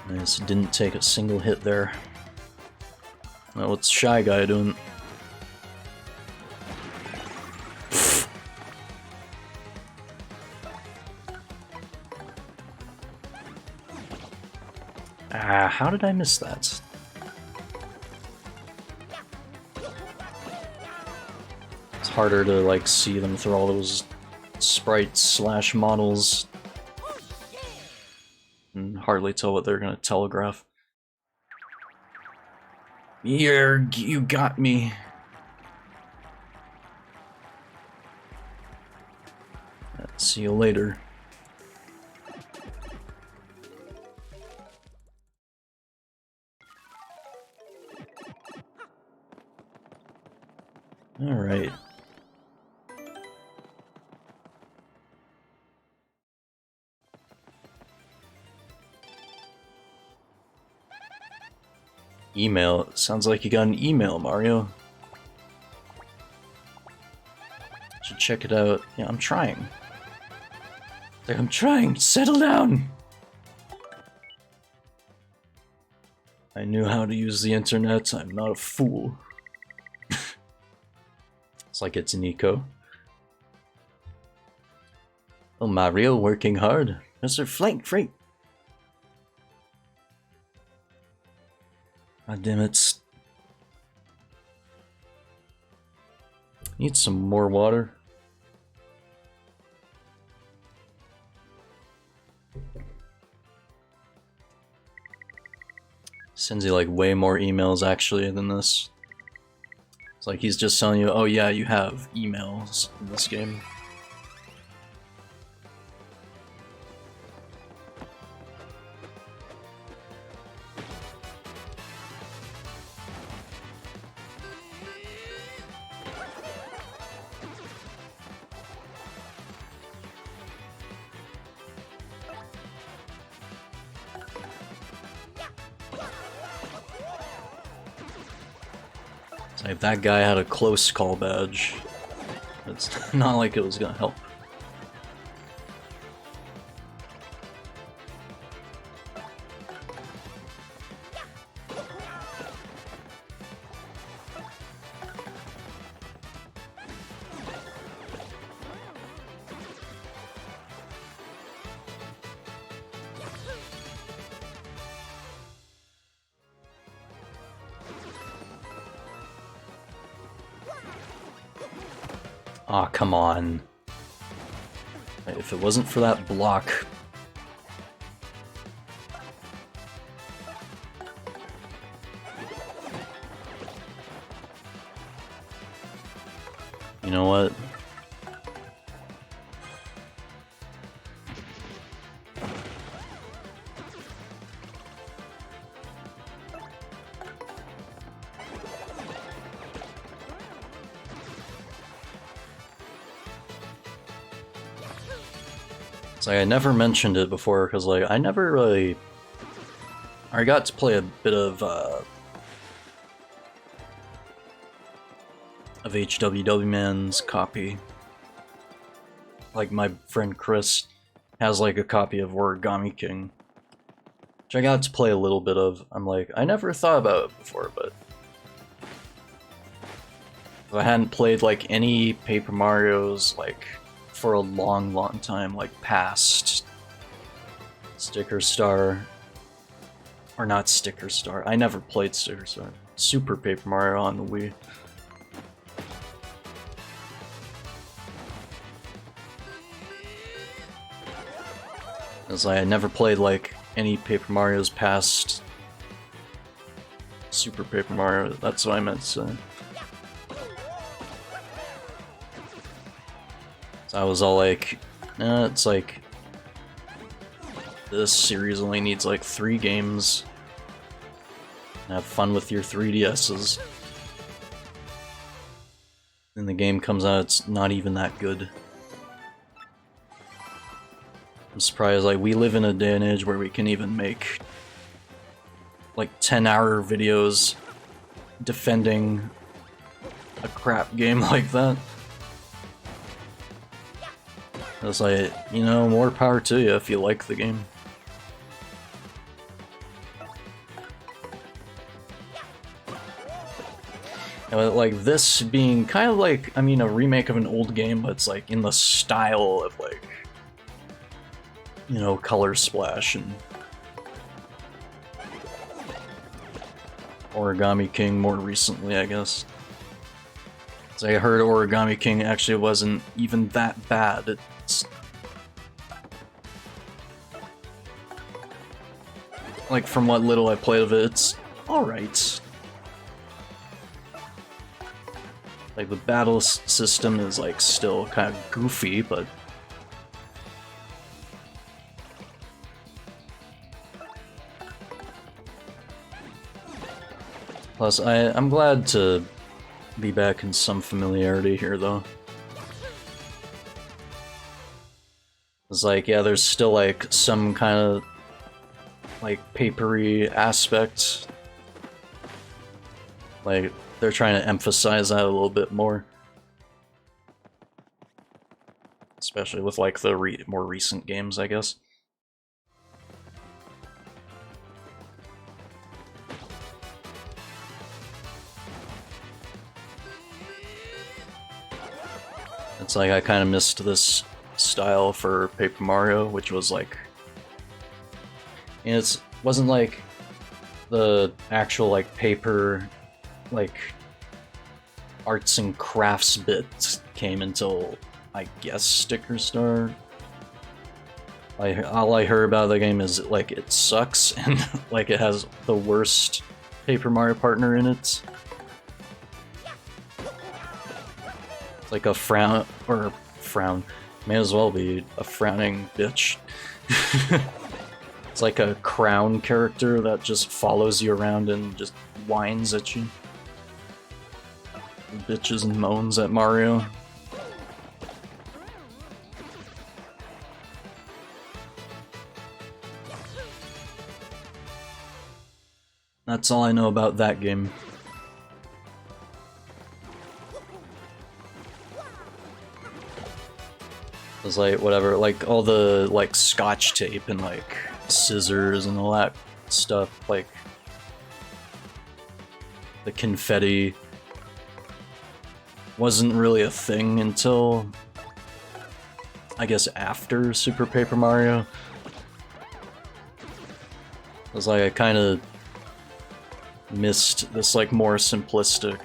Nice, didn't take a single hit there. Now what's Shy Guy doing? Ah, how did I miss that? It's harder to like see them through all those sprites slash models. And hardly tell what they're gonna telegraph. Here, you got me. See you later. All right. Email. Sounds like you got an email, Mario. Should check it out. Yeah, I'm trying. I'm trying. Settle down. I knew how to use the internet. I'm not a fool. It's like it's Nico. Oh, Mario working hard. Mr. Flank Freak. God damn it. Need some more water. Sends you like way more emails actually than this. It's like he's just telling you, oh yeah, you have emails in this game. It's like that guy had a close call badge. It's not like it was gonna help. Aw, come on. If it wasn't for that block... You know what? It's like I never mentioned it before because like I never really... I got to play a bit of HWW Man's copy. Like my friend Chris has like a copy of Origami King, which I got to play a little bit of. I'm like, I never thought about it before, but I hadn't played like any Paper Marios like for a long time, like past Sticker Star, or not Sticker Star. I never played Sticker Star. Super Paper Mario on the Wii. As I never played like any Paper Marios past Super Paper Mario. That's what I meant to say. So I was all like, it's like this series only needs like 3 games. Have fun with your 3DSs. And the game comes out, it's not even that good. I'm surprised, like, we live in a day and age where we can even make like 10-hour videos defending a crap game like that. It's like, you know, more power to you if you like the game. And like this being kind of like, I mean, a remake of an old game, but it's like in the style of like, you know, Color Splash and Origami King more recently, I guess. So I heard Origami King actually wasn't even that bad. It's like, from what little I played of it, it's alright. Like, the battle system is like still kind of goofy, but plus I'm glad to be back in some familiarity here, though. It's like, yeah, there's still like some kind of like papery aspect. Like, they're trying to emphasize that a little bit more. Especially with like the more recent games, I guess. It's like I kind of missed this style for Paper Mario, which was like, and it wasn't like the actual like paper, like arts and crafts bit came until, I guess, Sticker Star. All I heard about the game is like it sucks and like it has the worst Paper Mario partner in it. It's like a frown, may as well be a frowning bitch. It's like a crown character that just follows you around and just whines at you. Bitches and moans at Mario. That's all I know about that game. was like, whatever, like all the like scotch tape and like scissors and all that stuff, like the confetti wasn't really a thing until, I guess, after Super Paper Mario. It was like I kind of missed this like more simplistic,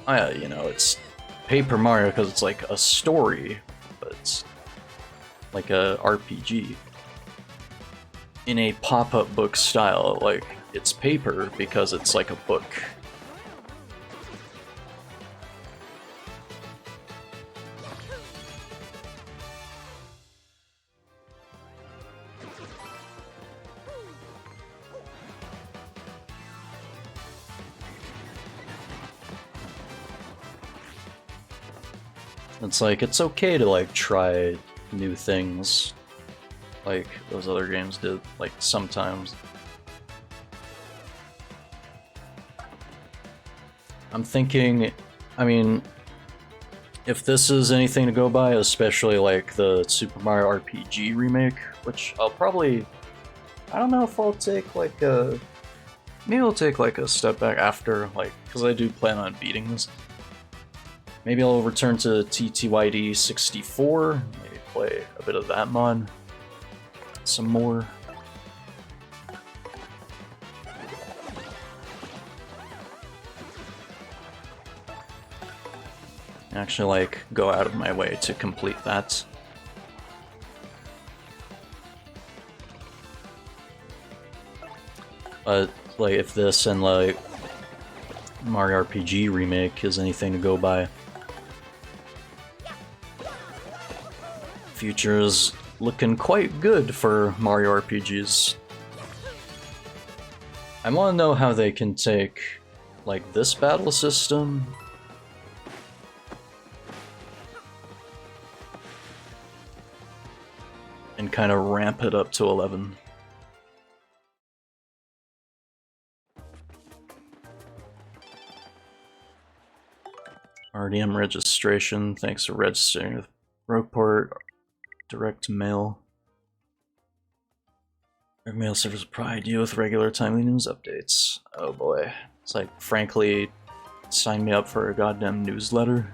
you know, it's Paper Mario because it's like a story, but it's like a RPG in a pop-up book style. Like, it's paper because it's like a book. It's like, it's okay to like try new things like those other games did, like sometimes. I'm thinking, I mean, if this is anything to go by, especially like the Super Mario RPG remake, which I'll probably, I don't know if I'll take like a, maybe I'll take like a step back after, like, because I do plan on beating this. Maybe I'll return to TTYD 64, maybe play a bit of that mod some more. Actually, like, go out of my way to complete that. But, like, if this and, like, Mario RPG Remake is anything to go by, future is looking quite good for Mario RPGs. I want to know how they can take, like, this battle system and kind of ramp it up to 11. RDM registration, thanks for registering with Rogueport. Direct mail. Direct mail service provide you with regular timely news updates. Oh boy. It's like, frankly, sign me up for a goddamn newsletter.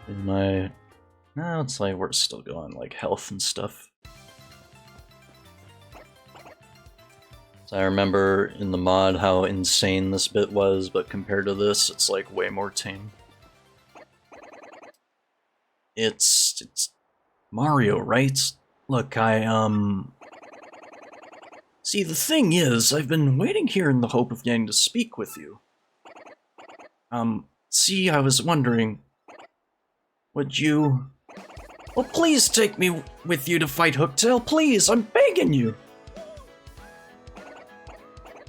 In my... No, it's like we're still going like health and stuff. So I remember in the mod how insane this bit was, but compared to this, it's like way more tame. It's Mario, right? Look, see, the thing is, I've been waiting here in the hope of getting to speak with you. See, I was wondering, would you... Well, please take me with you to fight Hooktail, please! I'm begging you!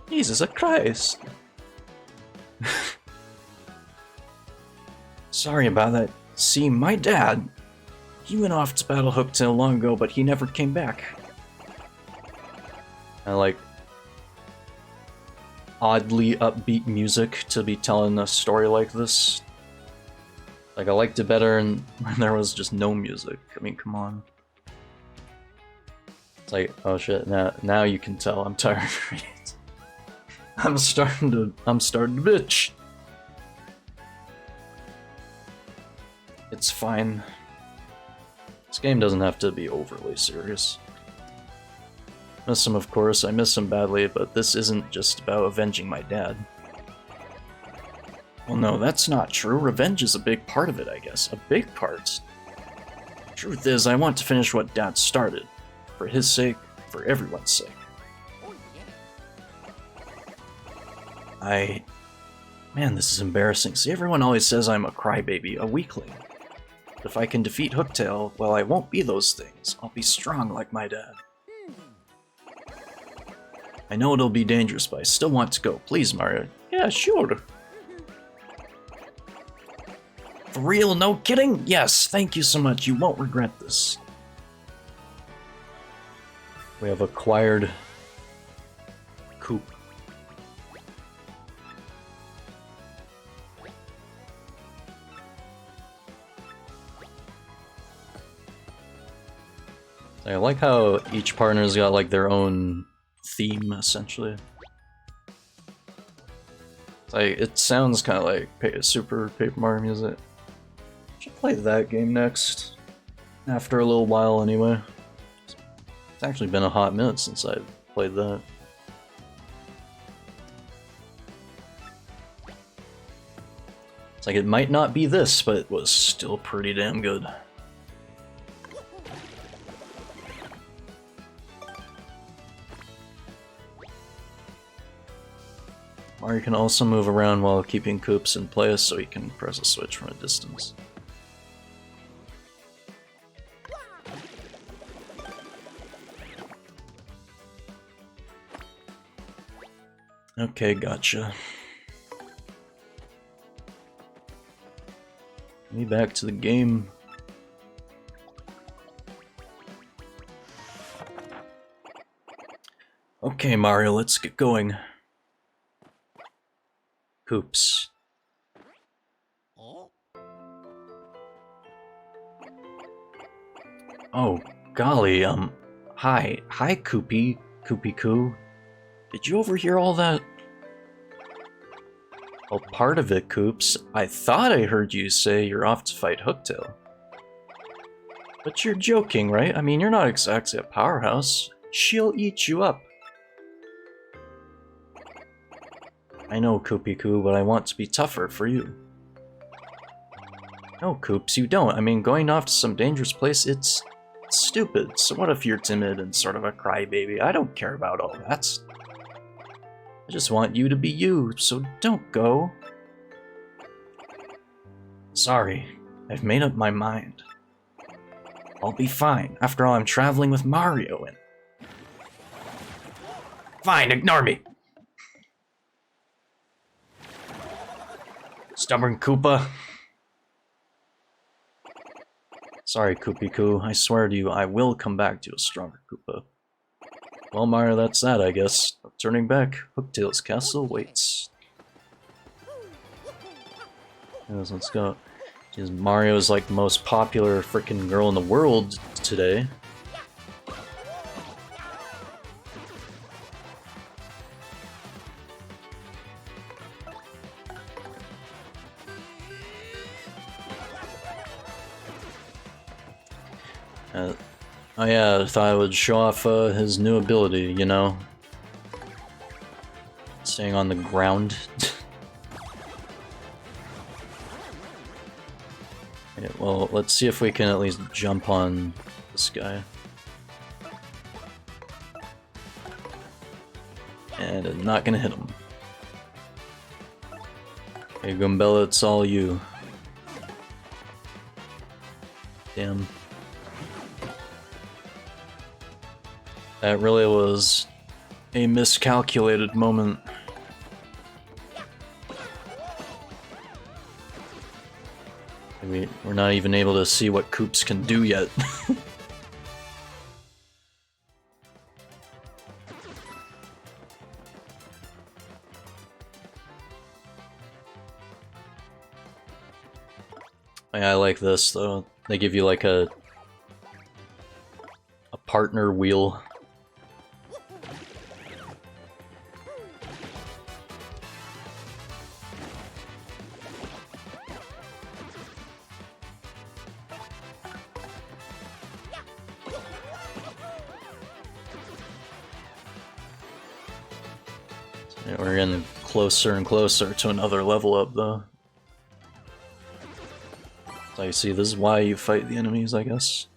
Jesus Christ. Sorry about that. See, my dad, he went off to battle Hooktail long ago, but he never came back. I like oddly upbeat music to be telling a story like this. Like, I liked it better when there was just no music. I mean, come on. It's like, oh shit, now you can tell I'm tired of reading it. I'm starting to bitch. It's fine. This game doesn't have to be overly serious. Miss him, of course, I miss him badly, but this isn't just about avenging my dad. Well, no, that's not true. Revenge is a big part of it, I guess. A big part. Truth is, I want to finish what Dad started. For his sake, for everyone's sake. Man, this is embarrassing. See, everyone always says I'm a crybaby, a weakling. But if I can defeat Hooktail, well, I won't be those things. I'll be strong like my dad. I know it'll be dangerous, but I still want to go. Please, Mario. Yeah, sure. For real, no kidding? Yes, thank you so much. You won't regret this. We have acquired Coop. I like how each partner's got like their own theme, essentially. It's like, it sounds kind of like Super Paper Mario music. Should play that game next. After a little while, anyway. It's actually been a hot minute since I've played that. It's like it might not be this, but it was still pretty damn good. Mario can also move around while keeping Koops in place, so he can press a switch from a distance. Okay, gotcha. Me back to the game. Okay, Mario, let's get going. Koops. Oh, golly, hi, Koopy Koo. Did you overhear all that? Well, part of it, Koops. I thought I heard you say you're off to fight Hooktail. But you're joking, right? I mean, you're not exactly a powerhouse. She'll eat you up. I know, Koopy Koo, but I want to be tougher for you. No, Koops, you don't. I mean, going off to some dangerous place, it's stupid. So what if you're timid and sort of a crybaby? I don't care about all that. I just want you to be you, so don't go. Sorry, I've made up my mind. I'll be fine. After all, I'm traveling with Mario and... Fine, ignore me! Stubborn Koopa. Sorry, Koopy Koo. I swear to you, I will come back to a stronger Koopa. Well, Mario, that's that, I guess. Turning back, Hooktail's castle waits. Yes, let's go. Jeez, Mario is like the most popular freaking girl in the world today. Oh yeah, I thought I would show off his new ability, you know? Staying on the ground. Okay, well, let's see if we can at least jump on this guy. And I'm not gonna hit him. Hey, Goombella, it's all you. Damn. That really was a miscalculated moment. We're not even able to see what Koops can do yet. Yeah, I like this though. They give you like a partner wheel. We're getting closer and closer to another level up, though. So you see, this is why you fight the enemies, I guess.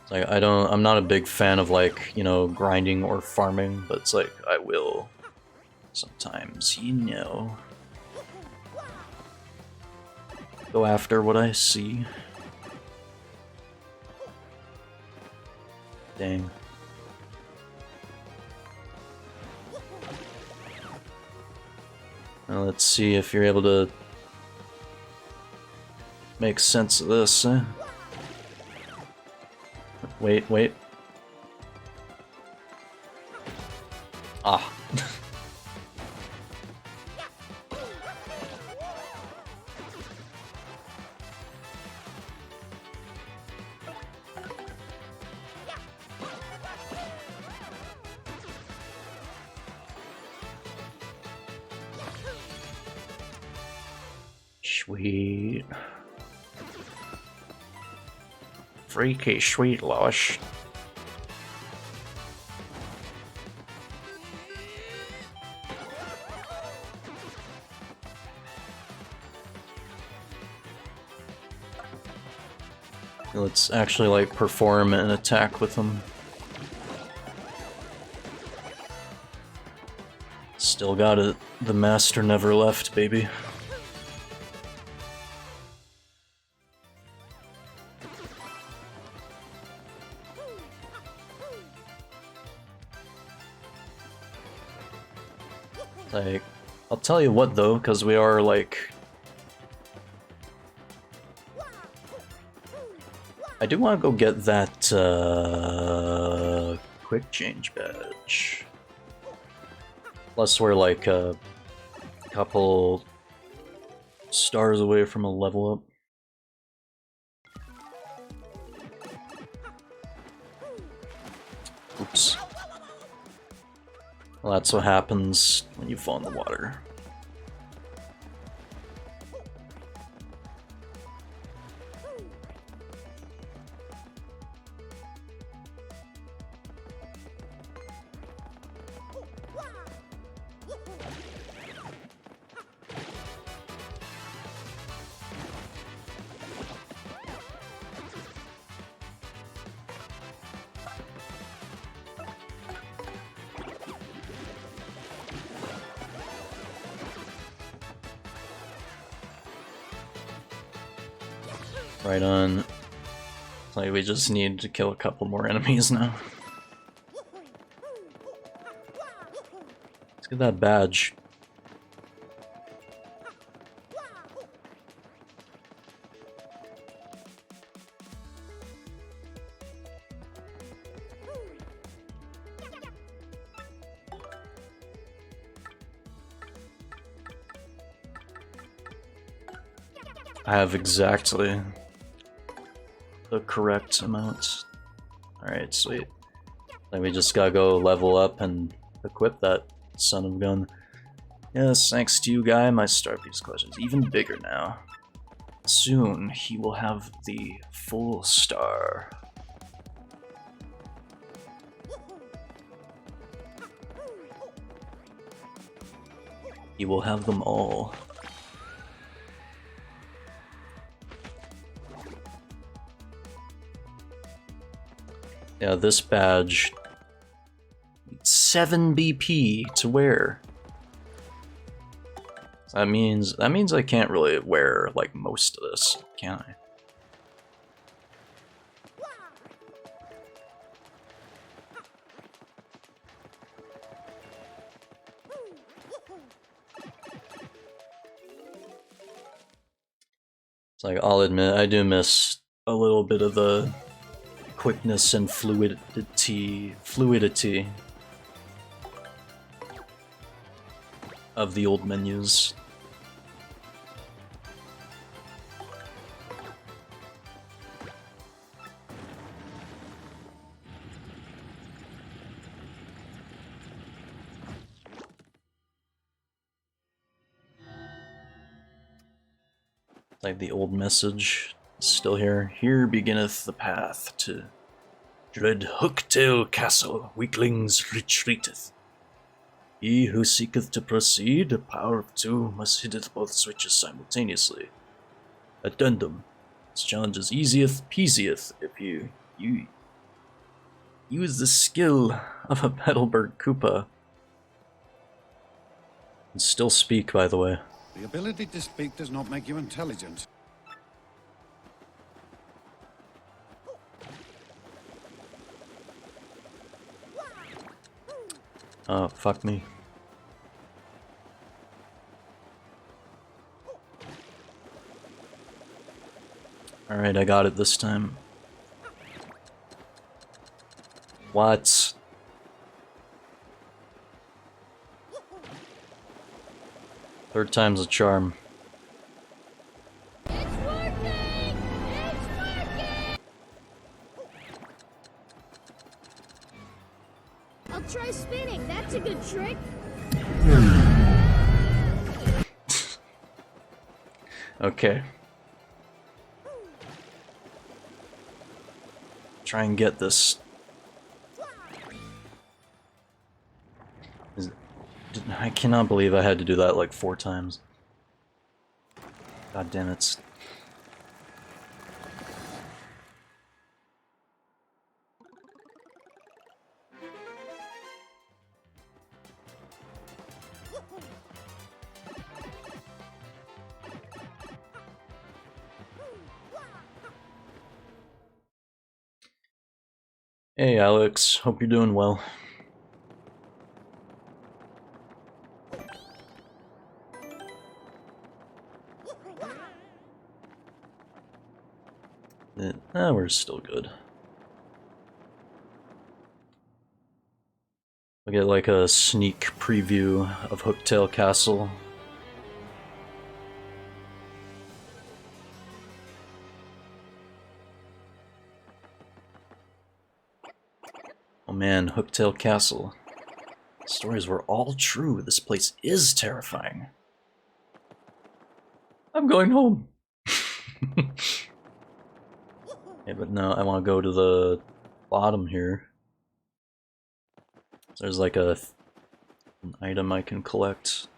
It's like, I'm not a big fan of, like, you know, grinding or farming, but it's like, I will sometimes, you know, go after what I see. Dang. Now let's see if you're able to make sense of this, eh? Wait, wait. Ah. Sweet. Freaky sweet lush. Let's actually like perform an attack with them. Still got it. The master never left, baby. Like, I'll tell you what though, because we are like... I do want to go get that quick change badge. Plus we're like a couple stars away from a level up. Oops. Well, that's what happens when you fall in the water. Right on. Like, we just need to kill a couple more enemies now. Let's get that badge. I have exactly the correct amount. Alright, sweet. Then we just gotta go level up and equip that son of a gun. Yes, thanks to you, guy, my Star Piece collection is even bigger now. Soon, he will have the full star. He will have them all. Yeah, this badge needs 7 BP to wear. That means I can't really wear like most of this, can I? It's like, I'll admit, I do miss a little bit of the quickness and fluidity of the old menus. Like the old message is still here. Here beginneth the path to dread Hooktail Castle, weaklings retreateth. He who seeketh to proceed, a power of 2 must hit at both switches simultaneously. Addendum. This challenge is easiest peasiest if you use the skill of a Petalburg Koopa. And still speak, by the way. The ability to speak does not make you intelligent. Oh, fuck me. Alright, I got it this time. What? Third time's a charm. It's working! It's working! I'll try spinning. That's a good trick. Okay. Try and get this. I cannot believe I had to do that like 4 times. God damn it. Hey Alex, hope you're doing well. We're still good. We'll get like a sneak preview of Hooktail Castle. Oh man, Hooktail Castle. The stories were all true. This place is terrifying. I'm going home. Yeah, but no, I want to go to the bottom here. There's like an item I can collect.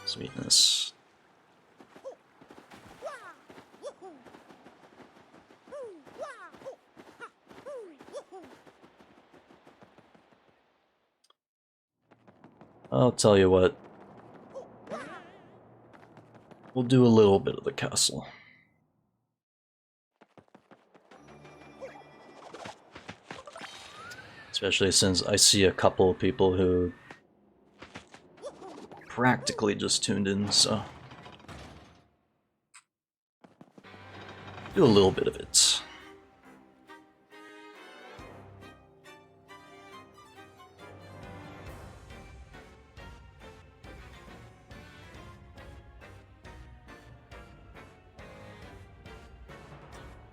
Sweetness. I'll tell you what. We'll do a little bit of the castle. Especially since I see a couple of people who practically just tuned in, so do a little bit of it.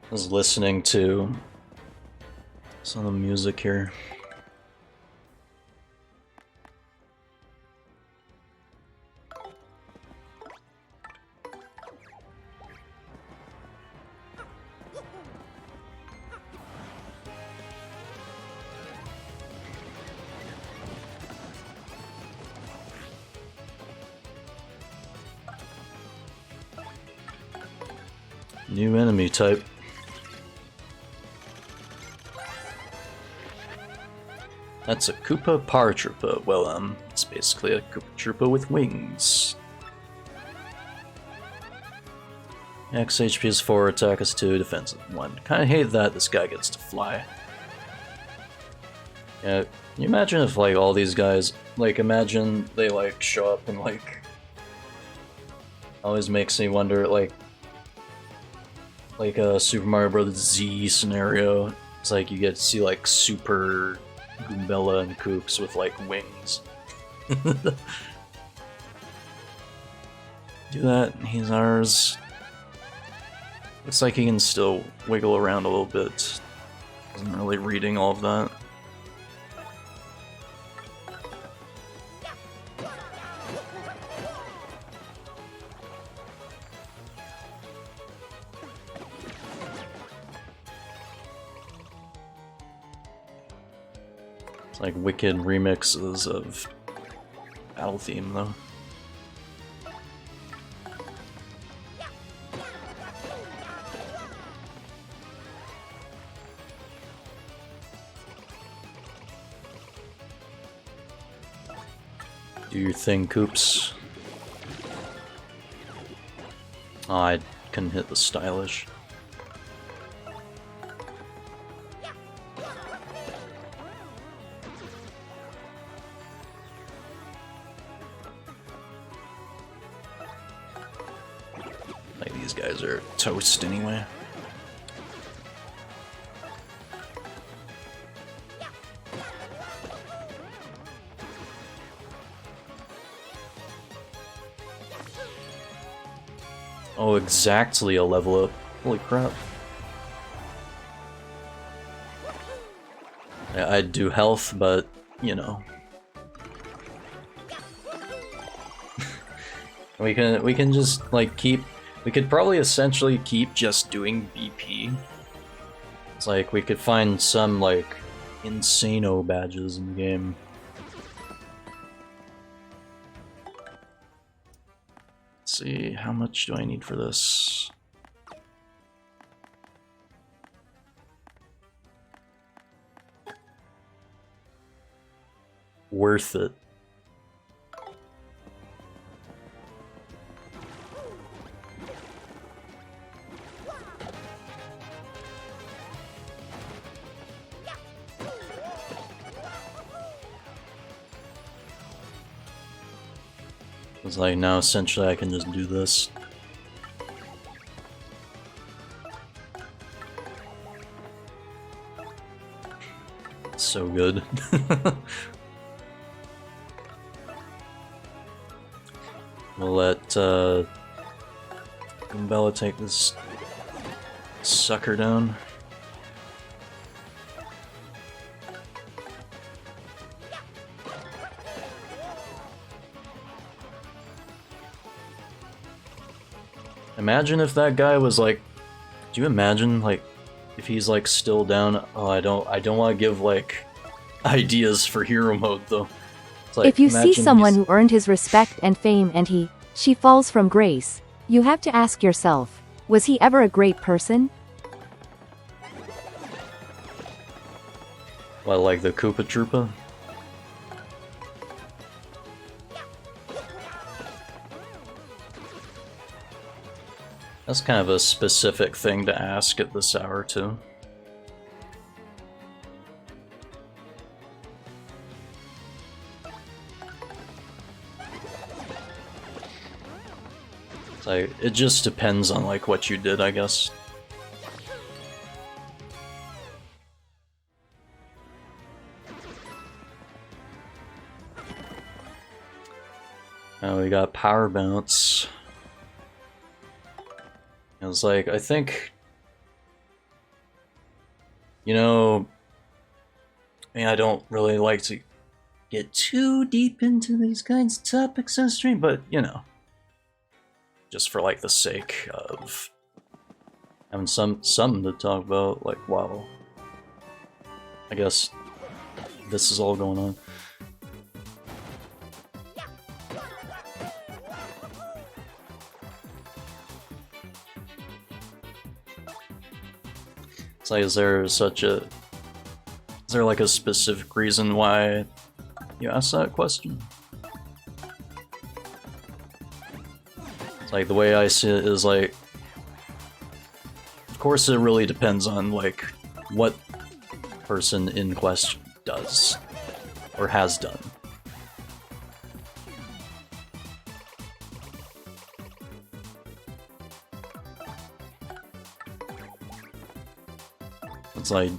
I was listening to some of the music here. New enemy type. That's a Koopa Paratroopa. Well, it's basically a Koopa Troopa with wings. X HP is 4, attack is 2, defense is 1. Kinda hate that this guy gets to fly. Yeah, can you imagine if like all these guys, like imagine they like show up and like, always makes me wonder like a Super Mario Bros. Z scenario. It's like you get to see like super Goombella and Koops with like wings. Do that, he's ours. Looks like he can still wiggle around a little bit. Wasn't really reading all of that. It's like wicked remixes of Battle Theme though. Do your thing, Koops. Oh, I couldn't hit the stylish. these guys are toast anyway. Oh, exactly a level up. Holy crap. I'd do health, but, you know. we can just, like, we could probably essentially keep just doing BP. It's like, we could find some, like, insano badges in the game. Let's see, how much do I need for this? Worth it. It's like now essentially I can just do this. It's so good. We'll let Bella take this sucker down. Imagine if that guy was like, do you imagine like if he's like still down? Oh, I don't want to give like ideas for hero mode though. Like, if you see someone who earned his respect and fame and she falls from grace, you have to ask yourself, was he ever a great person? What, like the Koopa Troopa? That's kind of a specific thing to ask at this hour too. Like, it just depends on like what you did, I guess. Now we got power bounce. It was like, I think, you know, I mean, I don't really like to get too deep into these kinds of topics on stream, but you know, just for like the sake of having something to talk about, like, wow, I guess this is all going on. It's like, is there like a specific reason why you asked that question? It's like, the way I see it is like, of course it really depends on like what person in question does or has done. It's like,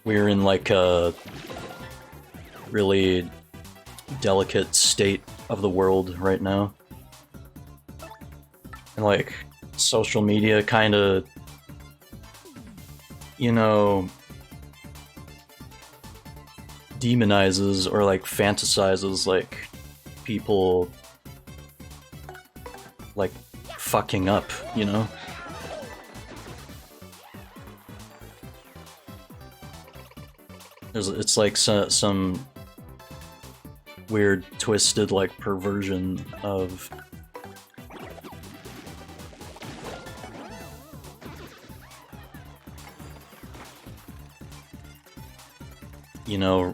we're in like a really delicate state of the world right now. And like, social media kind of, you know, demonizes or like fantasizes like people like fucking up, you know? It's like some weird, twisted, like, perversion of you know,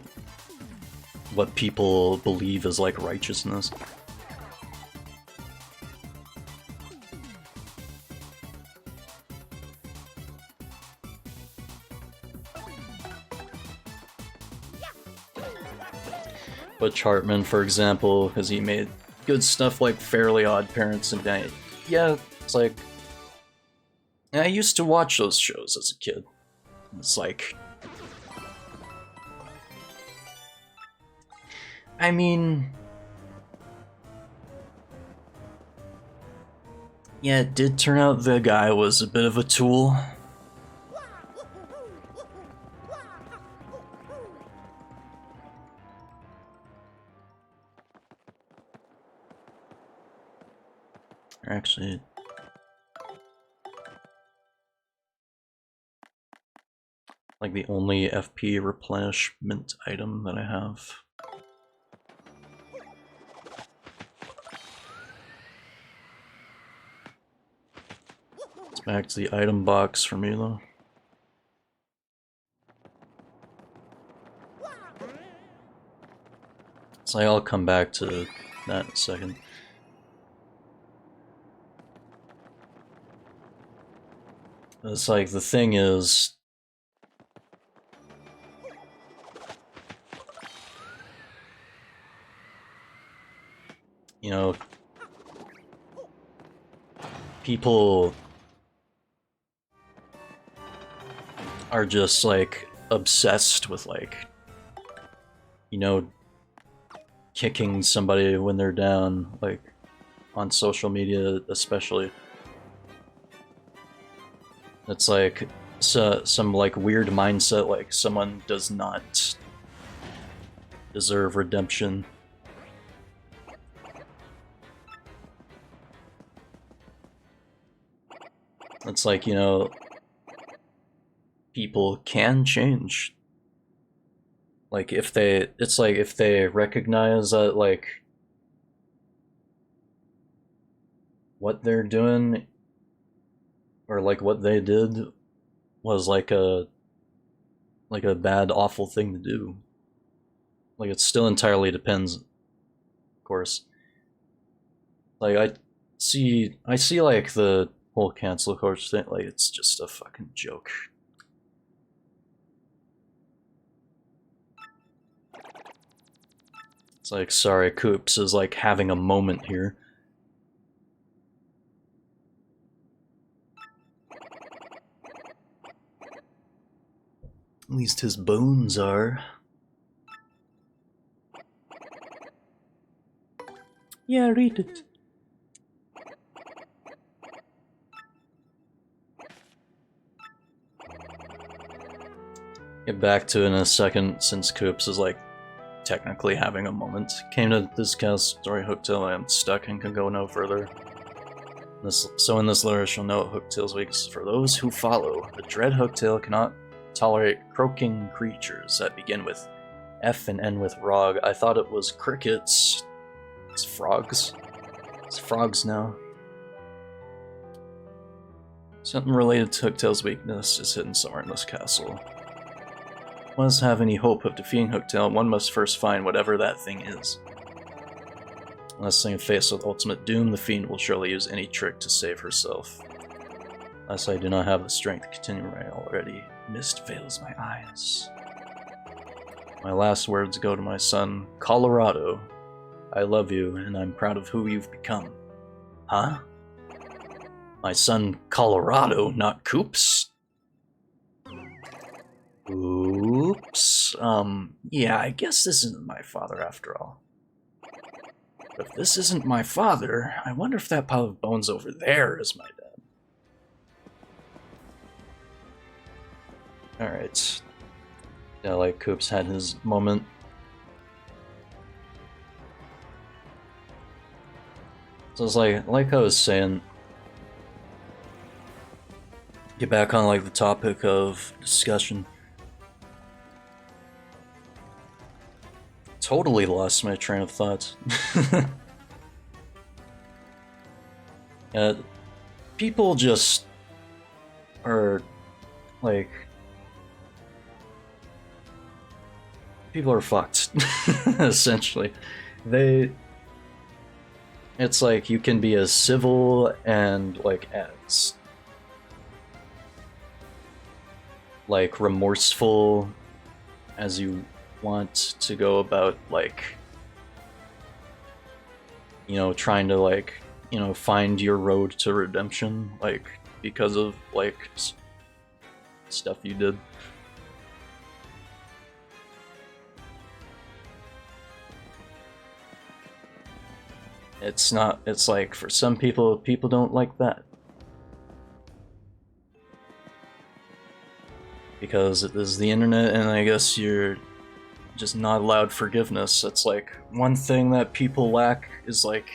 what people believe is like righteousness. But Chartman, for example, because he made good stuff like Fairly Odd Parents and yeah, It's like, I used to watch those shows as a kid. It's like, I mean, yeah, it did turn out the guy was a bit of a tool. Actually, like the only FP replenishment item that I have. It's back to the item box for me though. So I'll come back to that in a second. It's like, the thing is, you know, people are just like obsessed with, like, you know, kicking somebody when they're down, like on social media especially. It's like some like weird mindset, like someone does not deserve redemption. It's like, you know, people can change. Like if they, it's like if they recognize that like what they're doing or like what they did was like a bad, awful thing to do. Like it still entirely depends, of course. Like I see like the whole cancel culture thing, like it's just a fucking joke. It's like, sorry, Coops is like having a moment here. At least his bones are. Yeah, read it. Get back to it in a second, since Coops is like technically having a moment. Came to this cast story Hooktail, I am stuck and can go no further. So in this letter, she'll note Hooktail's weakness. For those who follow, the dread Hooktail cannot tolerate croaking creatures that begin with F and end with Rog. I thought it was crickets. It's frogs. It's frogs now. Something related to Hooktail's weakness is hidden somewhere in this castle. If one doesn't have any hope of defeating Hooktail, one must first find whatever that thing is. Unless they face with ultimate doom, the fiend will surely use any trick to save herself. Unless I do not have the strength to continue my already. Mist veils my eyes. My last words go to my son, Colorado. I love you, and I'm proud of who you've become. Huh? My son, Colorado, not Coops? Oops. Yeah, I guess this isn't my father after all. But if this isn't my father, I wonder if that pile of bones over there is my dad. Alright. Yeah, like Coops had his moment. So it's like I was saying, get back on like the topic of discussion. Totally lost my train of thought. People just are like, people are fucked. Essentially, it's like you can be as civil and like as like remorseful as you want to go about, like, you know, trying to like you know, find your road to redemption, like, because of, like, stuff you did. It's not, it's like, for some people, people don't like that. Because it is the internet, and I guess you're just not allowed forgiveness. It's like, one thing that people lack is, like,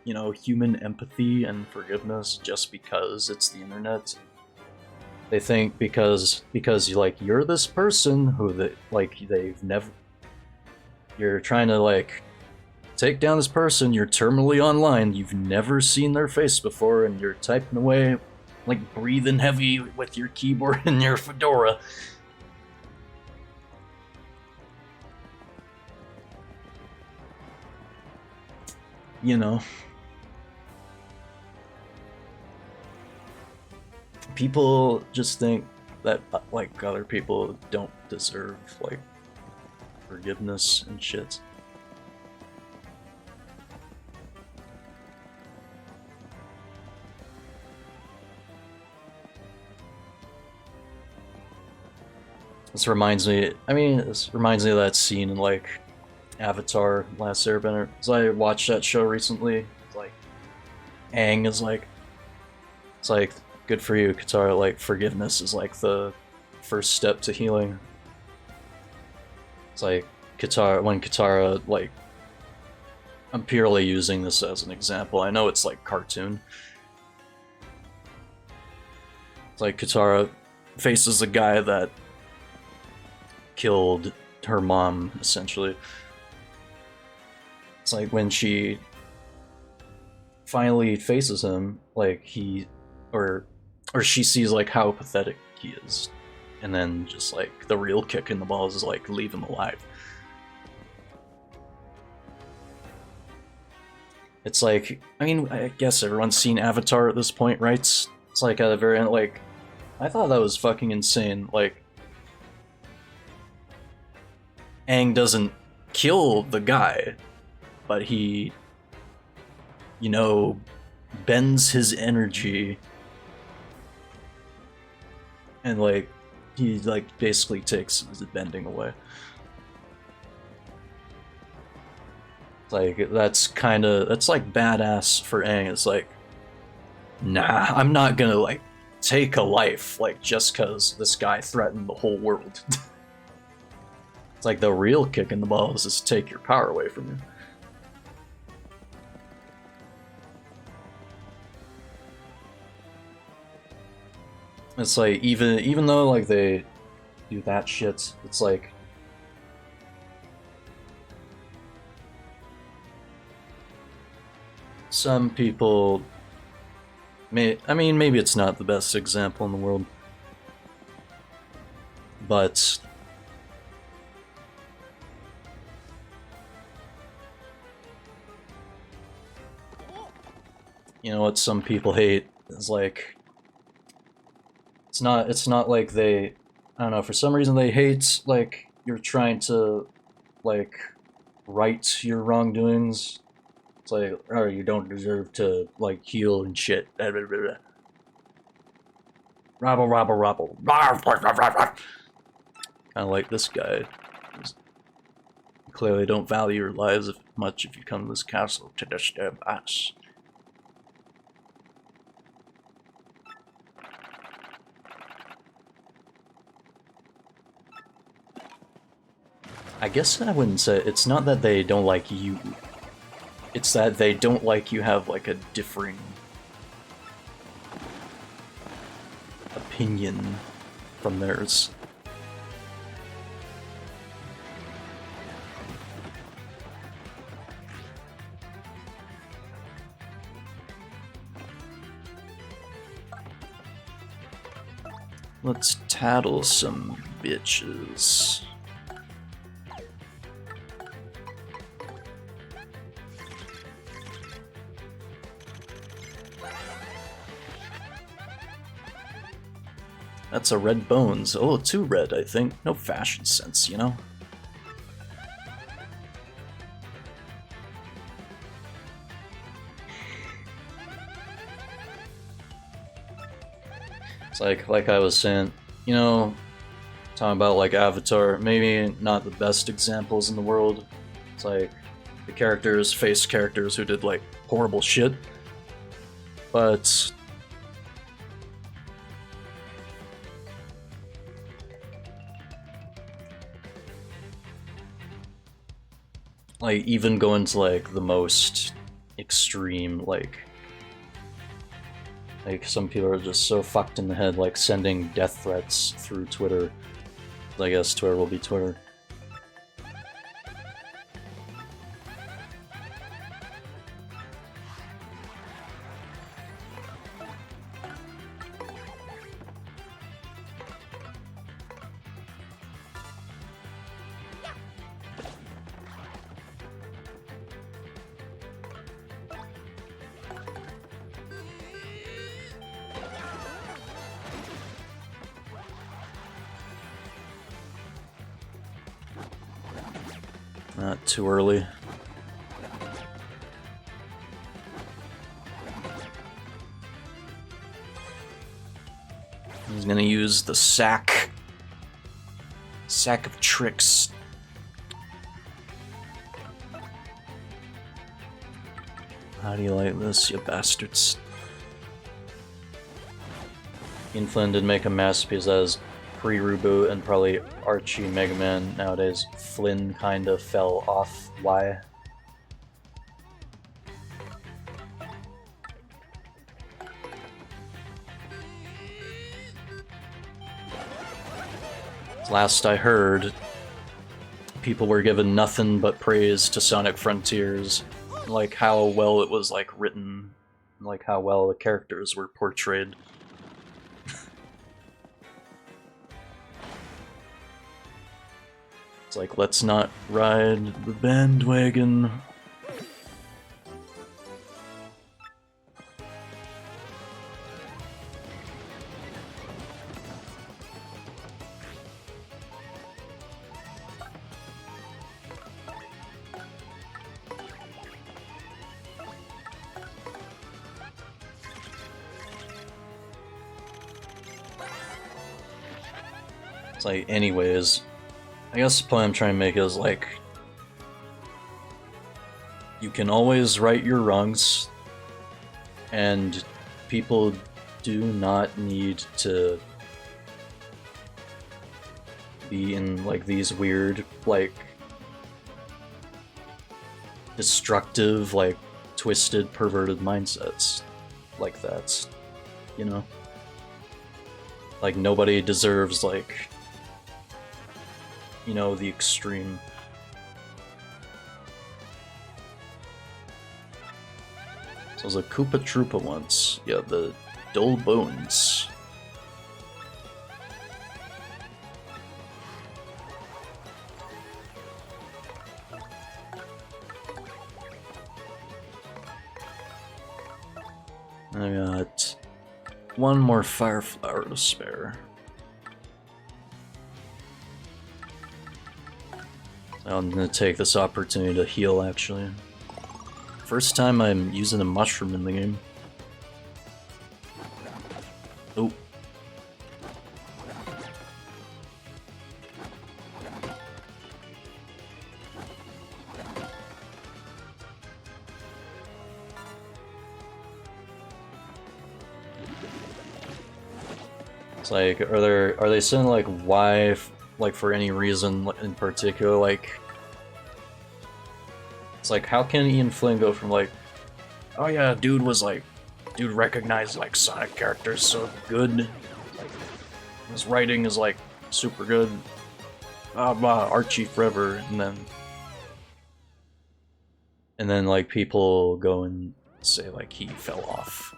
you know, human empathy and forgiveness just because it's the internet. They think because you're this person who they've never, you're trying to like take down this person, you're terminally online, you've never seen their face before, and you're typing away like breathing heavy with your keyboard and your fedora. You know, people just think that like other people don't deserve like forgiveness and shit. This reminds me, this reminds me of that scene in like Avatar: Last Airbender. As I watched that show recently, it's like Aang is like, it's like, good for you, Katara. Like, forgiveness is like the first step to healing. It's like when Katara, like, I'm purely using this as an example. I know it's like cartoon. It's like Katara faces a guy that killed her mom, essentially. It's like when she finally faces him, like or she sees like how pathetic he is, and then just like the real kick in the balls is like leave him alive. It's like, I guess everyone's seen Avatar at this point, right? It's like at the very end, like, I thought that was fucking insane. Like, Aang doesn't kill the guy, but he, you know, bends his energy, and like he like basically takes his bending away. Like, that's like badass for Aang. It's like, nah, I'm not gonna like take a life like just cause this guy threatened the whole world. It's like the real kick in the balls is to take your power away from you. It's like, even though like they do that shit, it's like some people maybe it's not the best example in the world, but you know what some people hate is like, it's not like they, I don't know, for some reason they hate like you're trying to like right your wrongdoings. It's like, oh, you don't deserve to like heal and shit. Rabble, rabble, rabble. Kind of like this guy. You clearly don't value your lives much if you come to this castle to disturb us. I guess I wouldn't say, it's not that they don't like you, it's that they don't like you have like a differing opinion from theirs. Let's tattle some bitches. That's a red bones. Oh, 2 red, I think. No fashion sense, you know? It's like I was saying, you know, talking about like Avatar, maybe not the best examples in the world. It's like the characters face characters who did like horrible shit, but like even going to like the most extreme, like some people are just so fucked in the head, like sending death threats through Twitter. I guess Twitter will be Twitter. Not too early. He's gonna use the sack of tricks. How do you like this, you bastards? Ian Flynn did make a masterpiece as pre-reboot and probably Archie Mega Man nowadays. Flynn kinda fell off. Why? Last I heard, people were given nothing but praise to Sonic Frontiers, like how well it was like written, like how well the characters were portrayed. It's like, let's not ride the bandwagon. It's like, anyways, I guess the point I'm trying to make is like, you can always right your wrongs, and people do not need to be in like these weird, like, destructive, like, twisted, perverted mindsets like that, you know? Like, nobody deserves, like, you know, the extreme. So there's a Koopa Troopa once. Yeah, the Dull Bones. I got one more Fire Flower to spare. I'm gonna take this opportunity to heal, actually. First time I'm using a mushroom in the game. Oh. It's like, are they saying like why, like for any reason in particular, like, it's like, how can Ian Flynn go from like, oh yeah, dude recognized like Sonic characters so good, like, his writing is like super good, Archie forever, and then like people go and say like he fell off.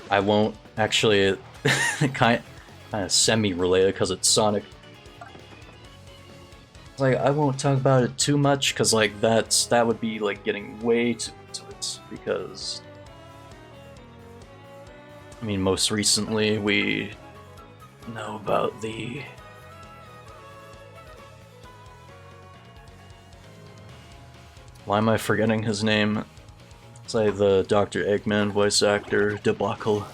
I won't actually, kind of semi-related because it's Sonic. It's like, I won't talk about it too much because like that would be like getting way too into it, because I mean, most recently we know about the Why am I forgetting his name? It's like the Dr. Eggman voice actor debacle.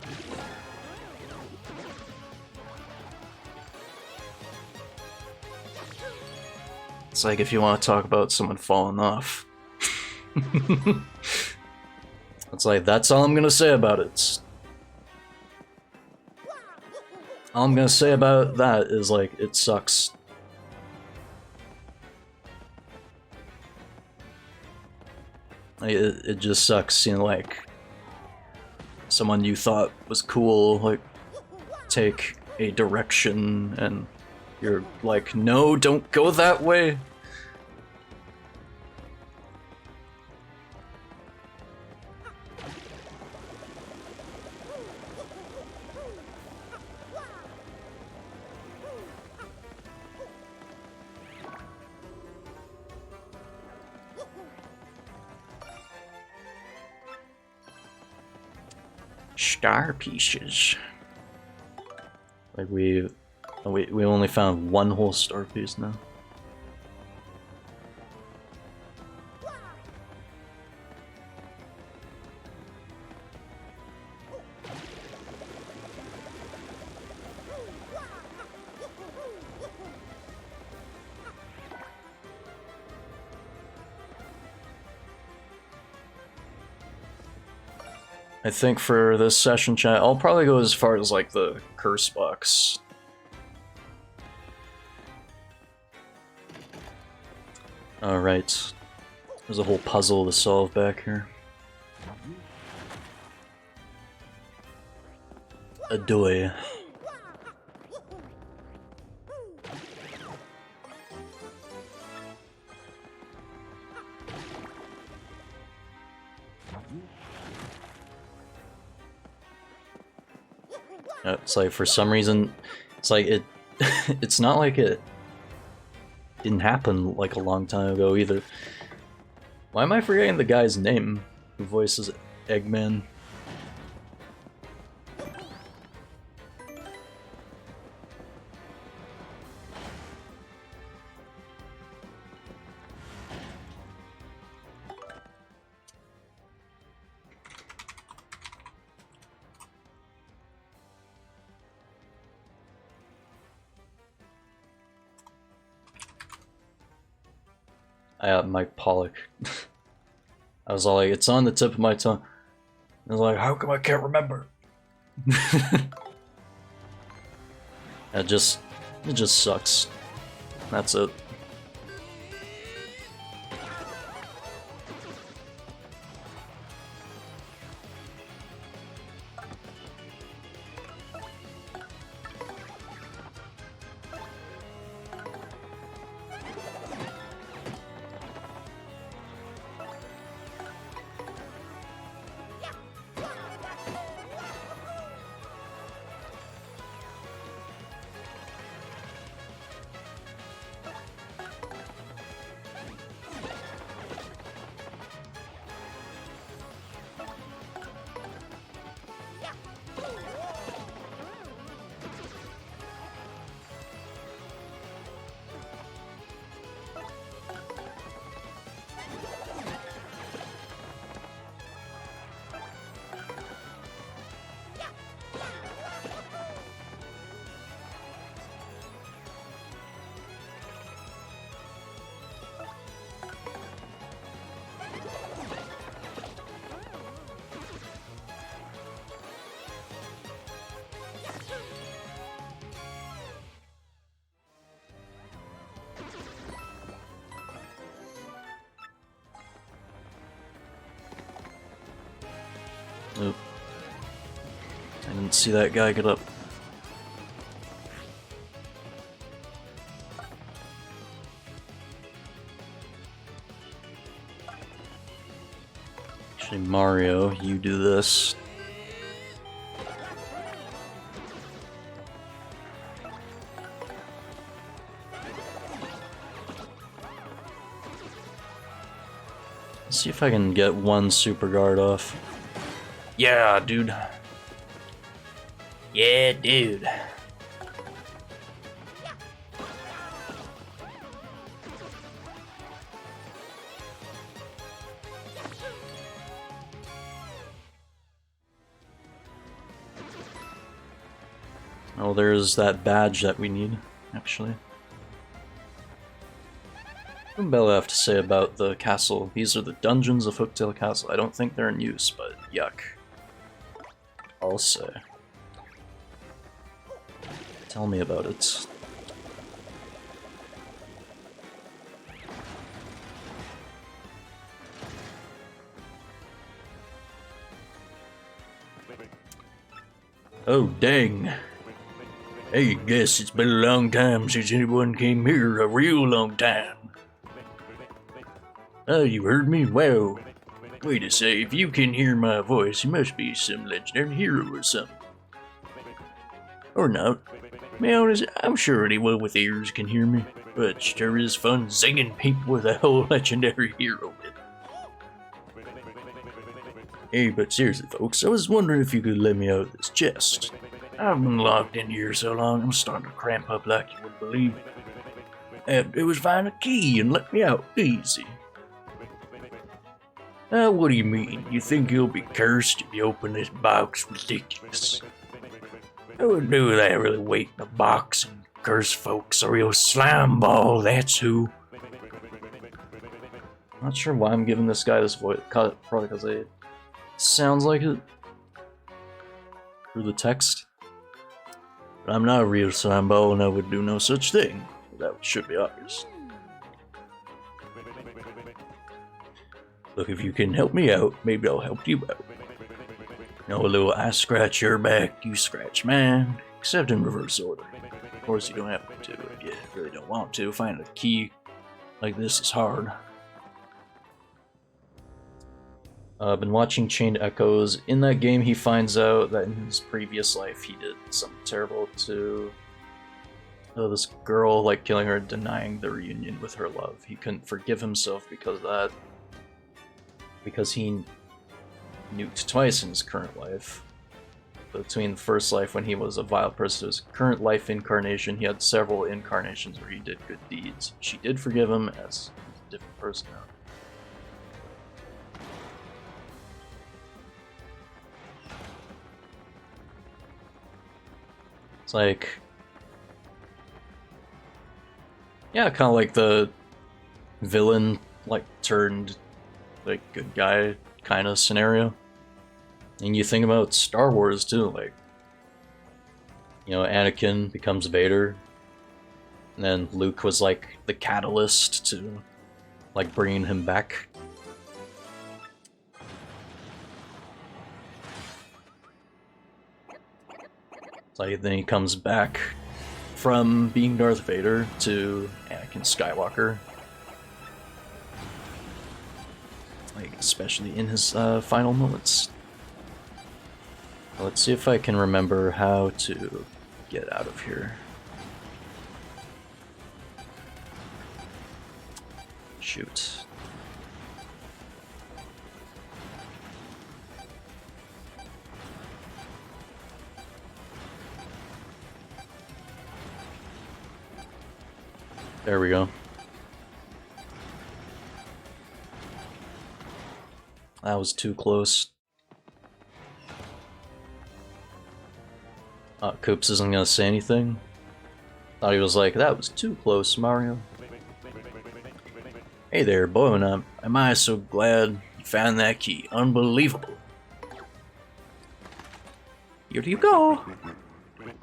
It's like if you want to talk about someone falling off. It's like, that's all I'm gonna say about it. All I'm gonna say about that is like, it sucks. Like, it just sucks seeing like someone you thought was cool like take a direction and you're like, no, don't go that way. Star pieces. Like we only found one whole star piece now. I think for this session chat, I'll probably go as far as like the curse box. Alright. There's a whole puzzle to solve back here. Adoy. It's like for some reason, it's like it, it's not like it didn't happen like a long time ago either. Why am I forgetting the guy's name who voices Eggman? Mike Pollock. I was all like, it's on the tip of my tongue. I was like, how come I can't remember? it just sucks. That's it. Oop. I didn't see that guy get up. Actually, Mario, you do this. Let's see if I can get one super guard off. Yeah, dude. Yeah, dude. Oh, there's that badge that we need, actually. What does Bella have to say about the castle? These are the dungeons of Hooktail Castle. I don't think they're in use, but yuck. I'll say. Tell me about it. Oh, dang. Hey, guess it's been a long time since anyone came here, a real long time. Oh, you heard me? Well, wait a sec, if you can hear my voice, you must be some legendary hero or something. Or not. To be honest, I'm sure anyone with ears can hear me, but sure is fun zinging people with a whole legendary hero in. Hey, but seriously, folks, I was wondering if you could let me out of this chest. I've been locked in here so long, I'm starting to cramp up like you would believe. It was find a key and let me out easy. What do you mean? You think you'll be cursed if you open this box? Ridiculous. I wouldn't do that, really wait in a box and curse folks. A real slime ball, that's who. Not sure why I'm giving this guy this voice, probably because it sounds like it through the text. But I'm not a real slime ball and I would do no such thing. That should be obvious. Look, if you can help me out, maybe I'll help you out. You know, a little I scratch your back, you scratch mine, except in reverse order. Of course, you don't have to if you really don't want to. Finding a key like this is hard. I've been watching Chained Echoes. In that game, he finds out that in his previous life, he did something terrible to this girl, like killing her, denying the reunion with her love. He couldn't forgive himself because of that. Because he nuked twice in his current life. Between the first life when he was a vile person to his current life incarnation, he had several incarnations where he did good deeds. She did forgive him as a different person now. It's like, yeah, kind of like the villain, like, turned, like, good guy kind of scenario. And you think about Star Wars, too, like, you know, Anakin becomes Vader, and then Luke was, like, the catalyst to, like, bringing him back. Like, then he comes back from being Darth Vader to Anakin Skywalker. Like, especially in his final moments. Let's see if I can remember how to get out of here. Shoot. There we go. That was too close. Coops isn't gonna say anything. Thought he was like, that was too close, Mario. Hey there, boy, and am I so glad you found that key. Unbelievable. Here you go.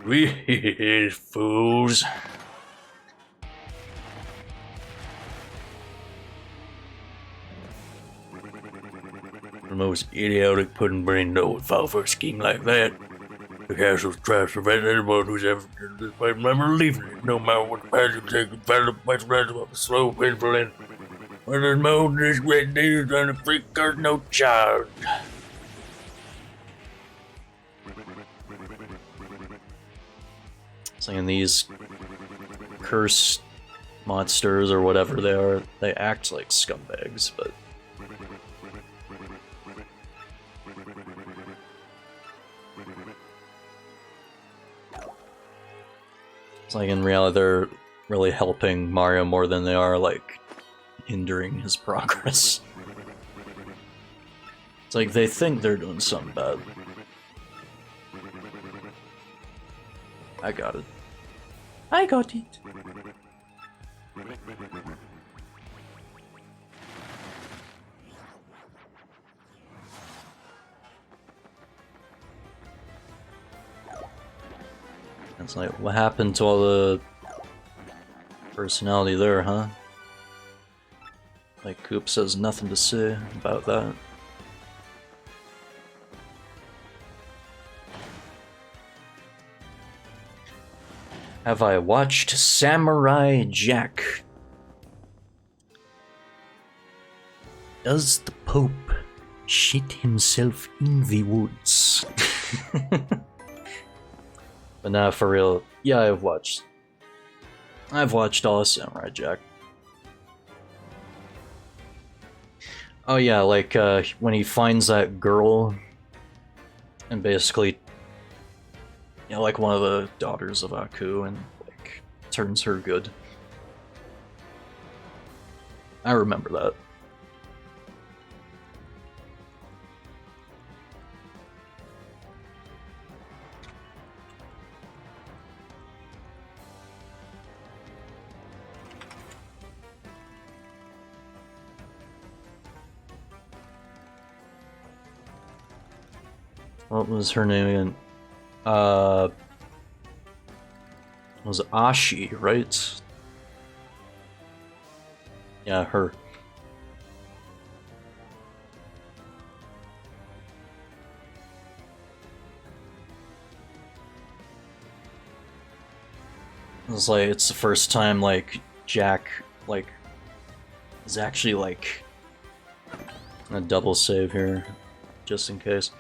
We fools. The most idiotic pudding brain know would fall for a scheme like that. The castle's tries to prevent anyone who's ever remember leaving it, no matter what path you take, and find the best rest of a slow, painful end. When there's more than this red needles on the freak card, no charge. Saying these cursed monsters or whatever they are, they act like scumbags, but it's like in reality they're really helping Mario more than they are like hindering his progress. It's like they think they're doing something bad. I got it. I got it. It's like, what happened to all the personality there, huh? Like, Coop says nothing to say about that. Have I watched Samurai Jack? Does the Pope shit himself in the woods? But now, for real, yeah, I've watched all of Samurai Jack. Oh yeah, like when he finds that girl, and basically, you know, like one of the daughters of Aku, and like turns her good. I remember that. What was her name again? It was Ashi, right? Yeah, her. It was like, it's the first time, like, Jack, like, is actually, like, a double save here, just in case.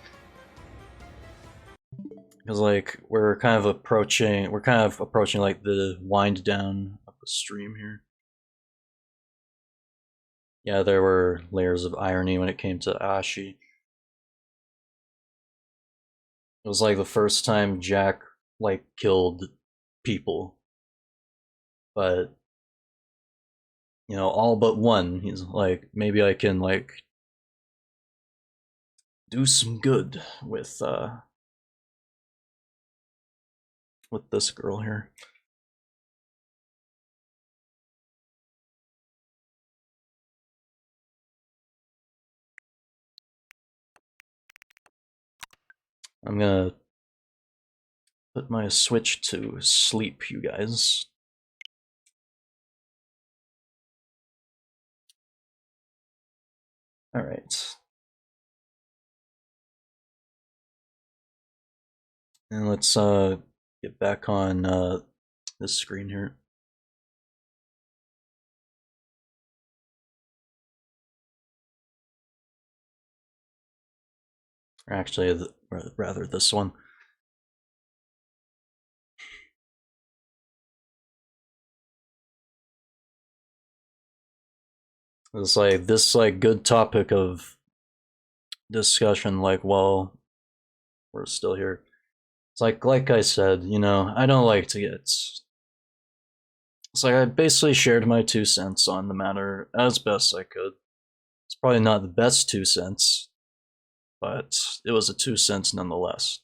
Because, like, we're kind of approaching, like, the wind down of the stream here. Yeah, there were layers of irony when it came to Ashi. It was like the first time Jack, like, killed people. But, you know, all but one. He's like, maybe I can, like, do some good with this girl here. I'm gonna put my Switch to sleep, you guys. Alright. And let's get back on this screen here. Or actually, rather this one. It's like this, like, good topic of discussion. Like, while we're still here, it's like I said, you know, I don't like to get. It's like I basically shared my 2 cents on the matter as best I could. It's probably not the best 2 cents, but it was a 2 cents nonetheless.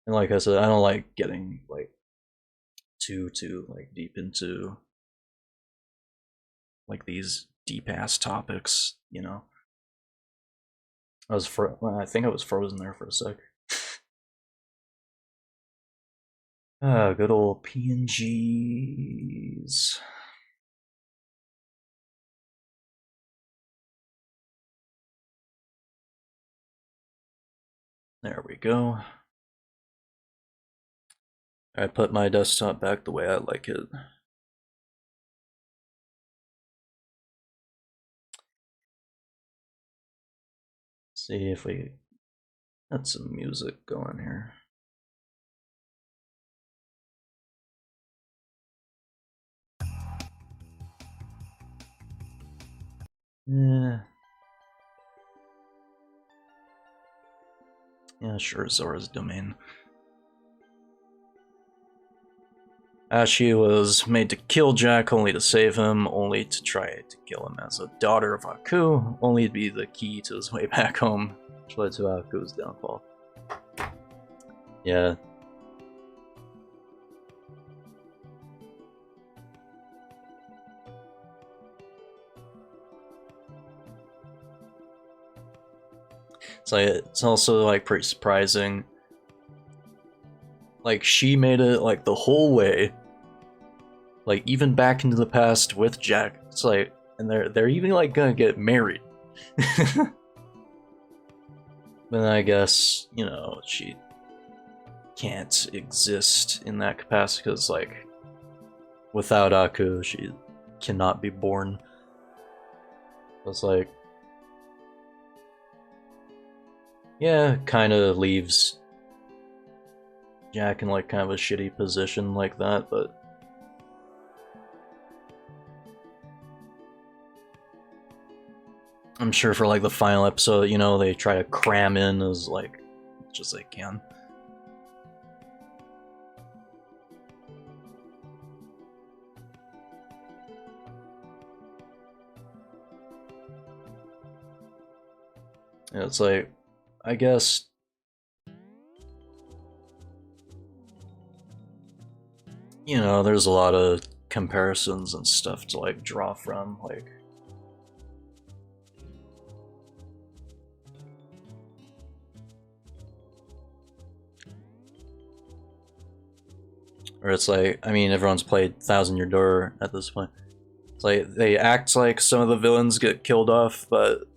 And like I said, I don't like getting like too like deep into like these deep ass topics, you know. I think I was frozen there for a sec. Ah, good old PNGs. There we go. I put my desktop back the way I like it. See if we got some music going here. Yeah. Yeah, sure, Zora's domain. Ashi was made to kill Jack, only to save him, only to try to kill him as a daughter of Aku, only to be the key to his way back home, which led to Aku's downfall. Yeah, It's also like pretty surprising. Like she made it like the whole way, like even back into the past with Jack. It's like, and they're even like gonna get married. But I guess, you know, she can't exist in that capacity because, like, without Aku, she cannot be born. It's like, yeah, kind of leaves Jack in like kind of a shitty position like that, but I'm sure for like the final episode, you know, they try to cram in as like much as they can. It's like, I guess, you know, there's a lot of comparisons and stuff to like draw from, like, or it's like, I mean, everyone's played Thousand Year Door at this point. It's like they act like some of the villains get killed off, but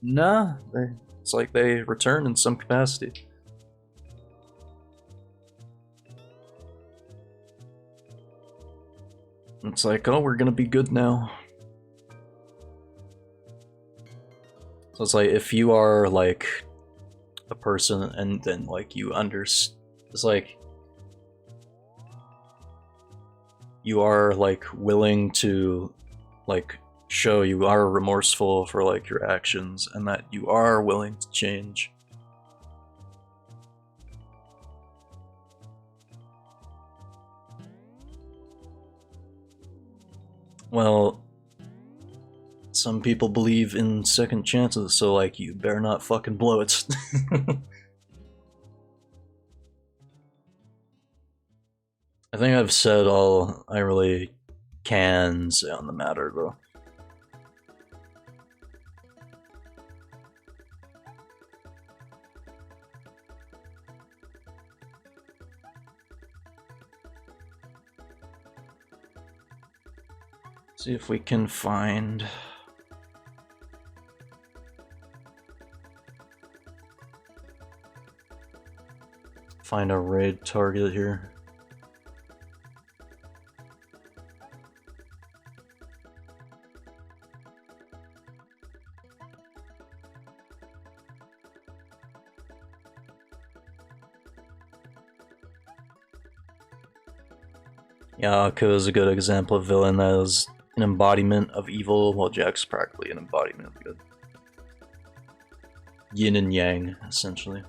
nah, it's like they return in some capacity. It's like, oh, we're gonna be good now. So it's like, if you are like a person and then like you it's like you are like willing to like show you are remorseful for like your actions and that you are willing to change. Well, some people believe in second chances, so like you better not fucking blow it. I think I've said all I really can say on the matter, though. See if we can find a raid target here. Yeah, Aku is a good example of villain that is an embodiment of evil, while Jack's practically an embodiment of good. Yin and yang, essentially.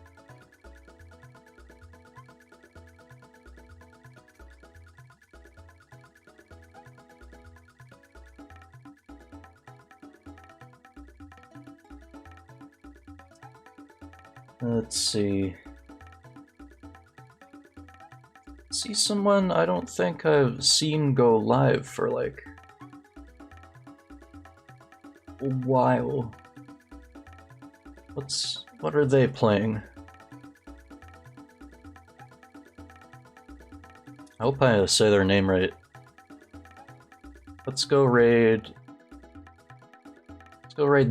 Let's see. See someone I don't think I've seen go live for like a while. What are they playing? I hope I say their name right. Let's go raid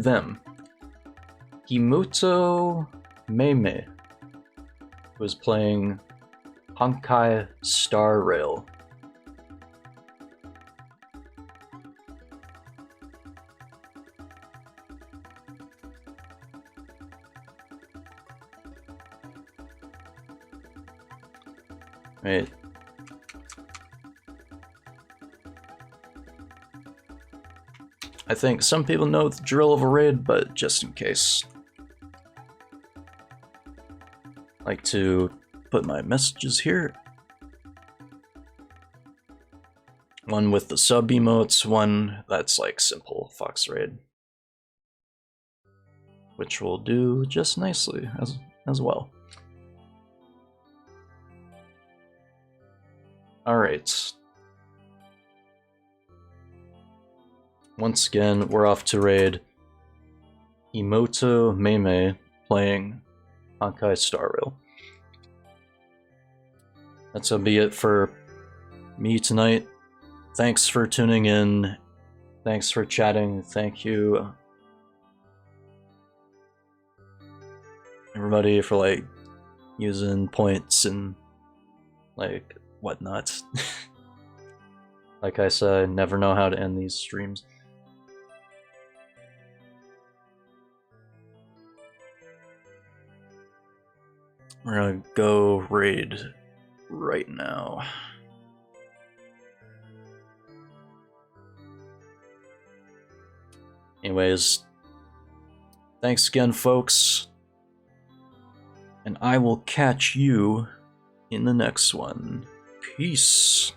them. Himuto Meime was playing Honkai Star Rail. Right. I think some people know the drill of a raid, but just in case, I like to put my messages here. One with the sub emotes, one that's like simple Fox raid, which will do just nicely as well. Alright. Once again, we're off to raid Emoto Meime playing Honkai Star Rail. That's gonna be it for me tonight. Thanks for tuning in. Thanks for chatting. Thank you, everybody, for like using points and like whatnot. Like I said, I never know how to end these streams. We're gonna go raid right now. Anyways, thanks again, folks. And I will catch you in the next one. Peace.